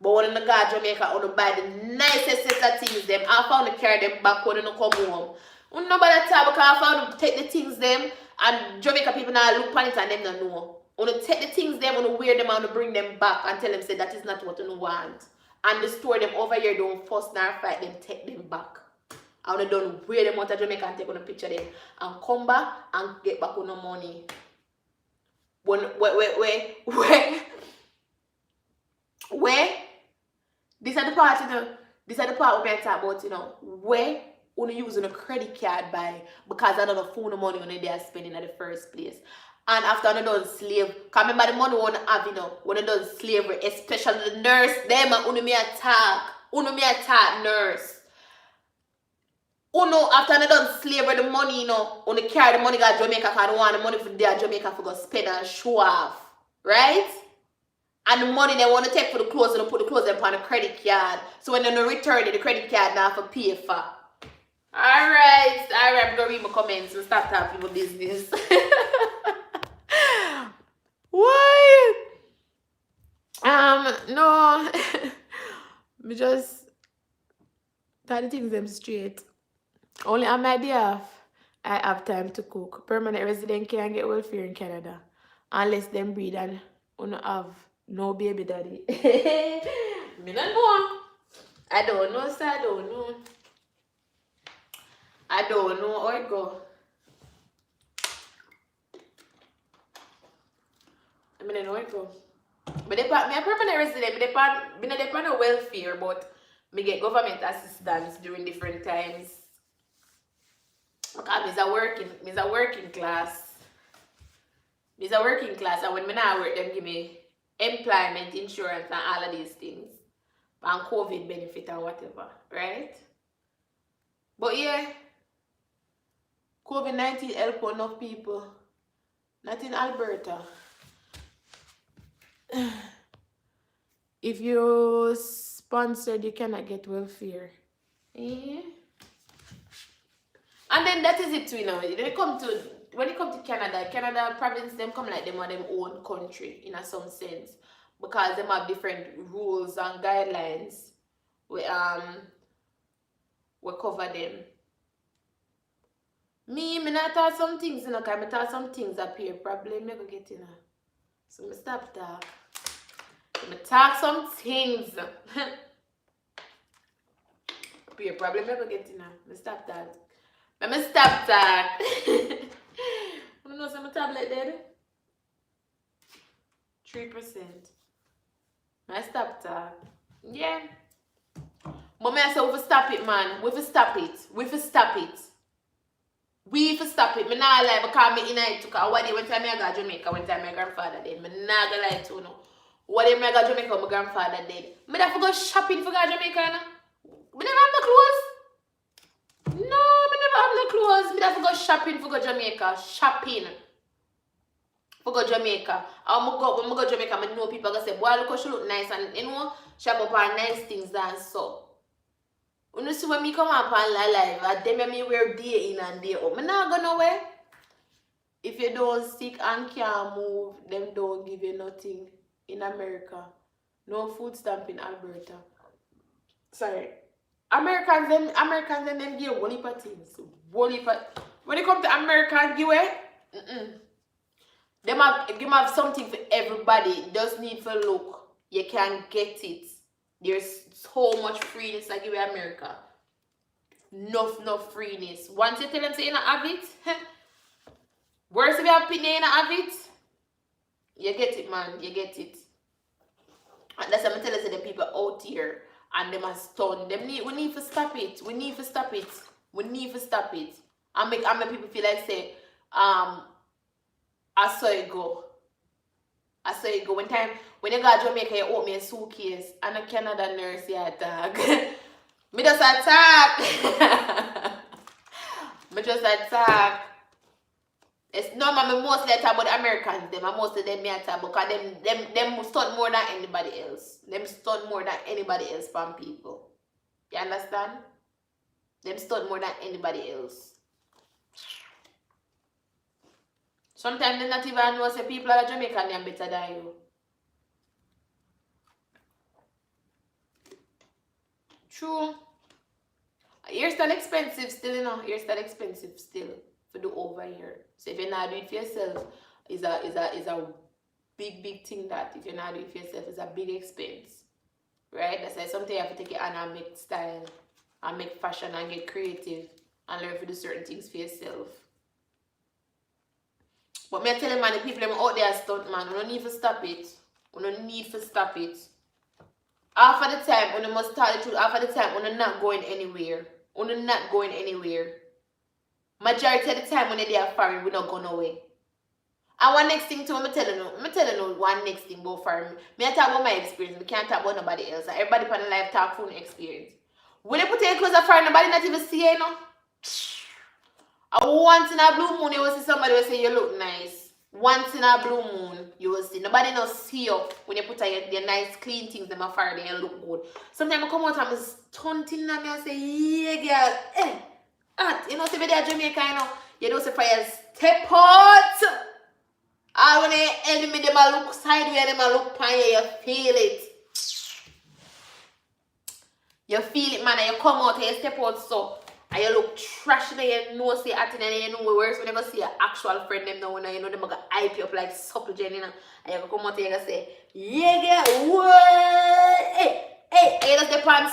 But when you go to Jamaica, you buy the nicest set of things them. I found to carry them back when you come home. You know about that because I found to take the things them and Jamaica people now look on it and them don't know. You take the things them, you wear them and bring them back and tell them say that is not what you want. And the store them over here don't fuss nor fight them, take them back. I would have done wear them out of Jamaica and take on a picture them and come back and get back on the money. Where these are the part, you know, these are the part we talk about, you know, where you using a credit card by because I don't know phone money on they are spending in the first place. And after I done slave, because remember the money one have, you know, when I done slavery, especially the nurse, them and me attack nurse. Uno after I done slavery the money, you know, uno carry the money to Jamaica because I don't want the money for their Jamaica for go spend and show off. Right? And the money they want to take for the clothes and put the clothes upon a credit card. So when they return it, the credit card now for pay for. Alright, I'm gonna read my comments and start talking about business. Why? No. Me just tell the things them straight. Only on my day off, I have time to cook. Permanent resident can't get welfare in Canada unless them breed and don't have no baby daddy. Me don't know. I don't know, sir. I don't know. I don't know how it go. I mean, I know how it go. But me a permanent resident. Me depend on welfare, but me get government assistance during different times. Because me's a working class. Me's a working class, and when me not work, them give me employment insurance and all of these things. And COVID benefit and whatever, right? But yeah, COVID-19 help enough people. Not in Alberta. If you're sponsored, you cannot get welfare. Yeah. And then that is it too, you know. When it come to Canada province them come like them are them own country in a some sense. Because them have different rules and guidelines we cover them. Me not thought some things, you know, because I thought some things appear problem never get in. So me stop talk. Me talk some things. Appear problem never get in. Me stop that. Let me stop that. You know some tablet dead? 3%. I stop that. Yeah. But me I say we have to stop it, man. We have to stop it. We have to stop it. We have to stop it. Me not lie because me in it took a one day when time I got Jamaica, when time my grandfather dead. Me not gonna lie to you. One day I got Jamaica, my grandfather dead. Me have to go shopping for go Jamaica, you know? Me never have no clothes. No, me never have no clothes. Me have to go shopping for go Jamaica. Shopping. For go Jamaica. And when I go Jamaica, I know people gonna say, boy, look how she look nice. And you know, shop up on nice things and so. When you see when me come up on live, I them me wear day in and day out. Me not go nowhere. If you don't sick and can't move, them don't give you nothing in America. No food stamp in Alberta. Sorry. Americans them give one heap of things. One heap of, when it comes to Americans give away, Them have something for everybody. Just need for look. You can get it. There's so much freeness like in America. Enough freeness. Once you tell them say you don't have it, worse if you have opinion you don't have it, you get it, man. You get it. And that's what I'm telling you, the people out here and them are stunned. We need to stop it. We need to stop it. We need to stop it. And make people feel like say, I saw it go. I saw it go. When you go to Jamaica, you open me a suitcase and a Canada nurse you attack. Me just attack. Me just attack. It's normal. Me mostly attack about the Americans. Them and most of them me attack because them stunt more than anybody else. Them stunt more than anybody else from people. You understand? Them stunt more than anybody else. Sometimes they not even know say people are Jamaican and better than you. True. Hairstyle expensive still, you know. Hairstyle expensive still for do over here. So if you're not doing it for yourself, is a big thing that if you're not doing it for yourself, it's a big expense. Right? That's why sometimes you have to take it and make style and make fashion and get creative and learn to do certain things for yourself. But me tell you, man, the people them out there stunt, man, we don't need to stop it. We don't need to stop it. Half of the time, when you must tell the truth, half of the time, when you're not going anywhere. When you're not going anywhere. Majority of the time, when you're foreign, we're not going nowhere. And one next thing too, I'm telling you one next thing about foreign. Me I talk about my experience. We can't talk about nobody else. And everybody on the live talk from experience. When you put your clothes on foreign, nobody not even see you, you know. And once in a blue moon, you will see somebody will say you look nice. Once in a blue moon, you will see. Nobody not see you when you put on your nice, clean things in my fire and you look good. Sometimes I come out and I'm stunting at me and say, yeah, girl, hot. You know, see, they're Jamaica, you know. You know, say, for you step out. And when you enemy, them a look sideways, them a look pan you, you feel it. You feel it, man, and you come out and you step out so. And you look trash and you know say at and you know worse when you go see your actual friend them now you know them gonna hype you up like supple Jenny, you know, and you go come out and you go say, yeah girl, what? Hey, you just step on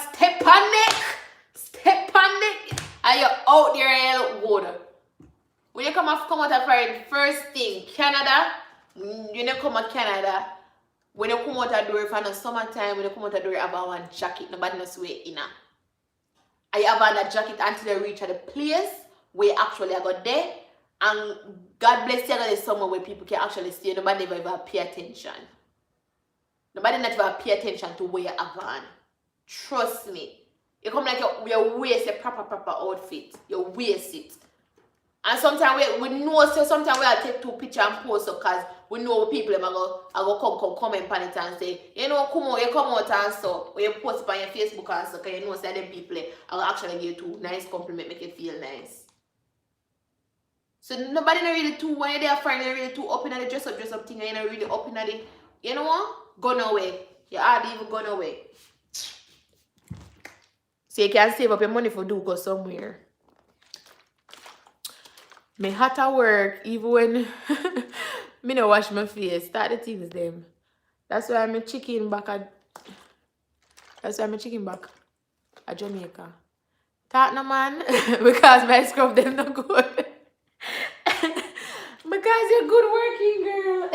neck, and you're out there and you look good. When you come out of foreign, first thing, Canada, you never come out Canada, when you come out the door for the summertime, when you come out the door you have one jacket, nobody knows where in. I have on that jacket until you reach the place where you actually got there. And God bless you, there's somewhere where people can actually see you. Nobody never ever pay attention. Nobody never pay attention to where you have on. Trust me. You come like you waste a proper outfit. You waste it. And sometimes we know, so sometimes we have to take two pictures and post so because we know people are going to comment on it and say, you know, you come out and so, or you post it on your Facebook and so, because you know, say them people are actually give you two nice compliment, make you feel nice. So nobody not really too, when you're there friend, you're really too up in the dress up thing, and you're not really up in the, you know what? Gone away. You hardly even gone away. So you can save up your money for do go somewhere. Me hot at work, even when me no wash my face. Start the things them. That's why I'm chicken back at Jamaica. Talk no man, because my scrub them no good. Because you're good working girl.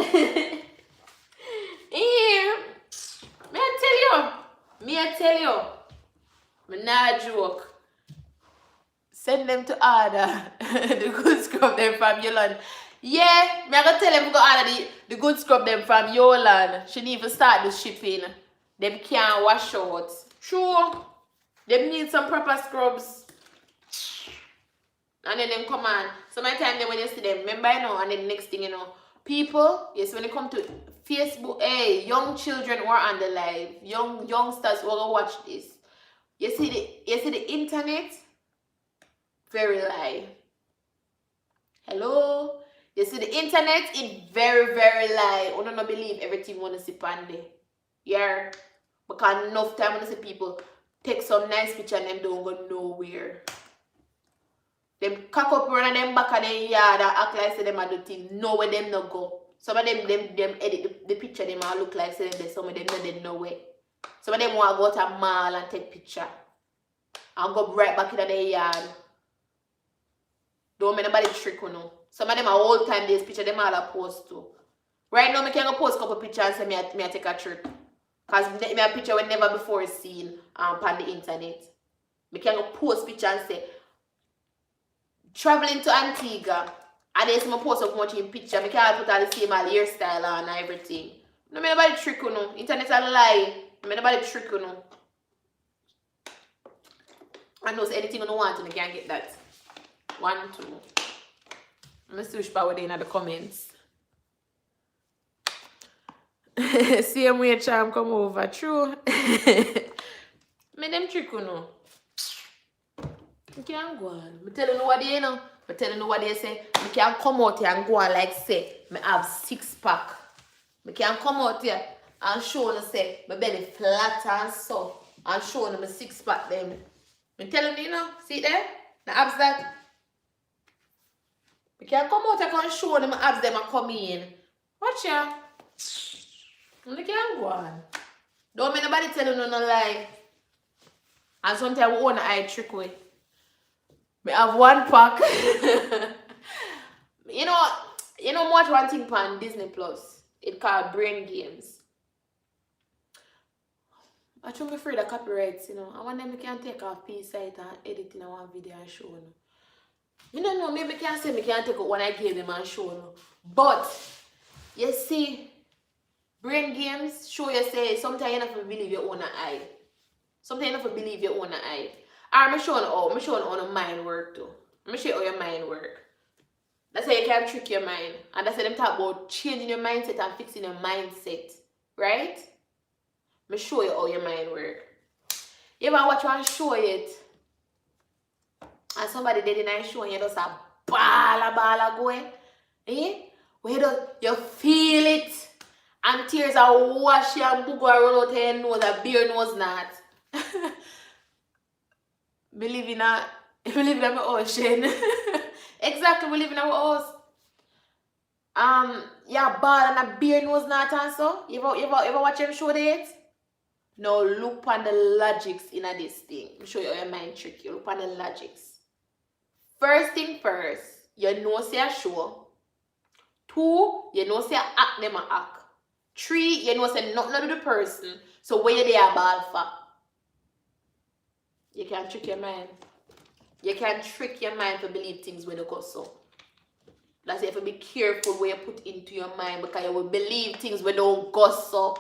Yeah. Me I tell you. Me not joke. Send them to order the good scrub them from Yolanda. Yeah, me I gonna tell them to go order the good scrub them from Yolanda. She need to start the shipping. Them can't wash out. True. Them need some proper scrubs. And then them come on. Sometimes when you see them, remember you know, and then the next thing you know, people, yes, when it come to Facebook, hey, young children who are on the live, youngsters who will watch this. You see the internet? Very lie. Hello? You see the internet? It very lie. I don't believe everything wanna see pande. Yeah. Because enough time when I see people take some nice picture and them don't go nowhere. Them cock up around them back of their yard and act like say them are the thing. Nowhere them no go. Some of them edit the picture, them all look like saying that some of them no dead no way. Some of them want to go to a mall and take picture. And go right back in their yard. Don't make nobody trick you know. Some of them are all time this picture, them all are post too. Right now, I can go post a couple pictures and say me I take a trip. Because me a picture when never before seen on the internet. I can go post picture and say traveling to Antigua. And then some post up much in picture. I can't put all the same hairstyle on and everything. No make nobody trick you know. Internet a lie. No make nobody trick you know. And knows anything you want and you can get that. 1, 2. I'm going to switch power in the comments. Same way charm come over. True. Me them trick you know. You can't go on. I tell you what they know. I tell you what they say. I can't come out here and go on like say I have 6-pack. I can't come out here and show you say my belly flat and so and show you my 6-pack them. I tell you know. See there? The abs that. I can't come out here and show them my abs them and come in. Watch ya. I can't go on. Don't make nobody tell you no lie. And sometimes we own eye trick way. We have 1 pack. you know watch one thing on Disney Plus. It called Brain Games. I am afraid of copyrights, you know. I want them to can take off piece site and edit in one video and show you. You don't know, maybe I can say I can take out one I gave them and show you. But you see, Brain Games show you say sometimes you have to believe your own eye. Sometimes you have to believe your own eye. I'm showing how the mind work too. I'm show you how your mind work. That's how you can trick your mind. And that's how them talk about changing your mindset and fixing your mindset. Right? I'm show you how your mind work. You ever watch one show it? And somebody did in a show and you just a bala going. Eh? Where you feel it. And tears are washing and booger run out of your nose, a beer nose not. Believe in my ocean. Exactly, we live in our house. Yeah, ball and a beer nose not and so. You ever watch them show that? Now look on the logics in this thing. I'll show you how your mind trick you. Look on the logics. First thing first, you know say a show. 2, you know say a act them a act. 3, you know say nothing to the person. So where they are ball for? You can trick your mind. You can trick your mind to believe things when you go so. That's why you have to be careful what you put into your mind because you will believe things when don't go so.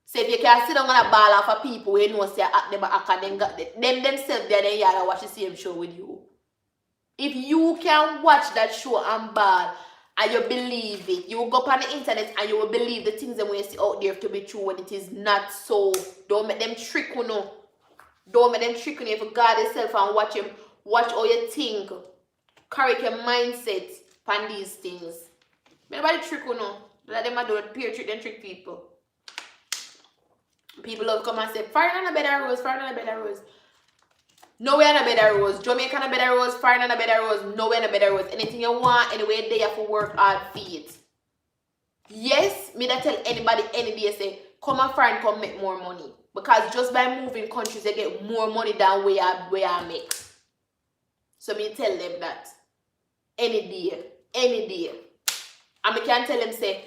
So if you can sit down and a ball off of people where you know say act them act and them themselves there then you watch the same show with you. If you can watch that show and ball and you believe it, you will go up on the internet and you will believe the things that you see out there to be true when it is not so. Don't make them trick you know. Don't make them trick you if you guard yourself and watch how you think. Correct your mindset on these things. Nobody trick you know. Let them do it, peer trick, then trick people. People love come and say, foreign on a bed of rose, foreign on a bed of rose. Nowhere on a bed of rose. Jamaica on a bed of rose, foreign on a bed of rose, nowhere on a bed of rose. Anything you want, anywhere there you have to work hard for it. Yes, me that tell anybody any day say, come and foreign, come make more money. Because just by moving countries, they get more money than where I make. So me tell them that. Any day. And me can tell them say,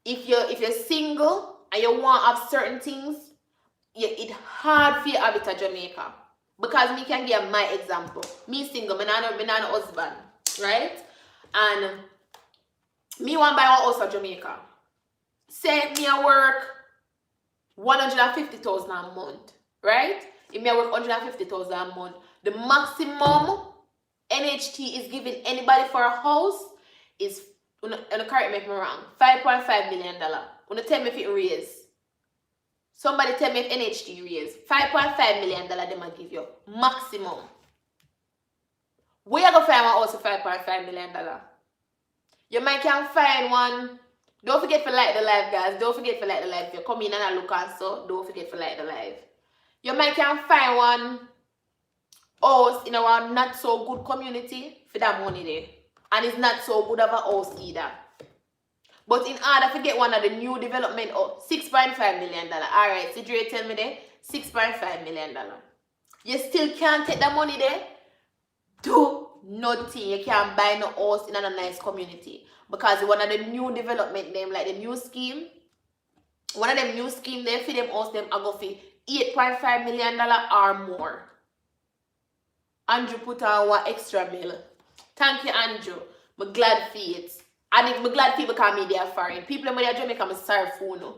if you're single and you want to have certain things, it's hard for you to have it at Jamaica. Because me can give my example. Me single, me not a husband, right? And me want to buy a house at Jamaica. Say me I work 150,000 a month, right? If me I work 150,000 a month, the maximum NHT is giving anybody for a house is, and correct me if I'm wrong, $5.5 million. Wanna tell me if it raise? Somebody tell me if NHT raise. $5.5 million they might give you. Maximum. Where you go find one house for $5.5 million? You might can find one. Don't forget to like the live, guys. Don't forget to like the live. If you come in and look and so, don't forget to like the live. You might can find one house in our not so good community for that money there. And it's not so good of a house either. But in order to get one of the new development, $6.5 million. Alright, so Dre tell me there, $6.5 million. You still can't take the money there? Do nothing. You can't buy no house in a nice community. Because one of the new development them, like the new scheme, one of them new scheme there for them house them I go for $8.5 million or more. Andrew put on one extra bill. Thank you, Andrew. I'm glad for it. And I'm glad people because me they are foreign. People in Jamaica I'm sorry for no.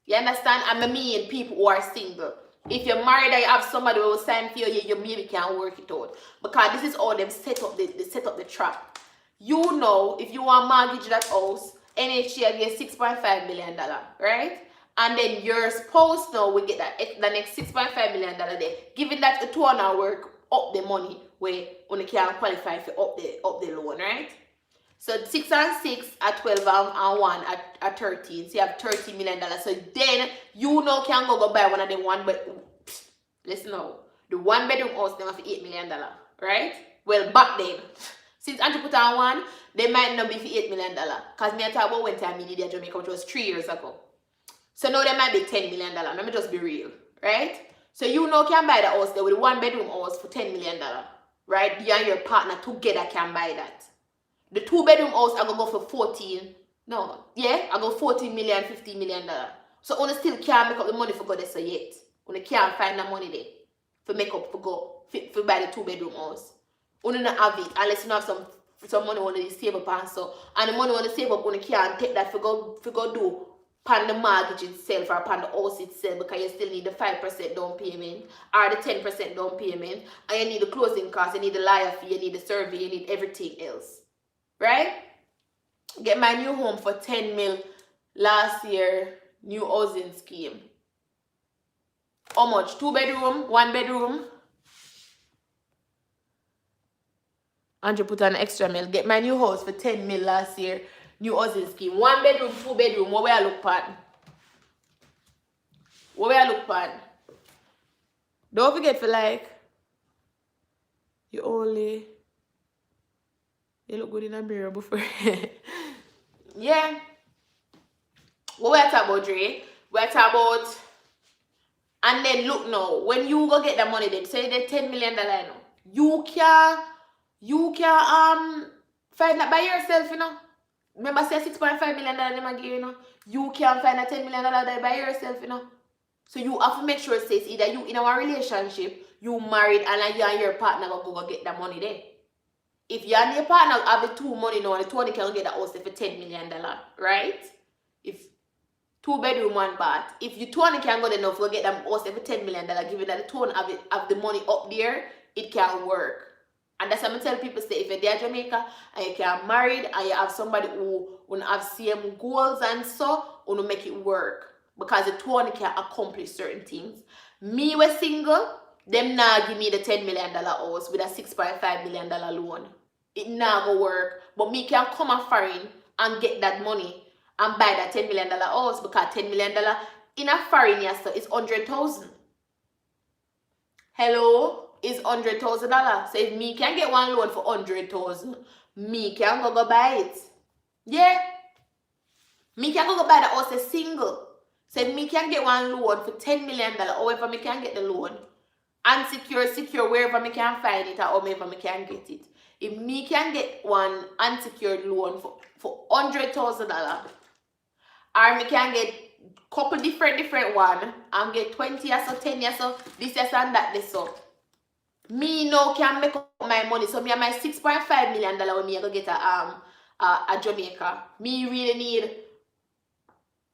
You understand? I mean people who are single. If you're married and you have somebody who will sign for you, you maybe can work it out. Because this is all them set up the trap. You know, if you want to mortgage that house, NHA get $6.5 million, right? And then your spouse now will get the next $6.5 million there. Giving that a 2 hour work up the money where only can qualify for up the loan, right? So 6 and 6 at 12 and 1 at 13. So you have $30 million. So then you now can go buy one of them one, but listen now. The 1 bedroom house them have $8 million, right? Well, back then, since Andrew put on one, they might not be for $8 million. Because me I talk about when time in Jamaica, which was 3 years ago. So now they might be $10 million. Let me just be real, right? So you now can buy the house there with a 1 bedroom house for $10 million, right? You and your partner together can buy that. The 2 bedroom house I go for 14. No, yeah, I go 14 million, $15 million. So only still can't make up the money for go there so yet. Only can't find the money there for make up for go for buy the 2 bedroom house. Only not have it unless you have some money only save up and so. And the money only save up only can't take that for go do pan the mortgage itself or pan the house itself because you still need the 5% down payment or the 10% down payment and you need the closing costs, you need the lawyer fee, you need the survey, you need everything else. Right? Get my new home for 10 mil last year, new housing scheme. How much? 2 bedroom, 1 bedroom. Andrew put an extra mil. Get my new house for 10 mil last year, new housing scheme. 1 bedroom, 2 bedroom. What will I look at? What will I look at? Don't forget for like, you look good in a mirror before. Yeah. What we talk about, Dre? We talk about, and then look now, when you go get the money, then say the $10 million now. You can find that by yourself, you know. Remember, say $6.5 million them give you know. You can find a $10 million there by yourself, you know. So you have to make sure it says either you in our relationship, you married, and you and your partner go get the money there. If you and your partner have the 2 money now, and the 2 can get the house for $10 million, right? If 2 bedroom, 1 bath. If you 2 can go there now for get them house for $10 million, given that the 2 have the money up there, it can work. And that's what I tell people, say if you're there in Jamaica and you can married and you have somebody who will have same goals and so, will make it work. Because the 2 can accomplish certain things. Me was single, them now give me the $10 million house with a $6.5 million loan. It now go work. But me can come a foreign and get that money and buy that $10 million house because $10 million in a foreign yes, so it's $100,000. Hello? Is $100,000. So if me can get one loan for $100,000, me can go buy it. Yeah. Me can go buy the house as single. So if me can get one loan for $10 million, however me can get the loan, unsecured, secure, wherever me can find it or wherever me can get it. If me can get one unsecured loan for $100,000, or me can get couple different one and get 20 years or 10 years or this years and that this so. Me now can make up my money. So me and my $6.5 million when me go get a Jamaica. Me really need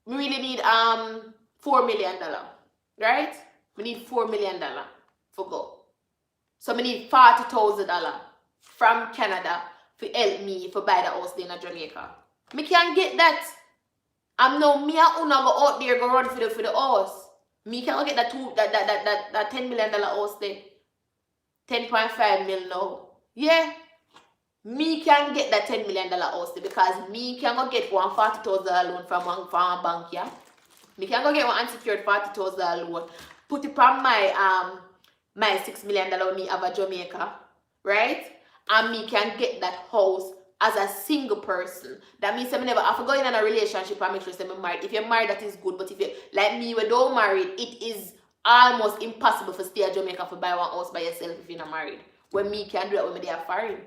$4 million. Right? We need $4 million for go. So me need $40,000 from Canada to help me for buy the house in Jamaica. Me can get that. I'm now me and Una go out there go run for the house. Me can go get that $10 million house there. 10.5 mil now. Yeah. Me can get that $10 million house there because me can go get one $40,000 loan from a bank, yeah. Me can go get one unsecured $40,000 loan. Put it on my $6 million me have a Jamaica. Right? And me can get that house as a single person. That means I'm never have to go in a relationship and make sure I'm married. If you're married, that is good. But if you like me, we don't married, it is almost impossible for stay at Jamaica for buy one house by yourself if you're not married. When me can do that when they are foreign.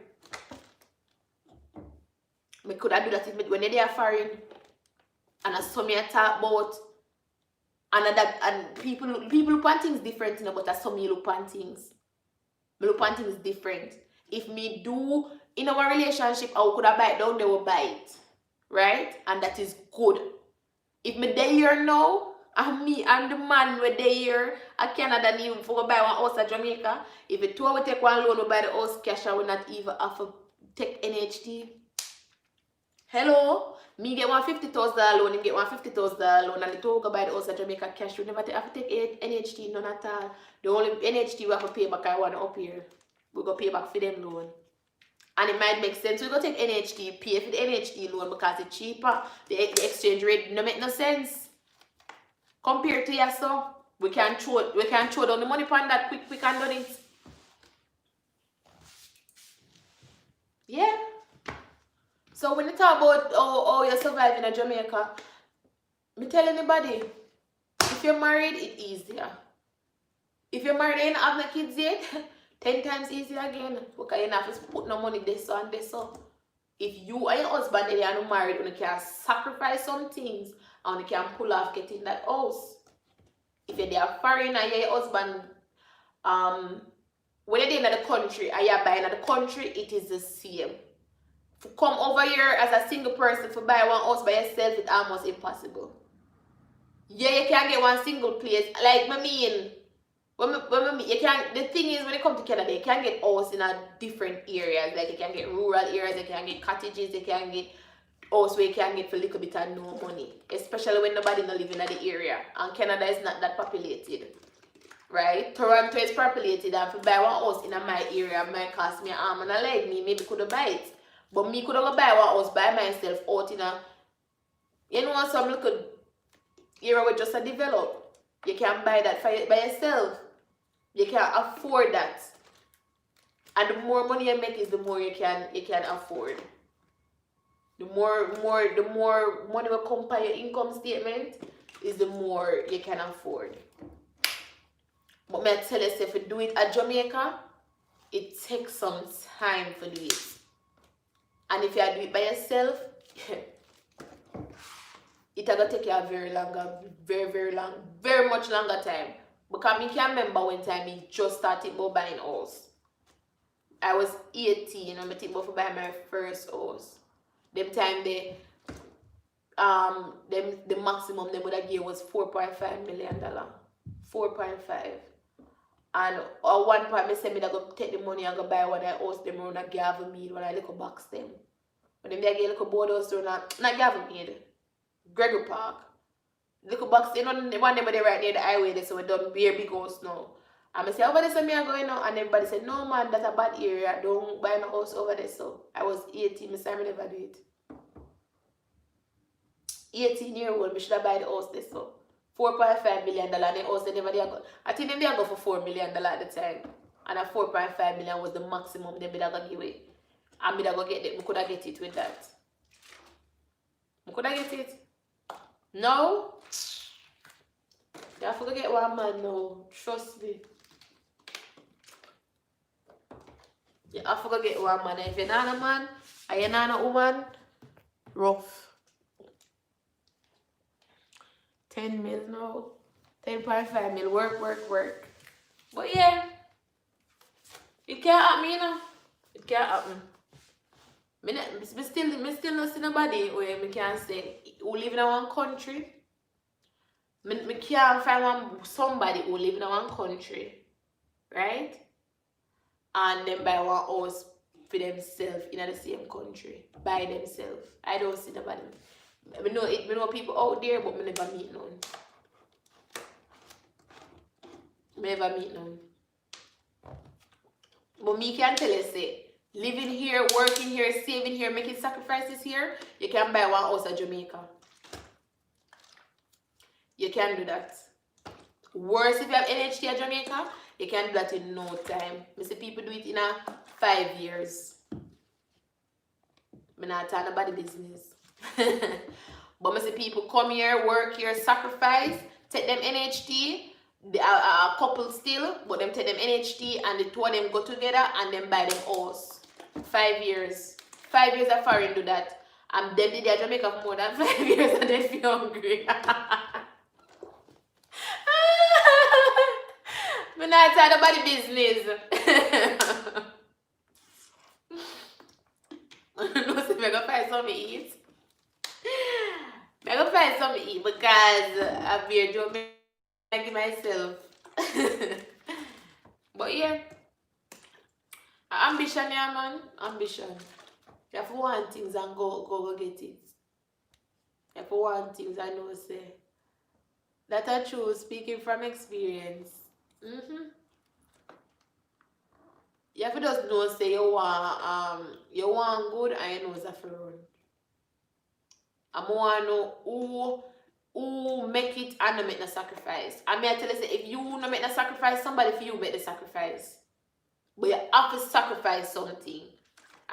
Me could I do that if when they are foreign. And as some me talk about and people look on things different, you know, but as some me look on things. Me look on things different. If me do in our relationship, I could have bite down, they will bite. Right? And that is good. If me there here now, and me and the man were there here at Canada need for buy one house at Jamaica, if the two will take one loan, we buy the house cash, I will not even have to take NHT. Hello? Me get $150,000 loan, him get $150,000 loan, and the two will go buy the house at Jamaica cash. We never have to take NHT, none at all. The only NHT we have to pay back I want up here. We go pay back for them loan. And it might make sense. We go take NHT, pay for the NHT loan because it's cheaper. The exchange rate no make no sense. Compared to yourself, we can throw down the money upon that quick and done it. Yeah. So when you talk about how you survive in Jamaica, me tell anybody, if you're married, it's easier. If you're married and you have no kids yet, 10 times easier again. Because you don't have to put no money this and this. So if you and your husband and you are not married, you can sacrifice some things and you can pull off getting that house. If you're there foreign and your husband, when you're in the country and you're buying in the country, it is the same. To come over here as a single person to buy one house by yourself, it's almost impossible. Yeah, you can get one single place. Like, I mean, you can. The thing is, when you come to Canada, you can get house in a different areas. Like, you can get rural areas, you can get cottages, you can get house where you can get for a little bit of no money. Especially when nobody not living in the area. And Canada is not that populated. Right? Toronto is populated, and if I buy one house in my area, it might cost me an arm and a leg. Me maybe could buy it. But me could have buy one house by myself out in a, you know, some little area with just a develop. You can buy that by yourself. You can afford that. And the more money you make is the more you can afford. The more money will come by your income statement is the more you can afford. But me tell you, if you do it at Jamaica, it takes some time for do it. And if you do it by yourself, it's going to take you a very much longer time. Because I can remember one time I just started buying house. I was 18 and I think about buy my first house. Them time the maximum they would have given was $4.5 million. 4.5. And at one point, I said, I go take the money and go buy one house, them around a Gavin Mead, when I little box them. When them get a little board house, not Gavin Mead, Gregor Park. Little box, you know, one of them right near the highway, there, so we done very big house now. And I say, over there, so me are going now. And everybody said, no man, that's a bad area, don't buy no house over there. So I was 18, I said, I never do it. 18-year-old, I should have buy the house there, so. $4.5 million and the house they never did go. I think they did go for $4 million at the time. And a $4.5 million was the maximum they did go give away. And me go get it. I could have get it with that. I could have get it. No. You have to get one man now. Trust me. You have to get one man. If you're not a man and you're not a woman, rough. 10 mil now. 10.5 mil. Work. But yeah. It can't happen, you know. It can't happen. Me still not see nobody where me can say who live in one country. Me can't find somebody who live in one country. Right? And then buy one house for themselves in the same country. By themselves. I don't see nobody. I know people out there, but I never meet none. But me can tell you, say, living here, working here, saving here, making sacrifices here, you can buy one house at Jamaica. You can do that. Worse, if you have NHT at Jamaica, you can do that in no time. I see people do it in 5 years. I'm not talking about the business. But I see people come here, work here, sacrifice, take them NHT, a couple still, but them take them NHT and the two of them go together and then buy them house. 5 years. 5 years of foreign do that. And them did their Jamaica for more than 5 years and they feel hungry. I'm not talking about the business. No, so I'm gonna find something to eat. I'm gonna find something to eat because I've been doing myself. But yeah, ambition, yeah, man. Ambition. You have to want things and go get it. You have to want things and know say. That I true, speaking from experience. You have to just know say you want good and you know it's a for run. I want to know who make it and no make the sacrifice. I mean I tell you say if you no make the sacrifice, somebody for you make the sacrifice. But you have to sacrifice something.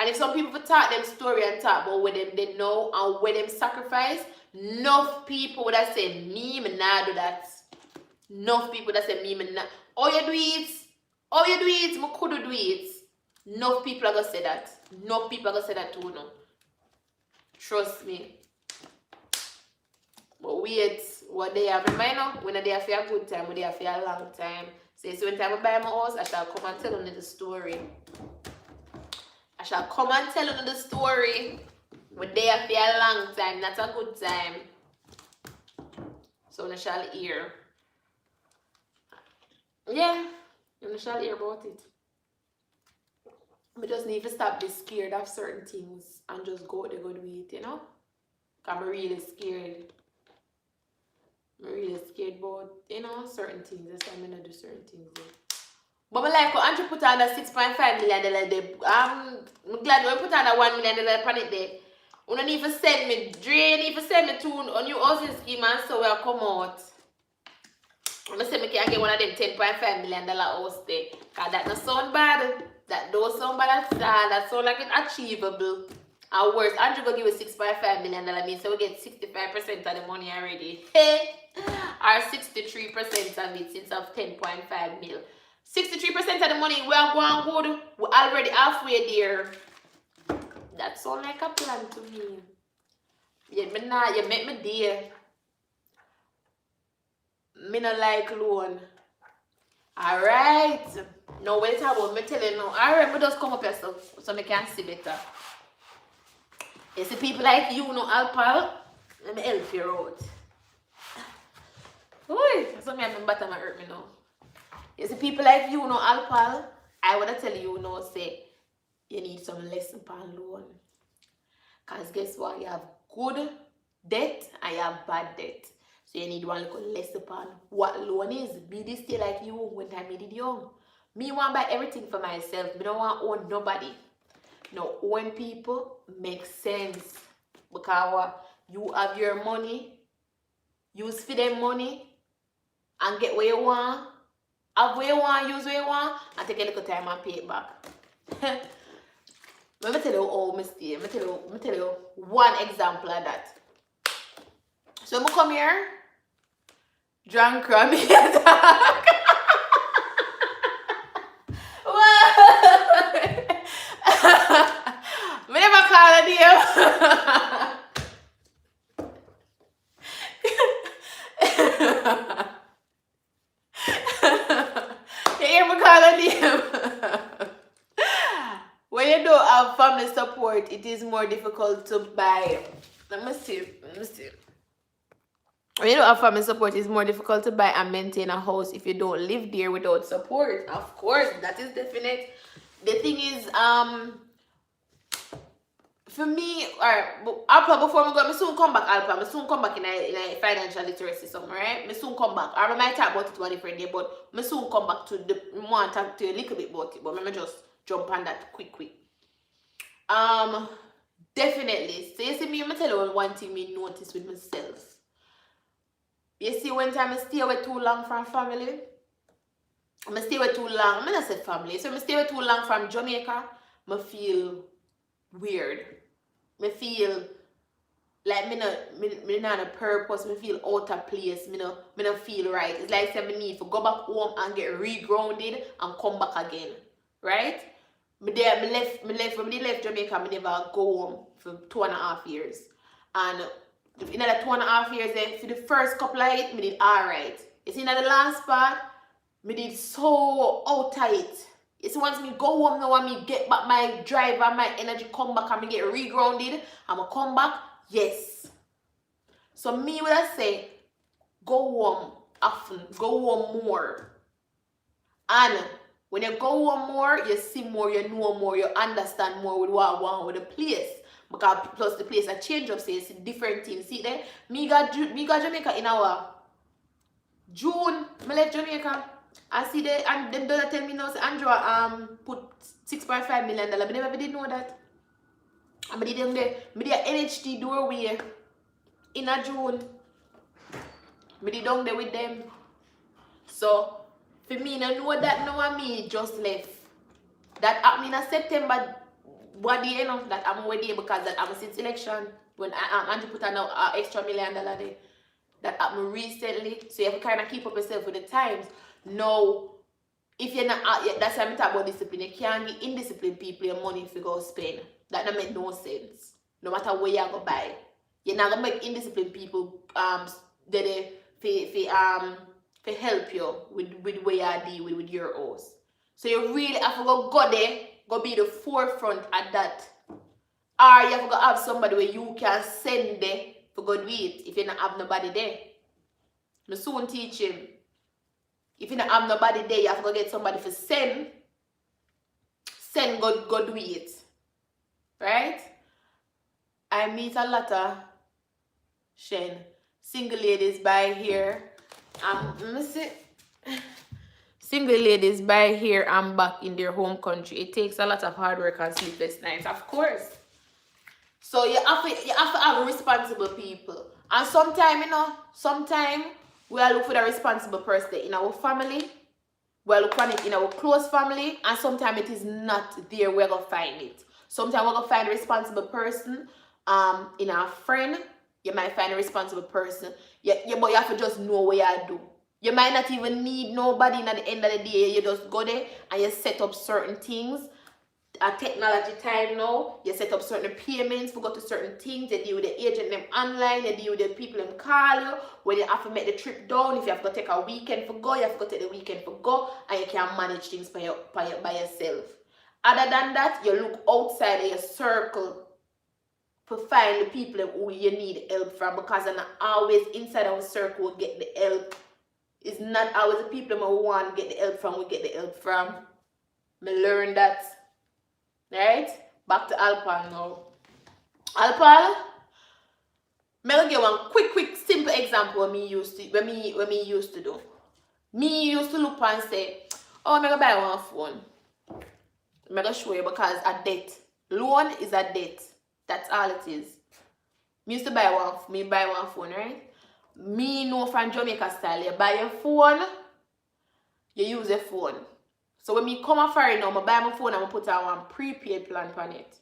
And if some people talk them story and talk about what them they know and what them sacrifice, enough people would have said me nah do that. Enough people that say me nah. Oh you do it. Oh you do it. I could do it. Enough people are gonna say that. Enough people are gonna say that too no. Trust me. But wait, what they have in mind now, when they have for a good time, when they have for a long time. So when time I buy my house, I shall come and tell you the story. I shall come and tell you the story. When they have for a long time, not a good time. So you shall hear. Yeah, you shall hear about it. We just need to stop being scared of certain things and just go there, go do it, you know? Because I'm really scared. I'm really scared about, you know, certain things. That's why I'm going to do certain things. But I like how Andrew put on a $6.5 million there. I'm glad we put on a $1 million on it there. You don't need to send me, Dre, you need to send me to a new housing scheme and so we'll come out. I say I can get one of them $10.5 million house there. Because that don't sound bad. That don't sound bad at all. That sound like it's achievable. And worse, Andrew will give you $6.5 million means so we get 65% of the money already. Or 63% of it since of 10.5 mil. 63% of the money we are going good. We're already halfway there. That sounds like a plan to me. Yeah, you make me dear. Me not like loan. Alright. Now wait about me tell you now. Alright, me just come up here so me can see better. You see people like you know Alpal, let me help you out. Oi, so me have my bottom hurt me now. You see people like you know Alpal, I wanna tell you now say you need some lesson upon loan. Cause guess what? You have good debt and you have bad debt. So you need one little lesson upon what loan is. Be this still like you when time me did young. Me want buy everything for myself. Me don't want own nobody. No, own people make sense. Because you have your money, use for them money, and get what you want. Have what you want, use what you want, and take a little time and pay it back. Let me tell you how I stay. Let me tell you one example of that. So I come here, drunk crummy attack. Me never call a name. You hear me call a name? When you don't have family support, it is more difficult to buy. Let me see. When you don't have family support, it's more difficult to buy and maintain a house if you don't live there without support. Of course, that is definite. The thing is, for me, Alpha, before I go, I soon come back, Alpha. I soon come back in a financial literacy somewhere, right? I soon come back. I might talk about it one different day, but I soon come back to the more and talk to you a little bit about it. But let me just jump on that quick. Definitely. So you see me, I'm tell you one thing me notice with myself. You see, when time I stay away too long from family, I stay away too long. I'm not say family. So I stay away too long from Jamaica, I feel weird. me feel like me not on a purpose, me feel out of place, me no feel right. It's like say me need to go back home and get regrounded and come back again. Right? Me when me left Jamaica, me never go home for 2.5 years. And in the 2.5 years then, for the first couple of it, me did alright. You see in the last part, me did so out of it. It's once me go home now and me get back my drive and my energy come back and me get regrounded, I'ma come back. Yes. So me would I say, go home often, go home more. And when you go home more, you see more, you know more, you understand more with what I want with the place. Because plus the place a change up, so you see different things. See there? Me got Jamaica in our June, I left Jamaica. I see there and them dollar tell me now say Andrew put $6.5 million. I never did know that. I did them there. Me did NHT doorway in a June. Me did down there with them. So for me, I know that now me just left. That happened in September. What day, you know, that I'm already there because that I'm since election when Andrew put an extra $1 million there. That happened recently. So you have to kind of keep up yourself with the times. No, if you're not, that's why I'm talking about discipline. You can't give indisciplined people your money if you go spend. That don't make no sense. No matter where you go buy, you're not gonna make indisciplined people for help you with where you deal with your house. So you really have to go there, go be the forefront at that. Or you have to go have somebody where you can send there for go do it if you don't have nobody there. I soon teach him. If you don't have nobody there, you have to go get somebody for send go do it. Right? I meet a lot of single ladies by here. Let me see. Single ladies by here and back in their home country. It takes a lot of hard work and sleepless nights, of course. So you have to have responsible people. And sometimes, we are look for the responsible person in our family. We are look for it in our close family. And sometimes it is not there we're going to find it. Sometimes we're going to find a responsible person in our friend. You might find a responsible person. But you have to just know what you do. You might not even need nobody, and at the end of the day, you just go there and you set up certain things. At technology time now, you set up certain payments, go to certain things, you deal with the agent them online, you deal with the people them call you, when you have to make the trip down, if you have to take a weekend for go, you have to take the weekend for go, and you can manage things by yourself. Other than that, you look outside of your circle to find the people who you need help from, because they're not always inside our circle will get the help. It's not always the people who want to get the help from we get the help from. I learned that. Right? Back to Alpal now. Alpal, I'll give one quick, simple example when me used to do. Me used to look and say, oh, I'm going to buy one phone. I'm going to show you because a debt. Loan is a debt. That's all it is. Me used to buy one phone, right? Me know from Jamaica style, you buy a phone, you use a phone. So when me come a foreign now, I buy my phone and I put on one prepaid plan on it.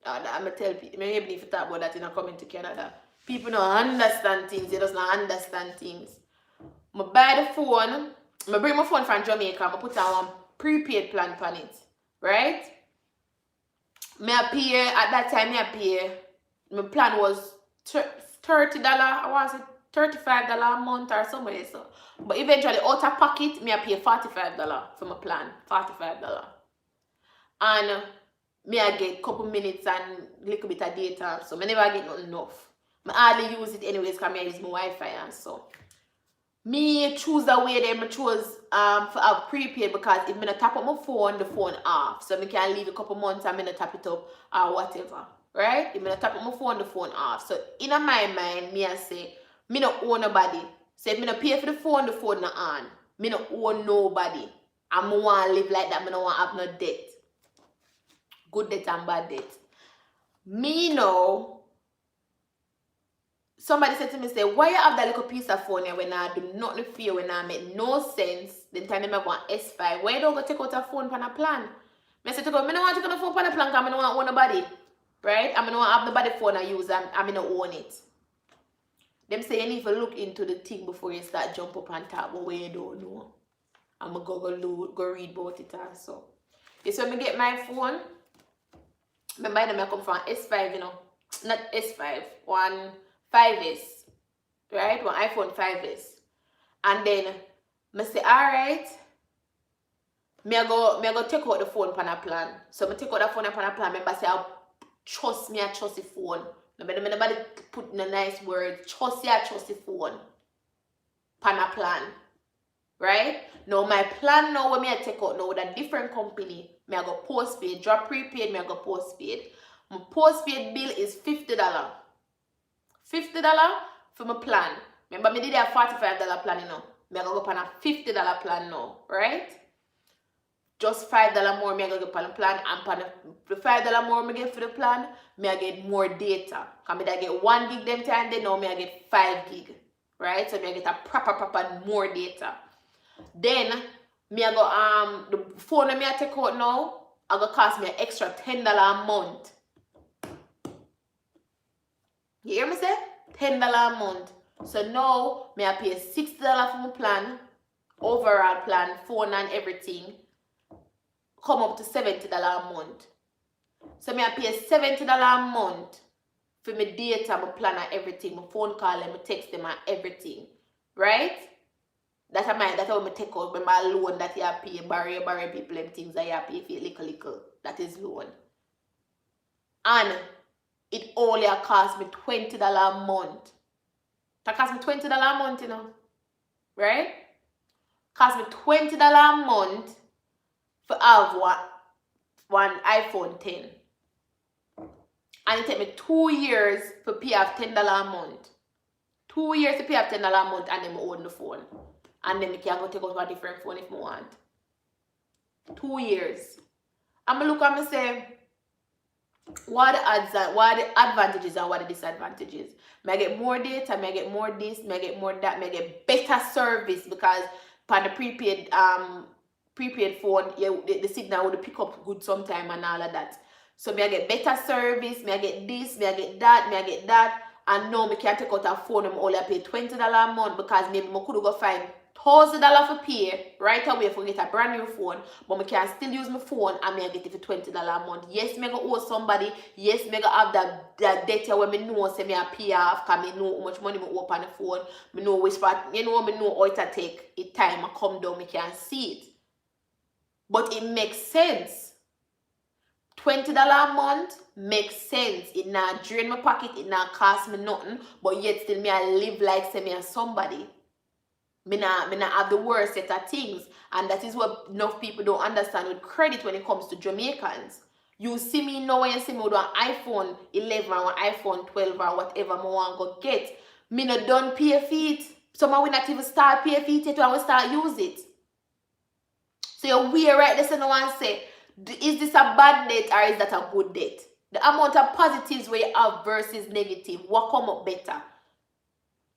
I'm going to tell people, maybe if you talk about that in a coming to Canada, people don't understand things, they just don't understand things. I buy the phone, I bring my phone from Jamaica, I put on one prepaid plan on it, right? At that time, my plan was $30, I was it $35 a month or somewhere. So. But eventually, out of pocket, I pay $45 for my plan. $45. And I get a couple minutes and a little bit of data. So I never get nothing enough. I hardly use it anyways because I use my Wi-Fi and so. Me choose the way that I chose for a prepaid because if I tap up my phone, the phone off. So I can leave a couple months and I tap it up or whatever. Right? If I tap up my phone, the phone off. So in my mind, I say, I don't own nobody. So if I don't pay for the phone not on. I don't own nobody. I want to live like that. I don't want to have no debt. Good debt and bad debt. Me know. Somebody said to me, say, why you have that little piece of phone here when I do nothing for you, when I make no sense, then time I want S5. Why don't go take out a phone on a plan? I said to go, I don't want to take out a phone on a plan because I don't want to own nobody. right? I'm not have nobody phone I use, I'm gonna own it. Them say you need to look into the thing before you start jump up and talk about what you don't know. I'm gonna go read about it also. Yes, when I get my phone, I buy them I come from S5, you know. Not S5, one 5S, right? One iPhone 5S. And then I say, alright, me I go take out the phone pan a plan. So I take out the phone pan a plan, remember say I trust the phone. Nobody put in a nice word, trust the phone pan a plan. Right? Now my plan now when me I take out now with a different company, me I go postpaid, drop prepaid, me I go postpaid. My postpaid bill is $50. $50 for my plan. Remember me did a $45 plan, you know. Me I go on a $50 plan now, right? Just $5 more me I go get on the plan, and for the $5 more me get for the plan, me I get more data. Cause me I get 1 gig them time, then now me I get 5 gig. Right? So me I get a proper more data. Then me I go the phone that me I take out now, I go cost me an extra $10 a month. You hear me say? $10 a month. So now me I pay $60 for my plan, overall plan, phone and everything, come up to $70 a month. So me I pay $70 a month for my data, my plan and everything, my phone call and my text them and everything. Right? That's how I take out my loan that you pay, borrow people and things that you pay for little. That is loan. And it only cost me $20 a month. That cost me $20 a month, you know. Right? Cost me $20 a month for have one iPhone 10. And it take me 2 years to pay off $10 a month. 2 years to pay off $10 a month and then I own the phone. And then I can go take out a different phone if I want. 2 years. I'm going to look and say, what are the advantages and what are the disadvantages? May I get more data, may I get more this, may I get more that, may I get better service, because for the prepaid phone, the signal would pick up good sometime and all of that. So may I get better service, may I get this, may I get that, may I get that. And now I can take out a phone and only pay $20 a month, because maybe I could go find $1,000 for pay right away for get a brand new phone, but I can still use my phone and I get it for $20 a month. Yes, I go owe somebody. Yes, I go have that data where I know say I pay off, because I know how much money I owe on the phone. I know which part, I know how it take it time I come down, I can see it. But it makes sense. $20 a month makes sense. It not drain my pocket, it not cost me nothing, but yet still I live like say I somebody. Me not have the worst set of things. And that is what enough people don't understand with credit when it comes to Jamaicans. You see me now when you see me with an iPhone 11 or an iPhone 12 or whatever I want to go get. Me not done pay for it. Some will not even start pay for it yet when I will start use it. So you're weird right there, so no one say, is this a bad debt or is that a good debt? The amount of positives we have versus negative, what come up better?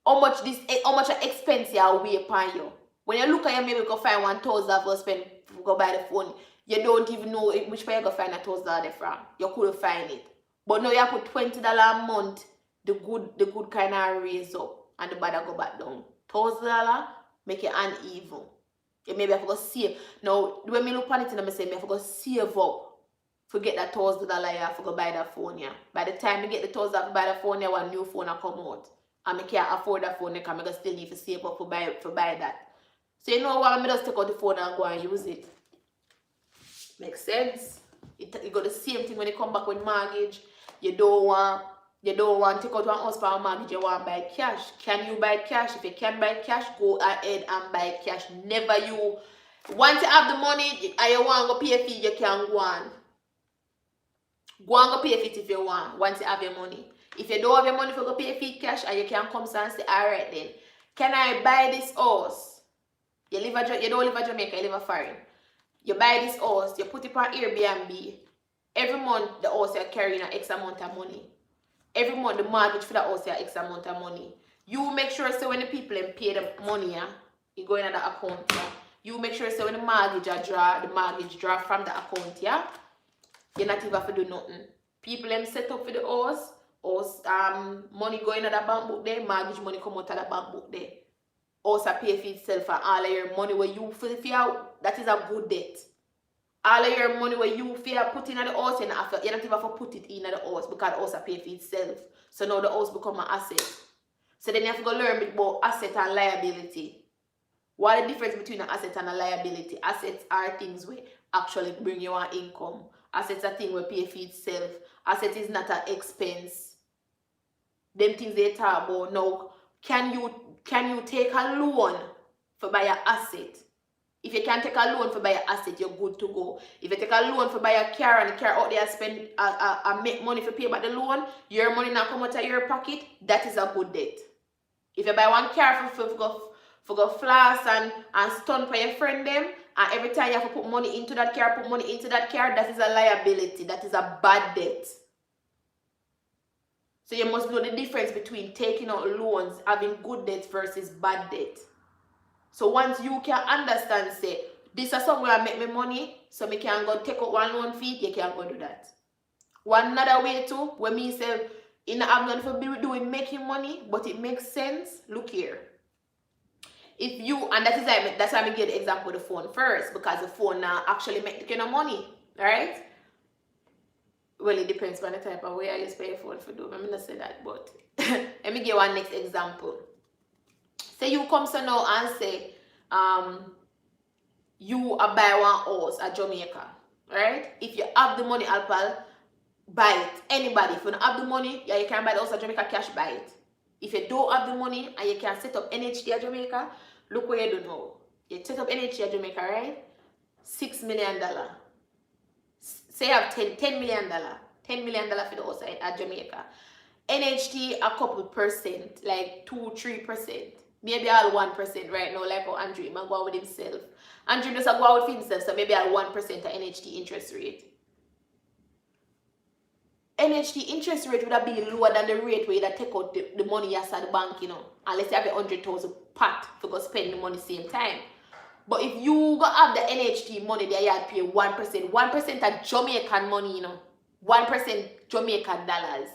How much expense you weigh upon you? When you look at your, maybe go find $1,000 for spend go buy the phone. You don't even know which way you go find $1,000 from. You couldn't find it. But now you put $20 a month, the good kind of raise up and the bad go back down. $1,000 make it uneven. You maybe have to go save. Now when me look on it and I say I have to go save up to get that $1,000 you have to go buy that phone. Yeah. By the time you get the $1,000 to buy the phone, one new phone will come out. And I can't afford that phone because I still need to save up to buy that. So you know what, I just take out the phone and go and use it. Makes sense. You got the same thing when you come back with mortgage. You don't want to take out one house for a mortgage, you want to buy cash. Can you buy cash? If you can buy cash, go ahead and buy cash. Never you. Once you have the money and you want to go pay for it, you can go on. Go and go pay for it if you want, once you have your money. If you don't have your money for go pay for cash, and you can come and say, alright then, can I buy this house? You don't live in Jamaica, you live in foreign. You buy this house, you put it on Airbnb. Every month the house you're carrying an X amount of money. Every month the mortgage for the house you're X amount of money. You make sure so when the people pay the money, you go in the account. Yeah? You make sure so when the mortgage draw from the account, yeah? You not even have to do nothing. People them set up for the house, money going at the bank book there, mortgage money come out of the bank book there. House a pay for itself and all of your money where you fear, that is a good debt. All of your money where you fear put in at the house, you don't even have to put it in at the house because the house a pay for itself. So now the house become an asset. So then you have to go learn a bit about asset and liability. What is the difference between an asset and a liability? Assets are things where actually bring you an income. Assets are things where pay for itself. Asset is not an expense. Them things they talk about now. Can you take a loan for buy an asset? If you can take a loan for buy an asset, you're good to go. If you take a loan for buy a car and the car out there spend make money for pay back the loan, your money not come out of your pocket, that is a good debt. If you buy one car for go floss and stun for your friend them, and every time you have to put money into that car, that is a liability. That is a bad debt. So you must know the difference between taking out loans, having good debt versus bad debt. So once you can understand, say, this is somewhere I make my money, so me can go take out one loan fee, you can go do that. One another way too, when me say, I'm not for doing making money, but it makes sense. Look here. If you, and that's why I give the example of the phone first, because the phone now actually make the kind of money, right? Well, it depends on the type of way I use pay phone for do. I'm not say that, but let me give one next example. Say you come so now and say, you are buy one house at Jamaica, right? If you have the money, Alpal, buy it. Anybody, if you don't have the money, yeah, you can buy the house at Jamaica cash, buy it. If you don't have the money and you can set up NHD at Jamaica, look what you do now. You set up NHD at Jamaica, right? $6 million. Say you have $10 million. $10 million for the house at Jamaica. NHT a couple percent, like 2-3%. Maybe all 1% right now, like how Andrew might go out with himself. Andrew does go out with himself, so maybe all 1% of NHT interest rate. NHT interest rate would have been lower than the rate where you take out the money you have at the bank, you know. Unless you have a 100,000 pot to go spend the money same time. But if you go have the NHT money there, you have to pay 1%. 1% of Jamaican money, you know. 1% Jamaican dollars.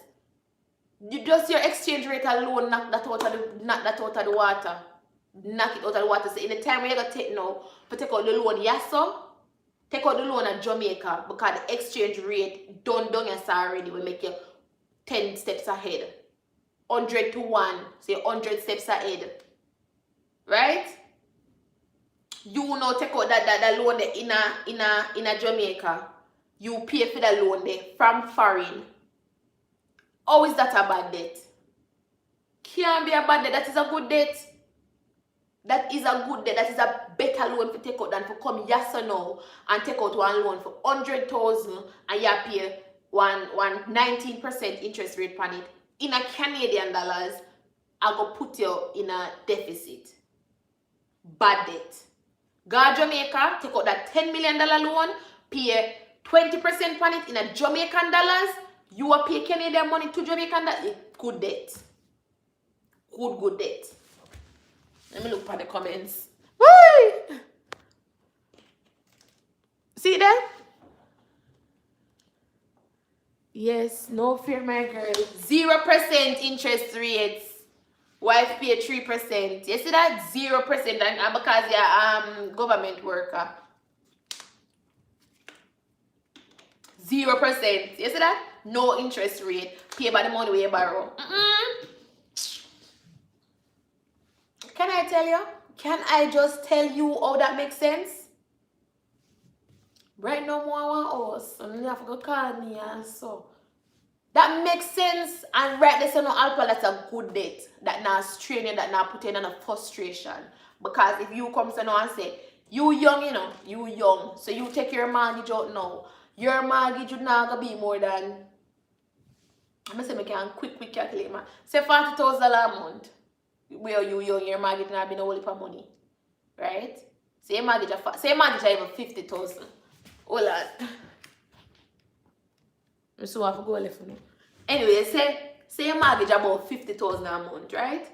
You just your exchange rate alone knock that out of the water. Knock it out of the water. So in the time where you gotta take now, to take out the loan, yes sir. Take out the loan at Jamaica because the exchange rate done yes already will make you 10 steps ahead. 100 to 1. Say 100 steps ahead. Right? You now take out that loan there in a Jamaica. You pay for the loan there from foreign. How is that a bad debt? Can't be a bad debt. That is a good debt. That is a good debt. That is a better loan to take out than to come yes or no and take out one loan for 100,000 and you pay one 19% interest rate on it. In a Canadian dollars, I go put you in a deficit. Bad debt. Go to Jamaica, take out that $10 million loan, pay 20% on it in a Jamaican dollars. You will pay Canadian money to Jamaican dollars. Good debt. Good debt. Let me look at the comments. Woo! See that? Yes, no fear, my girl. 0% interest rates. Wife pay 3%. You see that? 0%. And because you're government worker. 0%. You see that? No interest rate. Pay by the money where you borrow. Can I tell you? Can I just tell you how that makes sense? Right now, more house. And you have to go call me and so. That makes sense. And right there, so no alcohol, that's a good debt. That now strain you, that now put in a frustration. Because if you come to now and say, you young, you know, you young. So you take your mortgage out now. Your mortgage would not gonna be more than, I'm going to say I can quick calculate, man. Say $40,000 a month. Where you young, your mortgage not be no whole of money. Right? Say your mortgage are even 50,000. Hold on. So I have to go left now. Anyway, say your mortgage about 50,000 a month, right?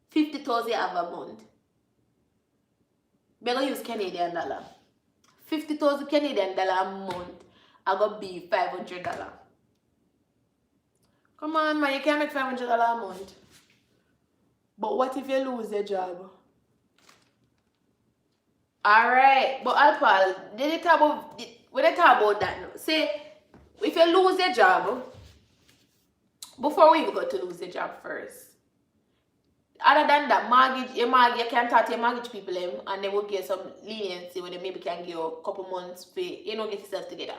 50,000 you have a month. We're going to use Canadian dollar. 50,000 Canadian dollar a month. I got be $500. Come on, man, you can't make $500 a month. But what if you lose your job? Alright, but Alpal, when they talk about that now, say if you lose your job, before we even go to lose your job first. Other than that, you can talk to your mortgage people and they will get some leniency where they maybe can give you a couple months for get yourself together.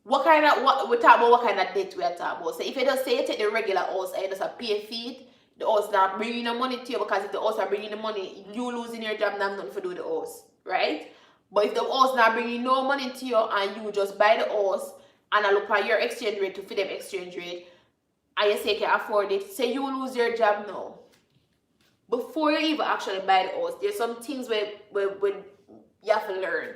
What we talk about what kind of debt we are talking about. So if you just say you take the regular house and you just pay fee, the house not bringing the money to you, because if the house are bringing the money, you losing your job, not nothing to do with the house, right? But if the house not bringing no money to you and you just buy the house and I look at your exchange rate to fit them exchange rate, and you say you can afford it, say you lose your job now. Before you even actually buy the house, there's some things where you have to learn.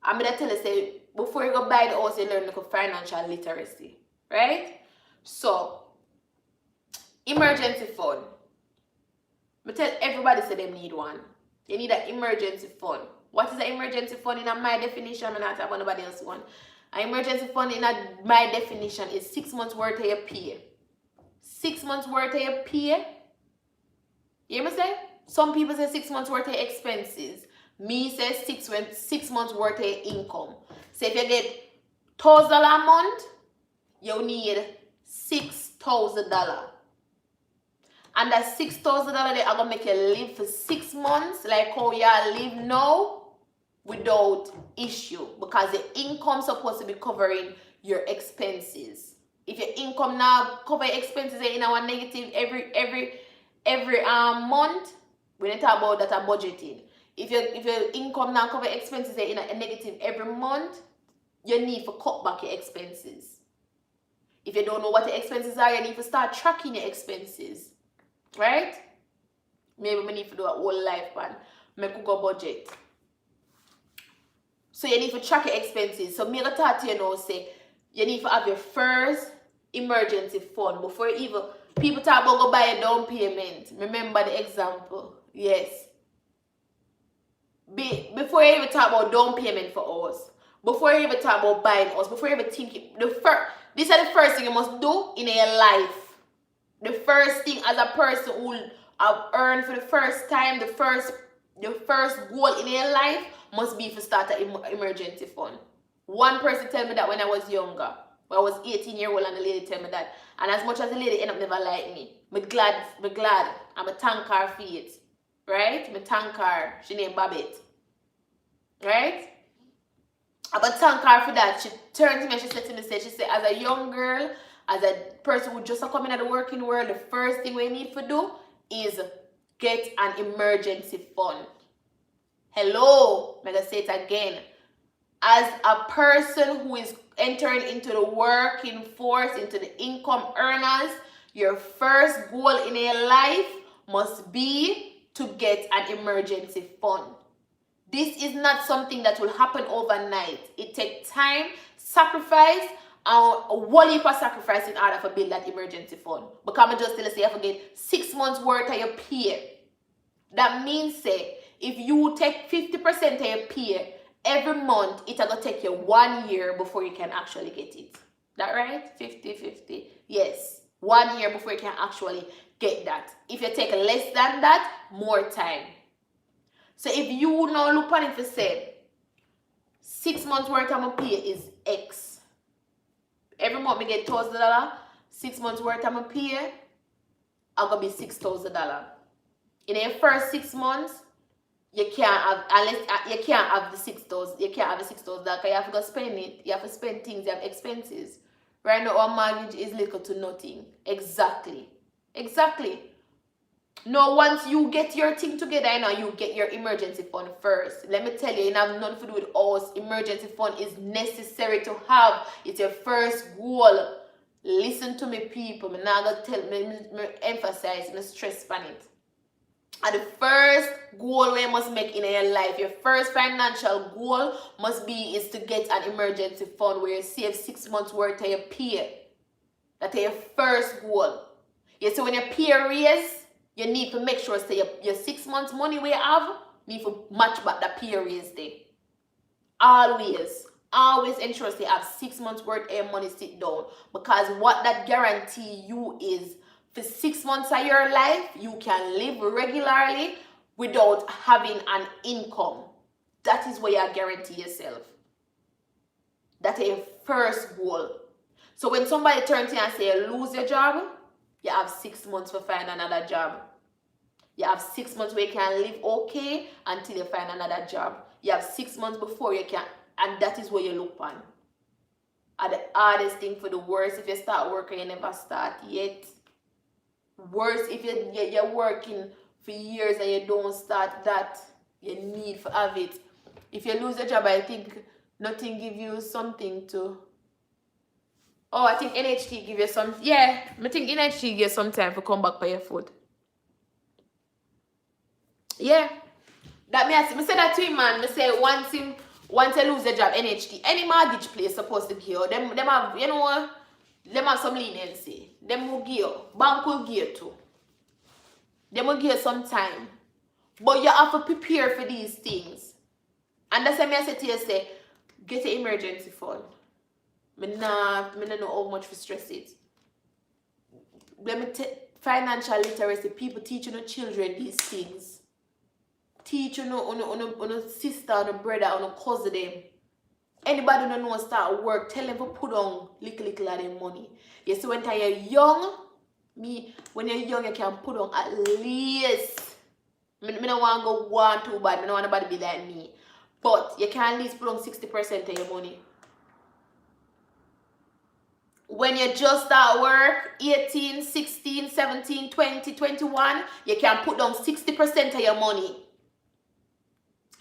I'm gonna tell you, say, before you go buy the house, you learn like financial literacy, right? So, emergency fund. I tell everybody say they need one. You need an emergency fund. What is an emergency fund in my definition? I'm not talking about nobody else one. An emergency fund in my definition is 6 months worth of your pay. 6 months worth of your pay. You hear me say? Some people say 6 months worth of expenses. Me say 6 months worth of income. So if you get $1,000 a month, you need $6,000. And that $6,000 they are gonna make you live for 6 months, like how y'all live now, without issue, because the income supposed to be covering your expenses. If your income now cover expenses in our negative every month, we don't talk about that budgeting. If your income now cover expenses in a negative every month, you need to cut back your expenses. If you don't know what the expenses are, you need to start tracking your expenses. Right? Maybe we need to do a whole life plan. Make a go budget. So you need to track your expenses. So me go talk to you now, say you need to have your first emergency fund before you even people talk about go buy a down payment. Remember the example. Yes. Before you even talk about down payment for us, before you even talk about buying us, before you even think these are the first thing you must do in your life. The first thing as a person who have earned for the first time, the first goal in your life must be to start an emergency fund. One person told me that when I was younger. When I was 18 years old and the lady told me that. And as much as the lady ended up never like me, I'm glad. I'm a thank her for it. Right? I'm a thank her. She named Babette. Right? I'm a thank her for that. She turned to me and she said to me, she said, as a young girl, as a person who just come into the working world, the first thing we need to do is get an emergency fund. Hello, I'm going to say it again. As a person who is entering into the working force, into the income earners, your first goal in your life must be to get an emergency fund. This is not something that will happen overnight. It takes time, sacrifice, and a whole heap of sacrifice in order to build that emergency fund. Because I just tell you, say you have to get 6 months worth of your pay. That means, say, if you take 50% of your pay every month, it's going to take you 1 year before you can actually get it. That right? 50-50. Yes. 1 year before you can actually get that. If you take less than that, more time. So if you now look at it and say, 6 months worth of my pay is X. Every month I get $1,000. 6 months worth of my pay, I'm going to be $6,000. In your first 6 months, you can't have, unless you can't have the 6,000. You can't have the $6,000 because you have to go spend it. You have to spend things. You have expenses. Right now, our mortgage is little to nothing. Exactly. Now, once you get your thing together, you get your emergency fund first. Let me tell you, you have nothing to do with us. Emergency fund is necessary to have. It's your first goal. Listen to me, people. I'm not going to emphasize, I'm stress on it. And the first goal you must make in your life, your first financial goal is to get an emergency fund where you save 6 months worth of your pay. That's your first goal. Yeah, so when your pay raise, you need to make sure that your 6 months money we have need to match back that pay raise day. Always. Always ensure you have 6 months worth of money sit down, because what that guarantee you is for 6 months of your life you can live regularly without having an income. That is what you guarantee yourself. That is your first goal. So when somebody turns to you and say you lose your job, you have 6 months to find another job. You have 6 months where you can live okay until you find another job. You have 6 months before you can, and that is what you look on. And the hardest thing for the worst, if you start working, you never start yet. Worse, if you're working for years and you don't start, that you need to have it. If you lose a job, I think nothing give you something to. Oh, I think NHT give you some. Yeah, I think NHT give you some time to come back by your foot. Yeah, that me say that to him, man. Me say once you lose the job, NHT, any mortgage place supposed to give you. Them have, you know, them have some leniency. Them will give you. Bank will give you too. Them will give you some time. But you have to prepare for these things. And that's why I say to you, say, get an emergency fund. I don't know how much to stress it. Let me financial literacy. People teaching the children these things. Teach on sister, on brother, on cousin them. Anybody who don't know start work, tell them to put on little of their money. You see, when you're young, when you're young, you can put on at least. I don't want to go one too bad. I don't want nobody to be like me. But you can at least put on 60% of your money. When you just start work, 18, 16, 17, 20, 21, you can put down 60% of your money.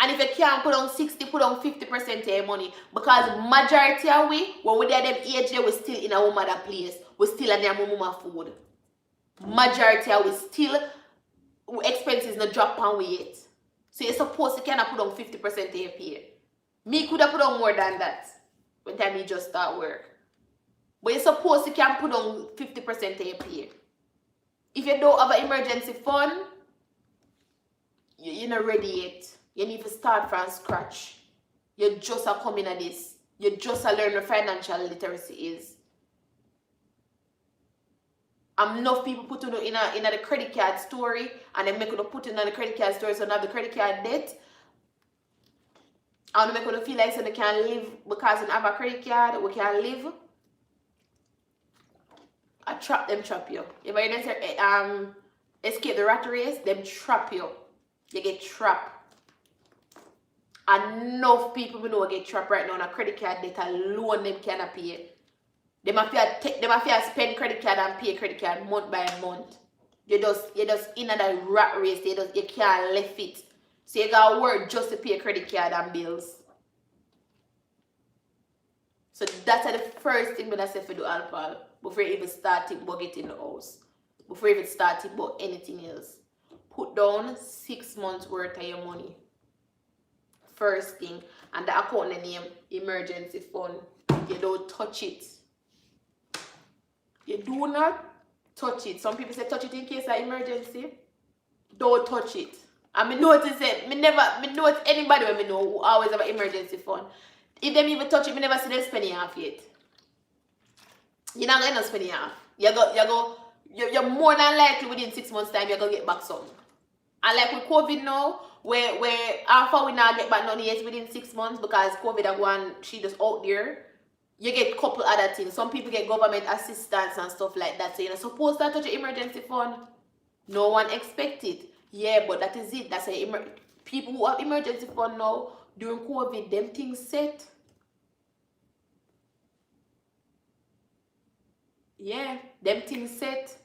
And if you can't put on 60, put on 50% of your money. Because majority of we, when we there them age, we still in our mother place. We still in our mama food. Majority of we still, expenses not drop on we yet. So you're supposed to kind of put on 50% of your pay. Me could have put on more than that when time you just start work. But you're supposed to can put on 50% of your pay. If you don't have an emergency fund, you're not ready yet. You need to start from scratch. You just are coming at this. You just are learning what financial literacy is. Enough people put in the credit card story, and they make you put in the credit card story so they have the credit card debt. And they make you feel like so they can live because they have a credit card, we can live. I trap you. If I escape the rat race, them trap you. You get trapped. Enough people we know get trapped right now on a credit card debt alone them cannot pay. They must spend credit card and pay credit card month by month. You just in that rat race, you can't left it. So you gotta work just to pay credit card and bills. So that's the first thing when I say for do alcohol before you even start it about getting the house. Before you even start it about anything else. Put down 6 months worth of your money. First thing. And the account name, emergency fund. You don't touch it. You do not touch it. Some people say touch it in case of emergency. Don't touch it. And me notice it. Me notice anybody when me know who always have an emergency fund. If them even touch it, me never see them spending half yet. You're not going to spend it half. You're more than likely within 6 months time you're going to get back some. And like with COVID now, where after we now get back none yet within 6 months because COVID are going, she just out there. You get a couple other things. Some people get government assistance and stuff like that. So you're not supposed to touch your emergency fund. No one expect it. Yeah, but that is it. That's why people who have emergency fund now during COVID, them things set. Yeah, them things set.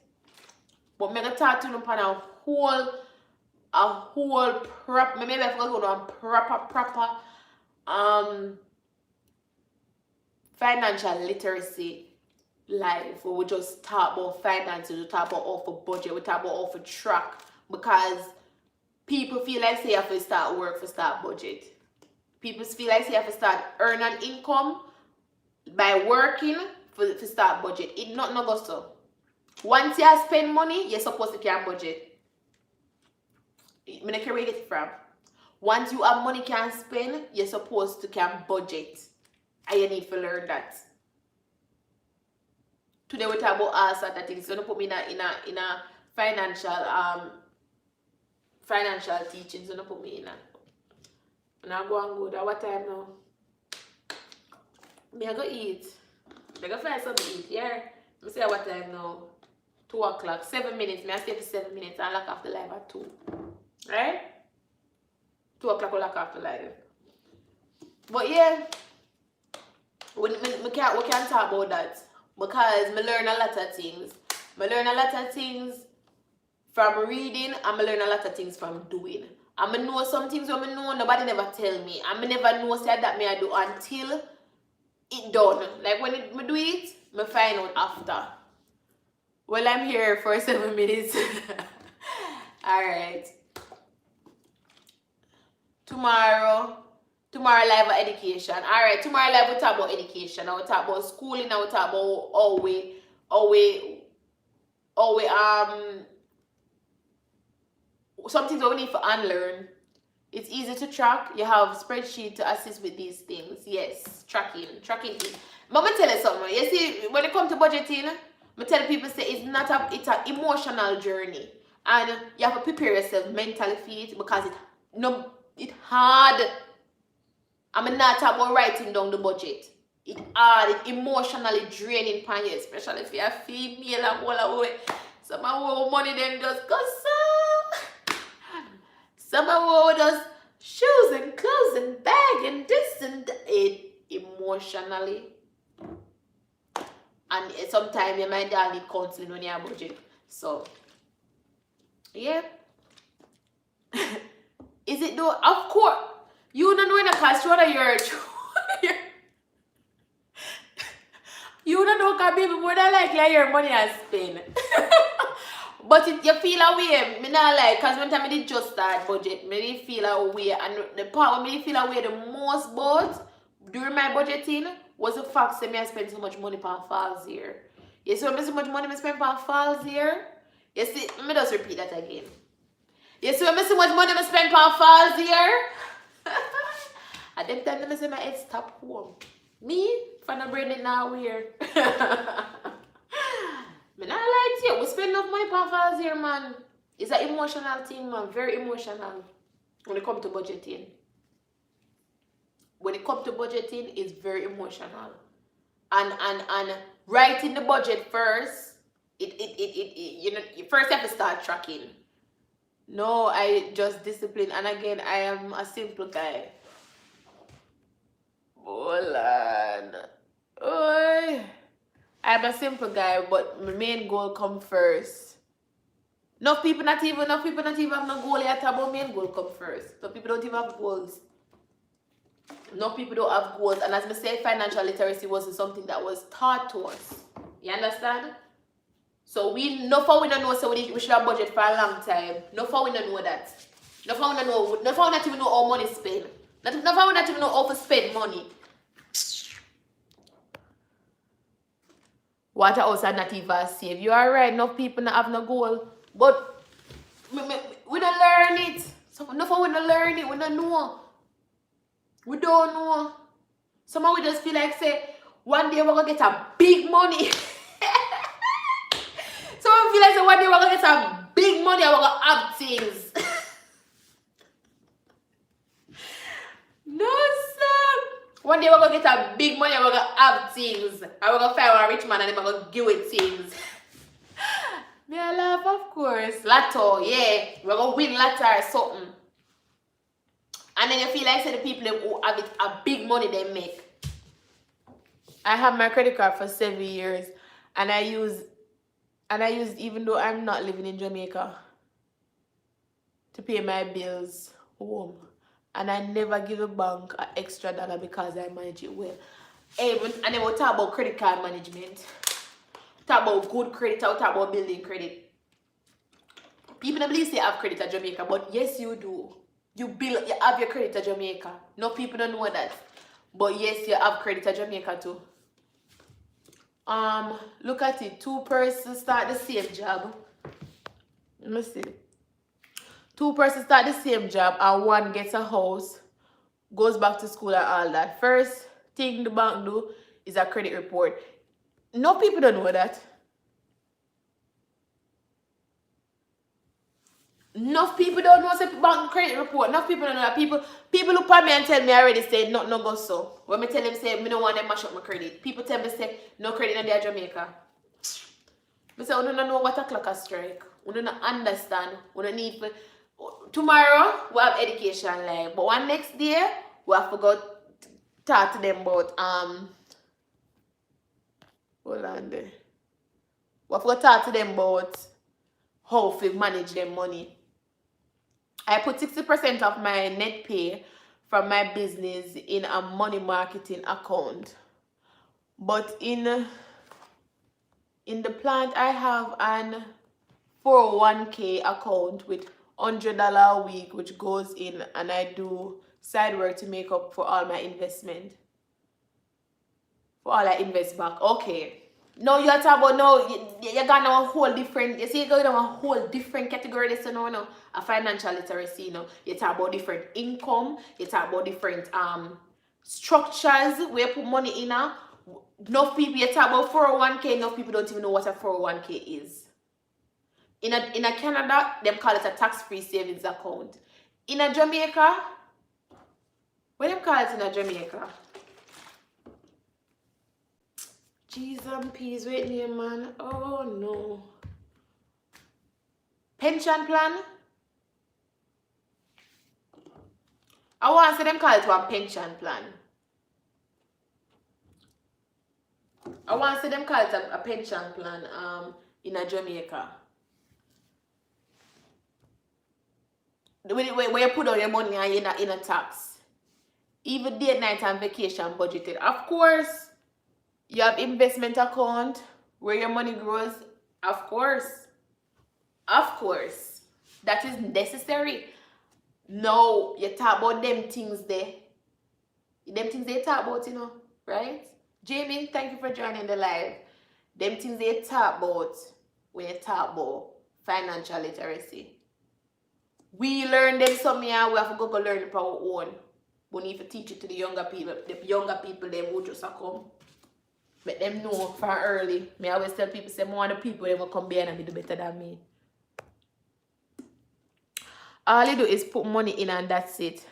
But I'm gonna talk to them on a whole prop. Maybe I forgot to go on proper financial literacy life where we just talk about finances, we talk about how for budget, we talk about how for track, because people feel like say you have to start work for start budget. People feel like say you have to start earn an income by working for start budget. It not go so. Once you spend money, you're supposed to can budget. I don't care where you get it from. Once you have money can spend, you're supposed to can budget. And you need to learn that. Today we talk about all sort of things. So don't put me in a financial teaching. So don't put me in a. Now go and go. That what time now? Me I go eat. I go find something to eat. Yeah. Me say what time now? 2 o'clock. 7 minutes. Me I stay for 7 minutes and lock off the live at 2. Right? 2 o'clock we lock off the live. But yeah, we can talk about that because I learn a lot of things. I learn a lot of things from reading and I learn a lot of things from doing. And I know some things when I know nobody never tell me. And I never know say that me I do until it done. Like when I do it, I find out after. Well, I'm here for 7 minutes. Alright. Tomorrow live education. Alright, tomorrow live we'll talk about education. I will talk about schooling. I will talk about some things that we need to unlearn. It's easy to track. You have spreadsheet to assist with these things. Yes, tracking. But I tell you something. You see, when it comes to budgeting, I tell people say it's an emotional journey. And you have to prepare yourself mentally for it because it's hard. I'm not talking about writing down the budget. It's hard, it's emotionally draining for you, especially if you're a female and all away. Some of money then just go so. Some of just shoes and clothes and bag and this and that. It emotionally. And sometimes you might need counseling on your budget. So, yeah. Is it though? Of course. You don't know in a cost what you're you don't know because people more than likely your money has spent. But if you feel away, me not like, because one time I did just start budget, me did feel away, and the part where me did feel away the most about during my budgeting was the fact that I spent so much money on falls here. You see, when I so much money I spent on falls here, you see, let me just repeat that again. You see, when I so much money I spent on falls here, at them time I say my head stop home. Me, for not bring it now weird. Me not like you. We spend enough money on falls here, man. It's an emotional thing, man. Very emotional. When it comes to budgeting. When it comes to budgeting, it's very emotional. And writing the budget first, you know, first you have to start tracking. No, I just discipline. And again, I am a simple guy. Hold on. Oi. I'm a simple guy, but my main goal come first. Enough people not even have no goal yet, but main goal come first. Some people don't even have goals. Enough people don't have goals. And as I say, financial literacy wasn't something that was taught to us. You understand? So we don't know, so we should have budget for a long time. We don't know that. We not even know how money spent. We not even know how to spend money. Waterhouse are not even safe. You are right, enough people not have no goal. But we don't learn it. So enough we don't learn it, we don't know. We don't know. Somehow we just feel like say one day we're gonna get a big money. So we feel like say one day we're gonna get a big money and we're gonna have things. No, sir. One day we're gonna get a big money and we're gonna have things. And we're gonna find a rich man and then we're gonna give it things. Me I laugh, of course. Lotto, yeah. We're gonna win lotto or something. And then you feel like say the people who have it a big money they make. I have my credit card for 7 years and I use even though I'm not living in Jamaica to pay my bills home. And I never give a bank an extra dollar because I manage it well. And then we'll talk about credit card management. Talk about good credit, I'll talk about building credit. People don't believe they have credit at Jamaica, but yes you do. You have your credit at Jamaica. No, people don't know that. But yes, you have credit at Jamaica too. Look at it. 2 persons start the same job. Let me see. 2 persons start the same job and one gets a house, goes back to school and all that. First thing the bank do is a credit report. No people don't know that. Enough people don't know say bank credit report. Enough people don't know that. People look at me and tell me already say not no go so. When me tell them say me don't want them mash up my credit. People tell me say no credit in their Jamaica. I say, we don't know what a clock a strike. We don't understand. We don't need for... Tomorrow, we have education live. But one next day, we have to go talk to them about... Hold on there. We have to go talk to them about how to manage their money. I put 60% of my net pay from my business in a money marketing account. But in the plant, I have an 401k account with $100 a week, which goes in, and I do side work to make up for all my investment. For all I invest back. Okay. Now you are talking about now you're gonna a whole different, you see you're going to a whole different category this now, a financial literacy, you talk about different income, you talk about different structures where you put money in. Enough people, you talk about 401k, enough people don't even know what a 401k is. In a Canada, them call it a tax-free savings account. In a Jamaica, what them call it in a Jamaica? Jeez and peas, wait me, man. Oh no. Pension plan? I want to say them call it one pension plan. I want to say them call it a pension plan in a Jamaica. Where you put all your money and you're not in a tax. Even day, night and vacation budgeted. Of course, you have investment account where your money grows. Of course. Of course. That is necessary. No, you talk about them things there. Them things they talk about, right? Jamie, thank you for joining the live. Them things they talk about when you talk about financial literacy. We learn them some year, we have to go learn it for our own. We need to teach it to the younger people. The younger people, them who just come. Let them know from early. I always tell people, say, more the people they will come behind and be better than me. All you do is put money in and that's it.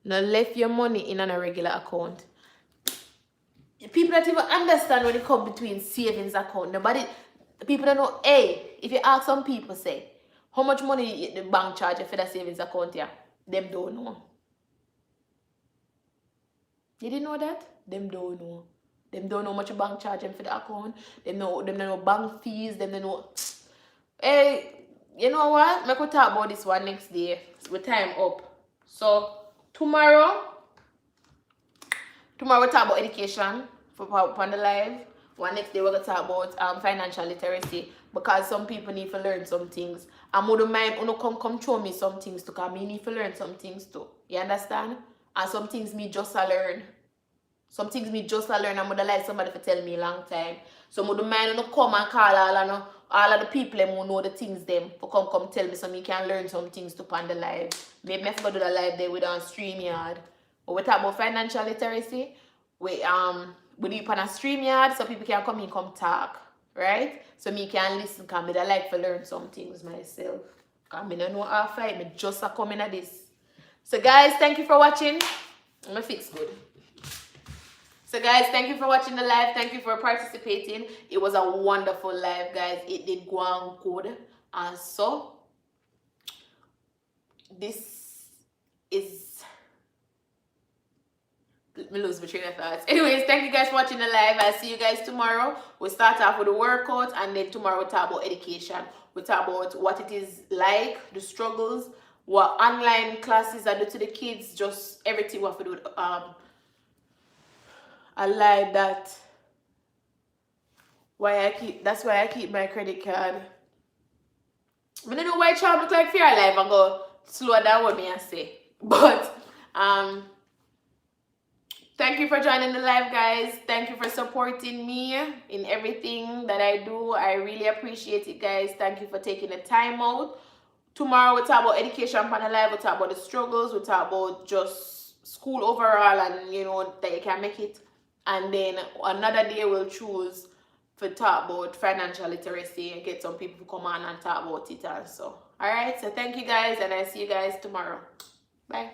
Now left your money in on a regular account. People don't even understand when it comes between savings account. People don't know, hey, if you ask some people, say, how much money the bank charge for the savings account here? Them don't know. You didn't know that? Them don't know. Them don't know how much a bank charge them for the account. Them don't know bank fees. Them don't know. Hey, you know what? I could talk about this one next day. With time up. So tomorrow we talk about education for the live. One next day we're gonna talk about financial literacy, because some people need to learn some things. And wouldn't mind come show me some things too, because me need to learn some things too. You understand? And some things me just learn. Some things me just learn, and I would like somebody to tell me a long time. So I wouldn't mind come and call all of the people who know the things them for come tell me so me can learn some things to on the live. Maybe I forgot to do the live there with on StreamYard. But we talk about financial literacy. We do it on a StreamYard so people can come in, come talk. Right? So me can listen, because I like to learn some things myself. Because I don't know how to fight, I just come in at this. So guys, thank you for watching. I'm gonna fix good. So guys, thank you for watching the live. Thank you for participating. It was a wonderful live, guys. It did go on good. And so, this is... Let me lose my train of thoughts. Anyways, thank you guys for watching the live. I'll see you guys tomorrow. We'll start off with a workout, and then tomorrow we'll talk about education. We'll talk about what it is like, the struggles, what online classes I do to the kids, just everything we have to do. I like that. That's why I keep my credit card. I don't know why it look like fear life and go slower than what me I say. But thank you for joining the live, guys. Thank you for supporting me in everything that I do. I really appreciate it, guys. Thank you for taking the time out. Tomorrow we'll talk about education on the live. We'll talk about the struggles. We'll talk about just school overall, and you know that you can make it. And then another day we'll choose for talk about financial literacy and get some people to come on and talk about it also. All right, so thank you guys, and I see you guys tomorrow. Bye.